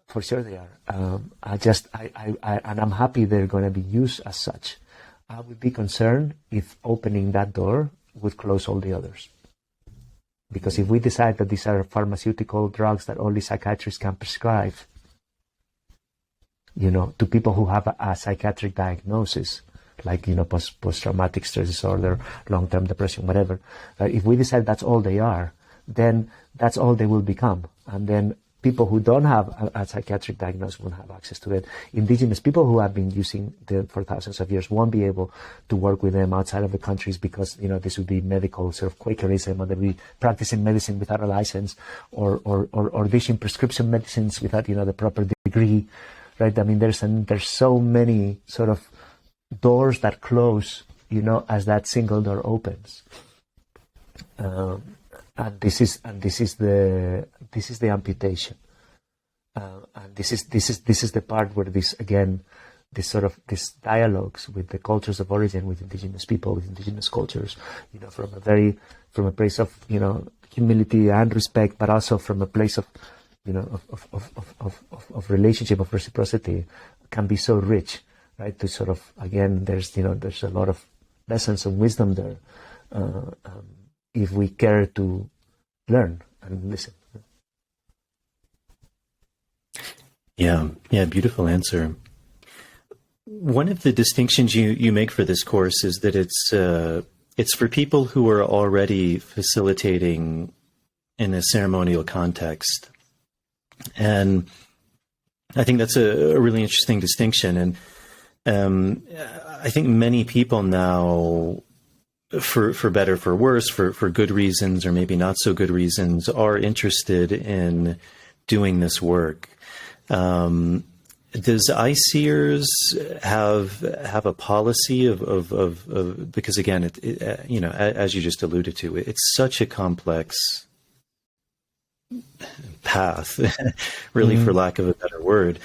S2: For sure they are. And I'm happy they're going to be used as such. I would be concerned if opening that door would close all the others. Because if we decide that these are pharmaceutical drugs that only psychiatrists can prescribe, to people who have a psychiatric diagnosis, like, post-traumatic stress disorder, long-term depression, whatever, if we decide that's all they are, then that's all they will become. And then people who don't have a psychiatric diagnosis won't have access to it. Indigenous people who have been using them for thousands of years won't be able to work with them outside of the countries because, this would be medical sort of Quakerism, or they'll be practicing medicine without a license, or dishing prescription medicines without, the proper degree, right? I mean, there's so many sort of doors that close, as that single door opens. And this is the amputation, and this is the part where this dialogues with the cultures of origin, with indigenous people, with indigenous cultures, from a place of humility and respect, but also from a place of of relationship, of reciprocity, can be so rich, right? To sort of, again, there's a lot of lessons and wisdom there. If we care to learn and listen.
S1: Yeah, beautiful answer. One of the distinctions you make for this course is that it's for people who are already facilitating in a ceremonial context. And I think that's a really interesting distinction. And I think many people now, for better, for worse, for good reasons or maybe not so good reasons, are interested in doing this work. Does ICEERS have a policy of because again, as you just alluded to, it's such a complex path, really, for lack of a better word.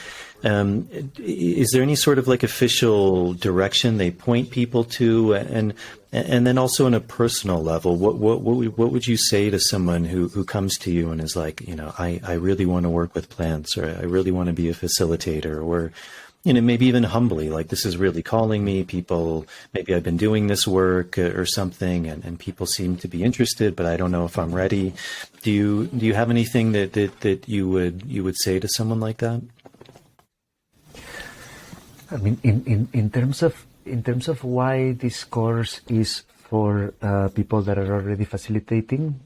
S1: Is there any sort of like official direction they point people to, and then also on a personal level, what would you say to someone who comes to you and is like, I really want to work with plants, or I really want to be a facilitator, or maybe even humbly, like, this is really calling me. People, maybe I've been doing this work or something, and people seem to be interested, but I don't know if I'm ready. Do you have anything that you would say to someone like that?
S2: I mean, in terms of why this course is for people that are already facilitating,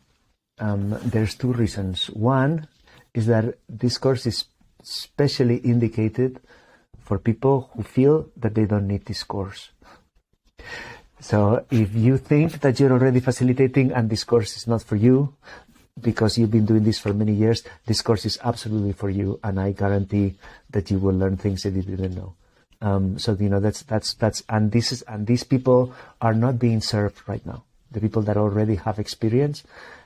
S2: there's two reasons. One is that this course is specially indicated for people who feel that they don't need this course. So if you think that you're already facilitating and this course is not for you, because you've been doing this for many years, this course is absolutely for you, and I guarantee that you will learn things that you didn't know. So that's and these people are not being served right now. The people that already have experience,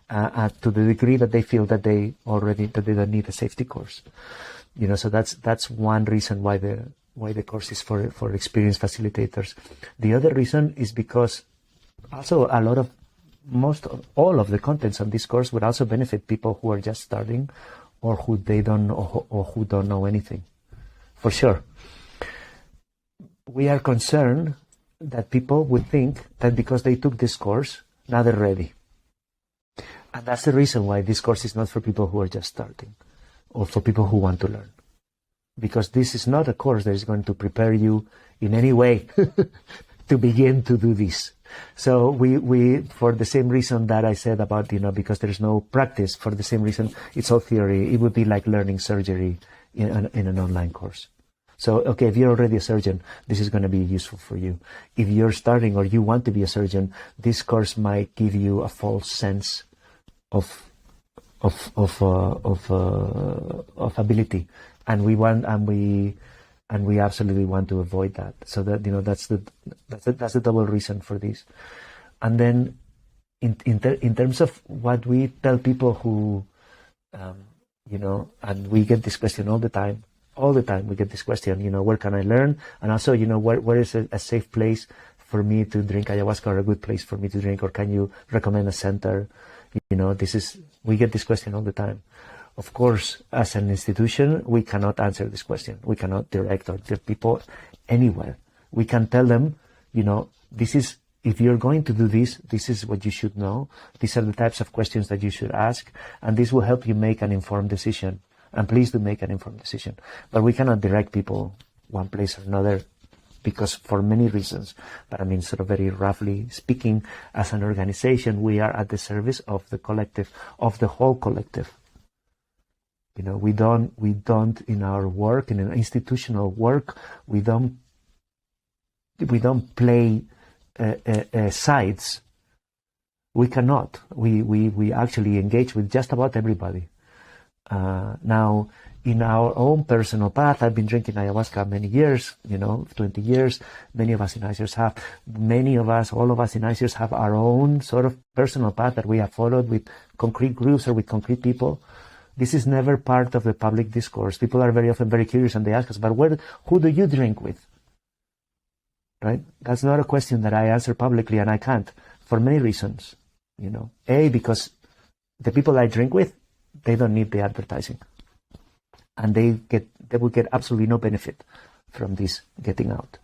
S2: to the degree that they feel that they don't need a safety course. So that's one reason why the course is for experienced facilitators. The other reason is because also all of the contents on this course would also benefit people who are just starting, or who don't know anything. For sure. We are concerned that people would think that because they took this course, now they're ready. And that's the reason why this course is not for people who are just starting, or for people who want to learn. because this is not a course that is going to prepare you in any way to begin to do this. So we for the same reason that I said about, because there's no practice, for the same reason, it's all theory. It would be like learning surgery in an online course. So, okay, if you're already a surgeon, this is going to be useful for you. If you're starting or you want to be a surgeon, this course might give you a false sense of ability, and we absolutely want to avoid that. So that that's the double reason for this. And then in terms of what we tell people who and we get this question all the time we get this question, where can I learn, and also where is a safe place for me to drink ayahuasca, or a good place for me to drink, or can you recommend a center? We get this question all the time. Of course, as an institution, we cannot answer this question. We cannot direct or direct people anywhere. We can tell them, this is, if you're going to do this, this is what you should know. These are the types of questions that you should ask, and this will help you make an informed decision. And please do make an informed decision. But we cannot direct people one place or another, because for many reasons. But I mean, sort of very roughly speaking, as an organization, we are at the service of the collective, of the whole collective. We don't in our work, in an institutional work, we don't play sides. We cannot. We actually engage with just about everybody. Now, in our own personal path, I've been drinking ayahuasca many years, 20 years. Many of us in ICERS have. All of us in ICERS have our own sort of personal path that we have followed with concrete groups or with concrete people. This is never part of the public discourse. People are very often very curious, and they ask us, but who do you drink with? Right? That's not a question that I answer publicly, and I can't, for many reasons. Because the people I drink with, they don't need the advertising, and they will get absolutely no benefit from this getting out.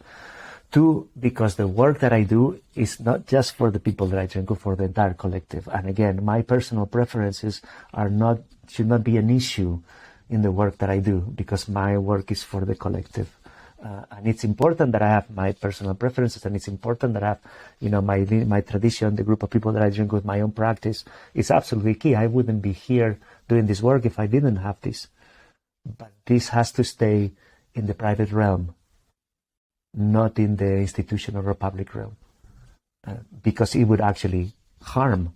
S2: 2, because the work that I do is not just for the people that I drink with, for the entire collective. And again, my personal preferences should not be an issue in the work that I do, because my work is for the collective. And it's important that I have my personal preferences, and it's important that I have, my tradition, the group of people that I drink with, my own practice. It's absolutely key. I wouldn't be here doing this work if I didn't have this. But this has to stay in the private realm, not in the institutional or public realm, because it would actually harm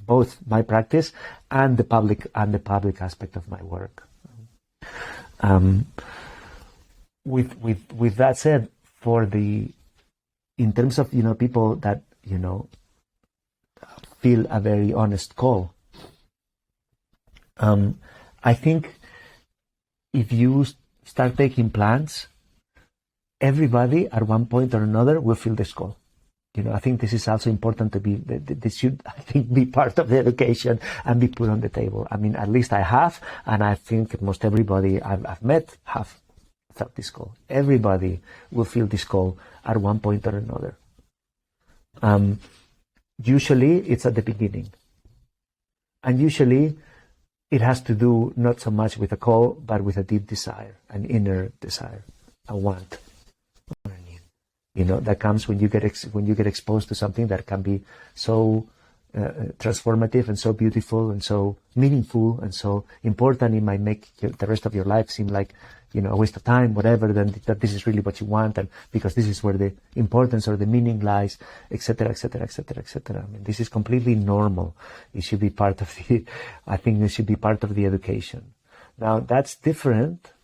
S2: both my practice and the public aspect of my work. With that said, in terms of people that feel a very honest call, I think if you start taking plants, everybody at one point or another will feel this call. I think this is also important to be. This should, I think, be part of the education and be put on the table. I mean, at least I have, and I think most everybody I've met have felt this call. Everybody will feel this call at one point or another. Usually, it's at the beginning, and usually, it has to do not so much with a call, but with a deep desire, an inner desire, a want. That comes when you get exposed to something that can be so transformative and so beautiful and so meaningful and so important. It might make the rest of your life seem like a waste of time, whatever. Then that this is really what you want, and because this is where the importance or the meaning lies, etc., etc., etc., etc. I mean, this is completely normal. It should be part of I think it should be part of the education. Now, that's different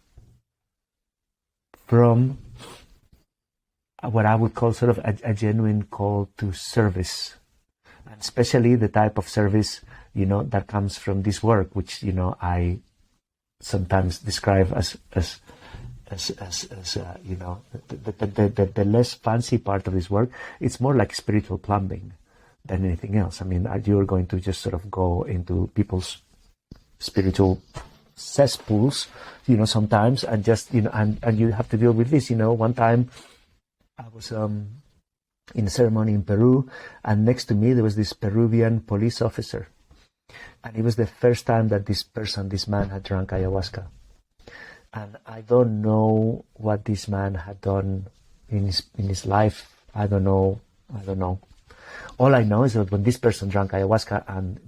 S2: from what I would call sort of a genuine call to service, and especially the type of service, that comes from this work, which, I sometimes describe as the less fancy part of this work. It's more like spiritual plumbing than anything else. I mean, you're going to just sort of go into people's spiritual cesspools, sometimes, and just, and you have to deal with this. One time I was in a ceremony in Peru, and next to me there was this Peruvian police officer, and it was the first time that this man had drunk ayahuasca. And I don't know what this man had done in his life. I don't know. All I know is that when this person drank ayahuasca and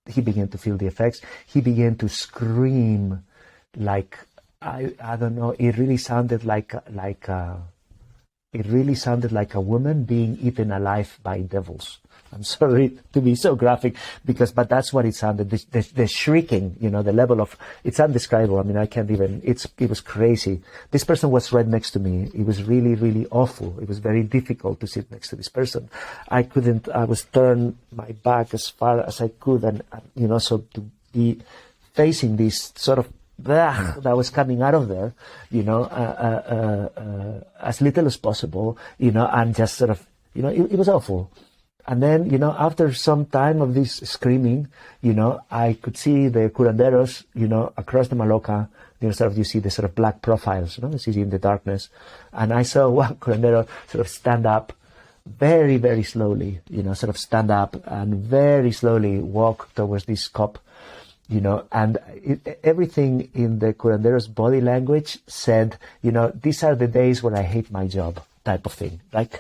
S2: he began to feel the effects, he began to scream like, I don't know. It really sounded like a woman being eaten alive by devils. I'm sorry to be so graphic, but that's what it sounded. The shrieking, the level of, it's undescribable. I mean, I can't even, it was crazy. This person was right next to me. It was really, really awful. It was very difficult to sit next to this person. I was turned my back as far as I could, and so to be facing this sort of that was coming out of there, as little as possible, and just sort of, it was awful. And then, after some time of this screaming, I could see the curanderos, across the maloca, you see the sort of black profiles, you see in the darkness. And I saw one curandero sort of stand up very, very slowly, sort of stand up and very slowly walk towards this cop, and everything in the curandero's body language said, these are the days where I hate my job. Type of thing, right?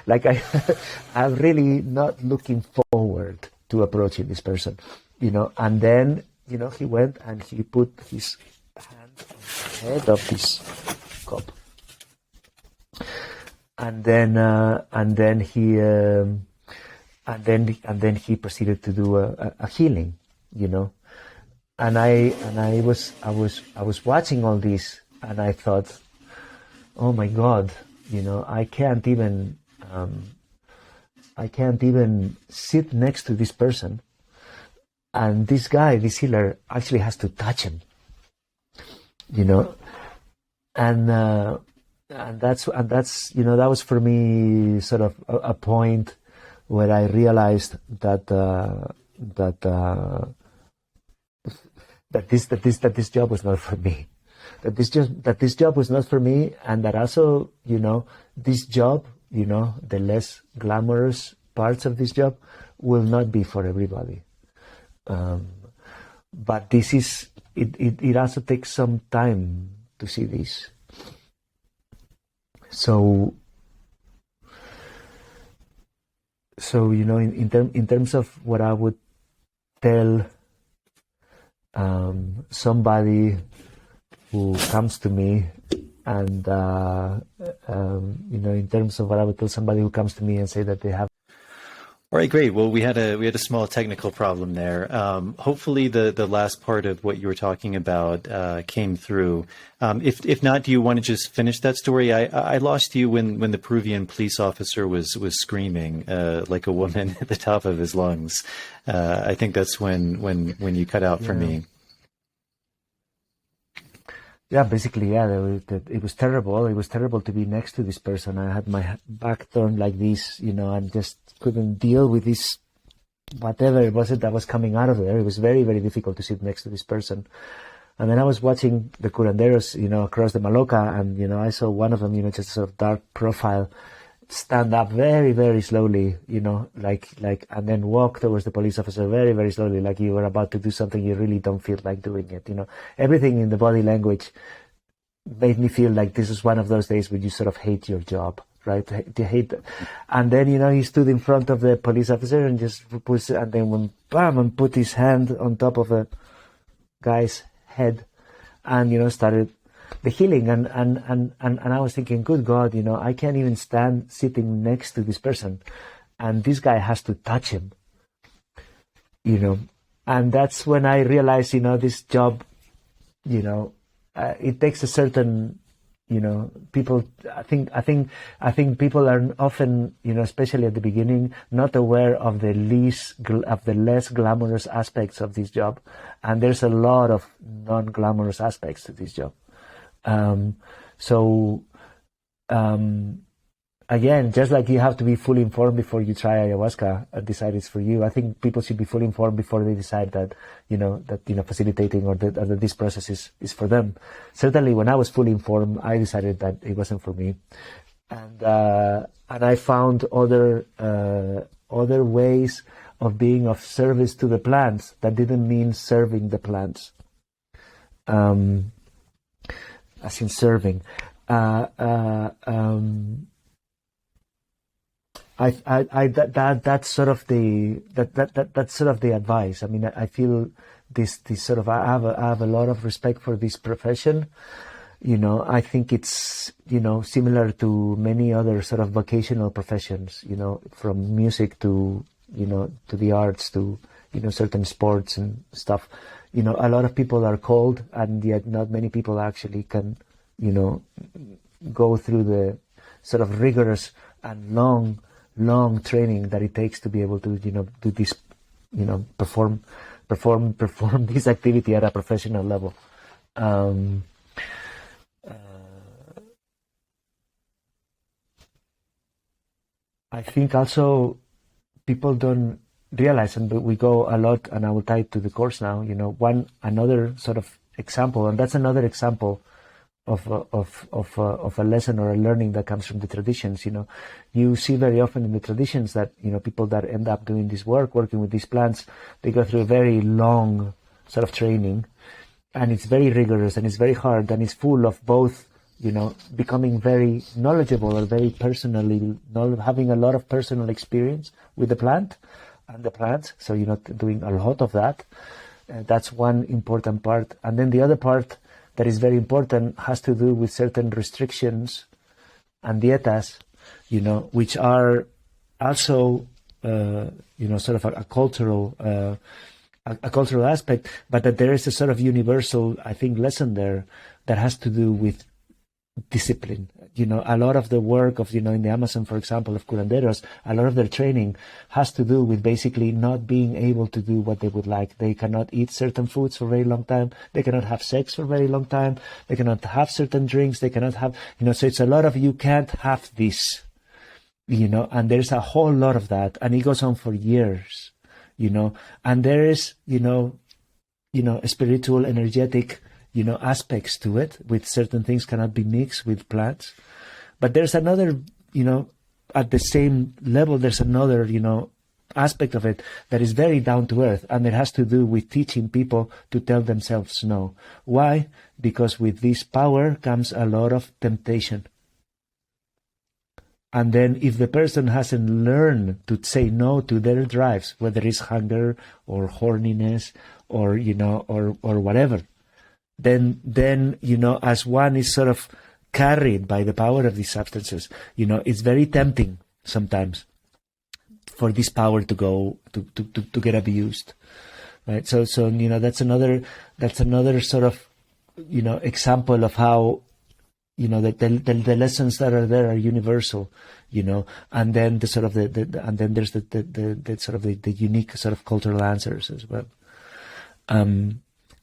S2: Like I'm really not looking forward to approaching this person, and then, he went and he put his hand on the head of this cop. And then he proceeded to do a healing, and I was watching all this, and I thought, oh my God, I can't even sit next to this person, and this guy, this healer, actually has to touch him, and that's that was for me sort of a point where I realized that this job was not for me. That this job was not for me, and that also, this job, the less glamorous parts of this job will not be for everybody. But this is, it also takes some time to see this. So in terms of what I would tell somebody who comes to me, and in terms of what I would tell somebody who comes to me and say that they have.
S1: All right, great. Well, we had a small technical problem there. Hopefully, the last part of what you were talking about came through. If not, do you want to just finish that story? I lost you when the Peruvian police officer was screaming like a woman at the top of his lungs. I think that's when you cut out for me.
S2: Yeah, basically, it was terrible. It was terrible to be next to this person. I had my back turned like this, and just couldn't deal with this, whatever it was that was coming out of there. It was very, very difficult to sit next to this person. And then I was watching the curanderos, across the maloca, and, I saw one of them, just a sort of dark profile, stand up very, very slowly, and then walk towards the police officer very, very slowly, like you were about to do something you really don't feel like doing it. Everything in the body language made me feel like this is one of those days when you sort of hate your job, right? You hate it. And then, he stood in front of the police officer and just and then went bam and put his hand on top of a guy's head and, started the healing, and I was thinking, good God, I can't even stand sitting next to this person, and this guy has to touch him, and that's when I realized, this job, it takes a certain, people. I think people are often, especially at the beginning, not aware of the less glamorous aspects of this job, and there's a lot of non-glamorous aspects to this job. Again, just like you have to be fully informed before you try ayahuasca and decide it's for you, I think people should be fully informed before they decide that, facilitating or that this process is for them. Certainly when I was fully informed, I decided that it wasn't for me. And I found other ways of being of service to the plants that didn't mean serving the plants. as in serving. That's sort of the advice. I mean, I feel this sort of, I have a lot of respect for this profession. I think it's, similar to many other sort of vocational professions, from music to, to the arts to, certain sports and stuff. A lot of people are called, and yet not many people actually can, go through the sort of rigorous and long training that it takes to be able to, do this, perform this activity at a professional level. I think also people don't realize, and we go a lot, and I will tie it to the course now, another sort of example, and that's another example of a lesson or a learning that comes from the traditions. You see very often in the traditions that, people that end up doing this work, working with these plants, they go through a very long sort of training, and it's very rigorous, and it's very hard, and it's full of both, becoming very knowledgeable or very personally, having a lot of personal experience with the plant and the plants. So, doing a lot of that. That's one important part. And then the other part that is very important has to do with certain restrictions and dietas, which are also, sort of a cultural aspect, but that there is a sort of universal, I think, lesson there that has to do with discipline. A lot of the work of, in the Amazon, for example, of curanderos, a lot of their training has to do with basically not being able to do what they would like. They cannot eat certain foods for a very long time. They cannot have sex for a very long time. They cannot have certain drinks. They cannot have, so it's a lot of, you can't have this, and there's a whole lot of that, and it goes on for years, and there is, spiritual, energetic, aspects to it, with certain things cannot be mixed with plants. But there's another, at the same level, there's another, aspect of it that is very down to earth, and it has to do with teaching people to tell themselves no. Why? Because with this power comes a lot of temptation. And then if the person hasn't learned to say no to their drives, whether it's hunger or horniness or, or whatever, then, as one is sort of carried by the power of these substances, it's very tempting sometimes for this power to go, to get abused, right? So, that's another sort of, example of how, the lessons that are there are universal, and then the sort of and then there's the sort of the unique sort of cultural answers as well.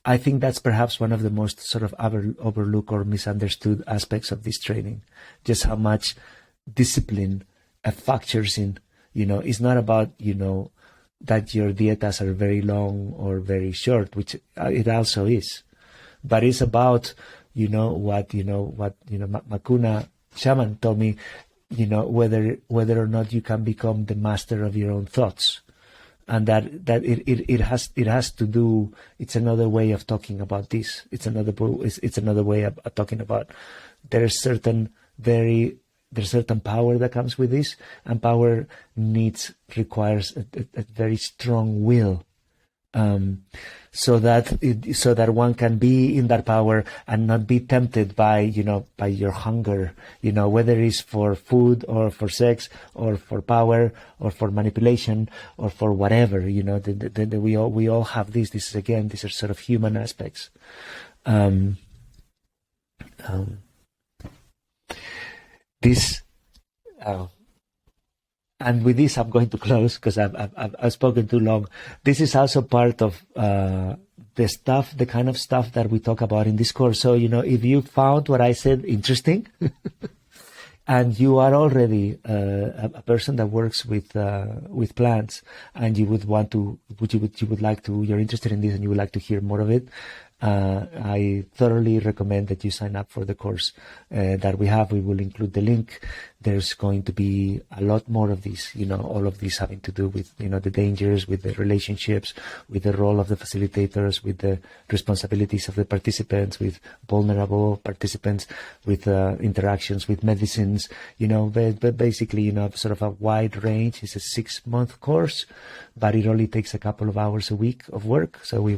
S2: I think that's perhaps one of the most sort of overlooked or misunderstood aspects of this training, just how much discipline factors in. It's not about, that your dietas are very long or very short, which it also is, but it's about, what Makuna shaman told me, whether or not you can become the master of your own thoughts. And that it has to do. It's another way of talking about this. It's another way of talking about. There's certain power that comes with this, and power requires a very strong will, so that one can be in that power and not be tempted by your hunger, whether it's for food or for sex or for power or for manipulation or for whatever, we all have this. This is, again, these are sort of human aspects. And with this, I'm going to close because I've spoken too long. This is also part of the kind of stuff that we talk about in this course. So, if you found what I said interesting, and you are already a person that works with plants, and you would want to, you're interested in this, and you would like to hear more of it, I thoroughly recommend that you sign up for the course that we have. We will include the link. There's going to be a lot more of these, all of these having to do with, the dangers, with the relationships, with the role of the facilitators, with the responsibilities of the participants, with vulnerable participants, with interactions with medicines, but basically, sort of a wide range. It's a 6-month course, but it only takes a couple of hours a week of work. So we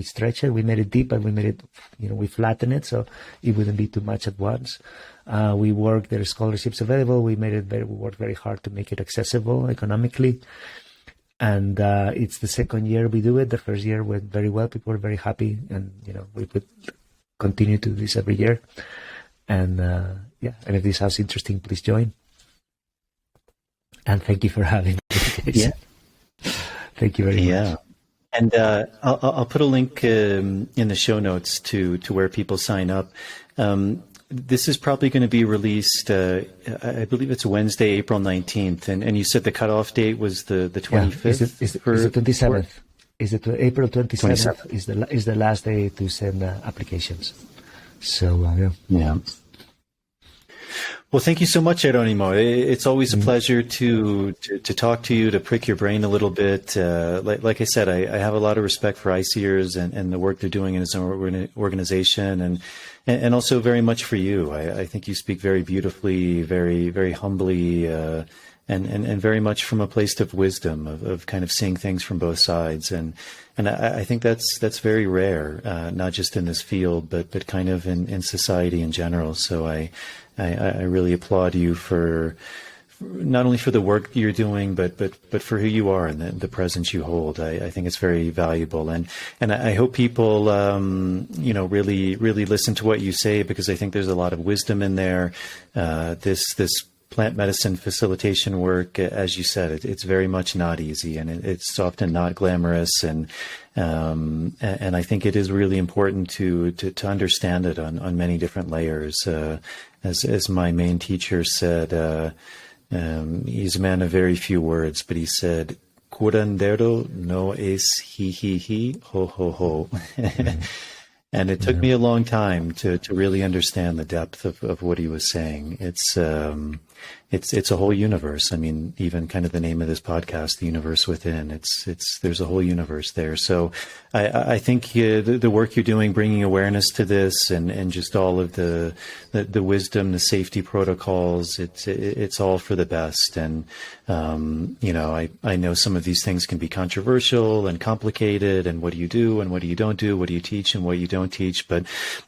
S2: stretch it. We made it deep, and we made it, we flatten it so it wouldn't be too much at once. There are scholarships available. We worked very hard to make it accessible economically. And it's the second year we do it. The first year went very well. People were very happy. And, we would continue to do this every year. And and if this sounds interesting, please join. And thank you for having me.
S1: Yeah.
S2: Thank you very much.
S1: Yeah. And I'll put a link in the show notes to where people sign up. This is probably going to be released, I believe it's Wednesday, April 19th. And you said the cutoff date was the 25th?
S2: Yeah. Is the 27th? Is it April 27th? Is the last day to send applications. So,
S1: yeah. Well, thank you so much, Jerónimo. It's always a pleasure to talk to you, to prick your brain a little bit. Like I said, I have a lot of respect for ICEERS and the work they're doing in its own organization, and also very much for you. I think you speak very beautifully, very, very humbly, and very much from a place of wisdom, of kind of seeing things from both sides. And I think that's very rare, not just in this field, but kind of in society in general. So I really applaud you for not only for the work you're doing, but for who you are and the presence you hold. I think it's very valuable, and I hope people really listen to what you say, because I think there's a lot of wisdom in there. This plant medicine facilitation work, as you said, it's very much not easy, and it's often not glamorous, and I think it is really important to understand it on many different layers. As my main teacher said, he's a man of very few words, but he said, "Curandero no es he, ho, ho, ho." And it took me a long time to really understand the depth of what he was saying. It's a whole universe. I mean, even kind of the name of this podcast, The Universe Within, there's a whole universe there. So I think the work you're doing, bringing awareness to this, and just all of the wisdom, the safety protocols, it's all for the best. And I know some of these things can be controversial and complicated, and what do you do and what do you don't do, what do you teach and what you don't teach. But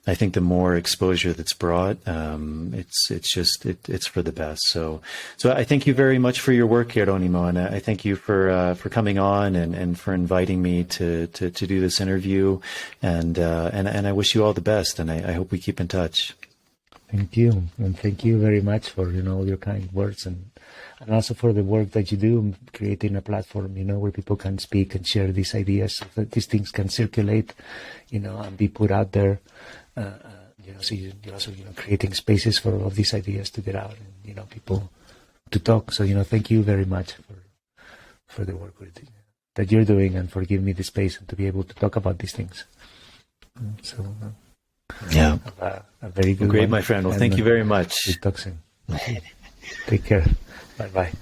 S1: I think the more exposure that's brought, it's for the best. So I thank you very much for your work, Jerónimo, and I thank you for coming on and for inviting me to do this interview. And I wish you all the best, and I hope we keep in touch.
S2: Thank you, and thank you very much for all your kind words, and also for the work that you do, creating a platform where people can speak and share these ideas, so that these things can circulate, and be put out there. So you're also creating spaces for all of these ideas to get out, and people to talk. So thank you very much for the work that you're doing, and for giving me the space and to be able to talk about these things. So
S1: yeah,
S2: a very good
S1: great
S2: one.
S1: My friend. Well, thank you very much.
S2: We'll talk soon. Take care. Bye.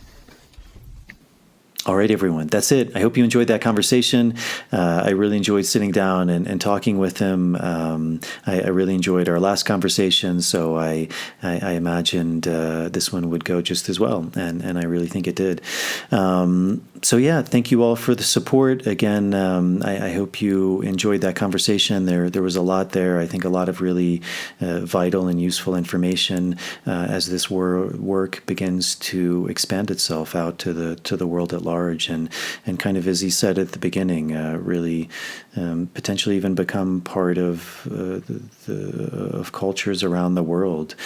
S1: All right, everyone. That's it. I hope you enjoyed that conversation. I really enjoyed sitting down and talking with him. I really enjoyed our last conversation, so I imagined this one would go just as well, and I really think it did. So yeah, thank you all for the support. Again, I hope you enjoyed that conversation. There was a lot there. I think a lot of really vital and useful information as this work begins to expand itself out to the world at large, and kind of, as he said at the beginning, really potentially even become part of cultures around the world.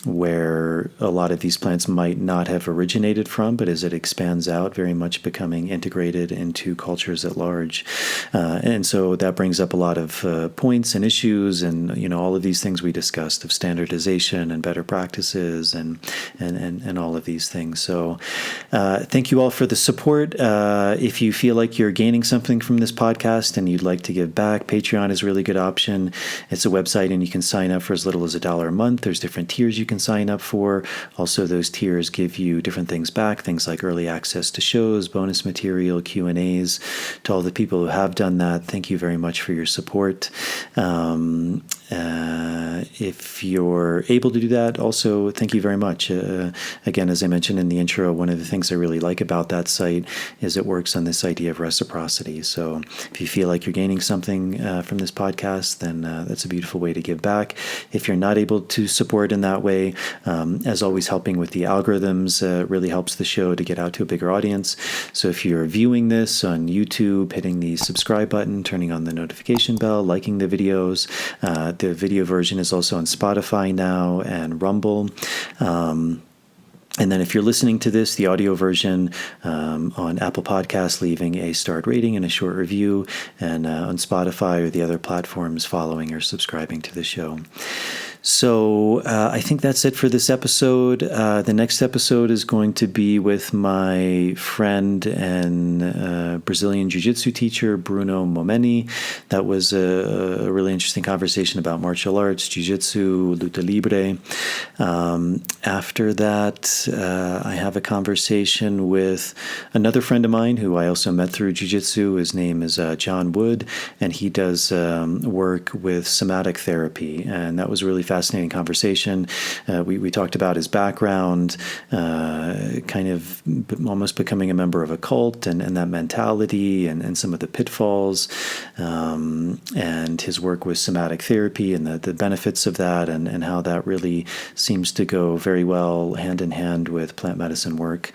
S1: where a lot of these plants might not have originated from, but as it expands out, very much becoming integrated into cultures at large. And so that brings up a lot of points and issues, and all of these things we discussed of standardization and better practices and all of these things. So thank you all for the support. If you feel like you're gaining something from this podcast and you'd like to give back, Patreon is a really good option. It's a website and you can sign up for as little as $1 a month. There's different tiers you can sign up for. Also, those tiers give you different things back, things like early access to shows, bonus material, Q&As. To all the people who have done that, thank you very much for your support. If you're able to do that, also thank you very much. Again, as I mentioned in the intro, one of the things I really like about that site is it works on this idea of reciprocity. So if you feel like you're gaining something from this podcast, then that's a beautiful way to give back. If you're not able to support in that way, as always, helping with the algorithms really helps the show to get out to a bigger audience. So if you're viewing this on YouTube, hitting the subscribe button, turning on the notification bell, liking the videos. The video version is also on Spotify now and Rumble. And then if you're listening to this, the audio version on Apple Podcasts, leaving a starred rating and a short review, and on Spotify or the other platforms, following or subscribing to the show. So I think that's it for this episode. The next episode is going to be with my friend and Brazilian Jiu-Jitsu teacher, Bruno Momeni. That was a really interesting conversation about martial arts, Jiu-Jitsu, Luta Libre. After that, I have a conversation with another friend of mine who I also met through Jiu-Jitsu. His name is John Wood, and he does work with somatic therapy, and that was a really fascinating conversation. We talked about his background, kind of almost becoming a member of a cult, and that mentality, and some of the pitfalls, and his work with somatic therapy, and the benefits of that, and how that really seems to go very well hand in hand with plant medicine work.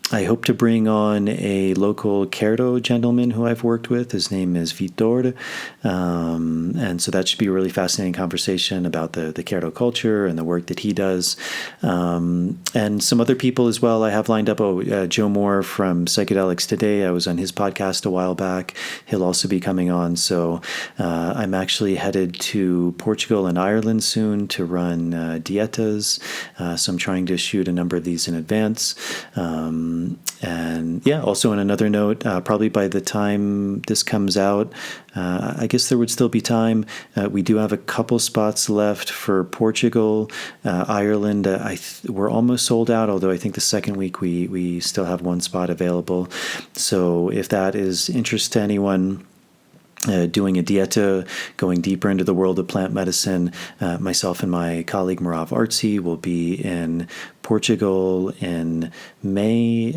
S1: I hope to bring on a local Cerdo gentleman who I've worked with. His name is Vitor. And so that should be a really fascinating conversation about the Cerdo culture and the work that he does. And some other people as well I have lined up. Joe Moore from Psychedelics Today. I was on his podcast a while back. He'll also be coming on. So I'm actually headed to Portugal and Ireland soon to run dietas. So I'm trying to shoot a number of these in advance. And yeah, also on another note, probably by the time this comes out, I guess there would still be time. We do have a couple spots left for Portugal, Ireland. We're almost sold out, although I think the second week we still have one spot available. So if that is interest to anyone, doing a dieta, going deeper into the world of plant medicine, myself and my colleague Merav Artzi will be in Portugal in May,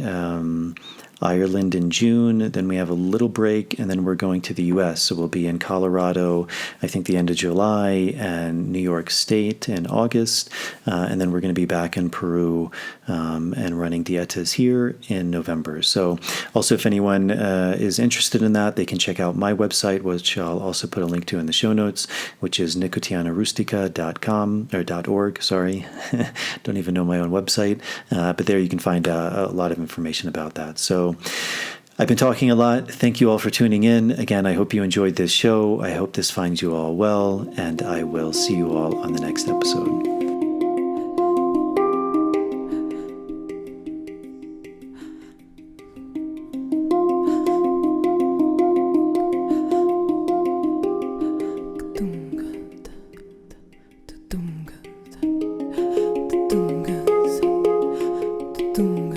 S1: Ireland in June, then we have a little break, and then we're going to the U.S. So we'll be in Colorado, I think the end of July, and New York State in August, and then we're going to be back in Peru and running dietas here in November. So also, if anyone is interested in that, they can check out my website, which I'll also put a link to in the show notes, which is nicotianarustica.com or .org. Sorry, don't even know my own website, but there you can find a lot of information about that. So I've been talking a lot. Thank you all for tuning in. Again, I hope you enjoyed this show. I hope this finds you all well, and I will see you all on the next episode.
S3: Tum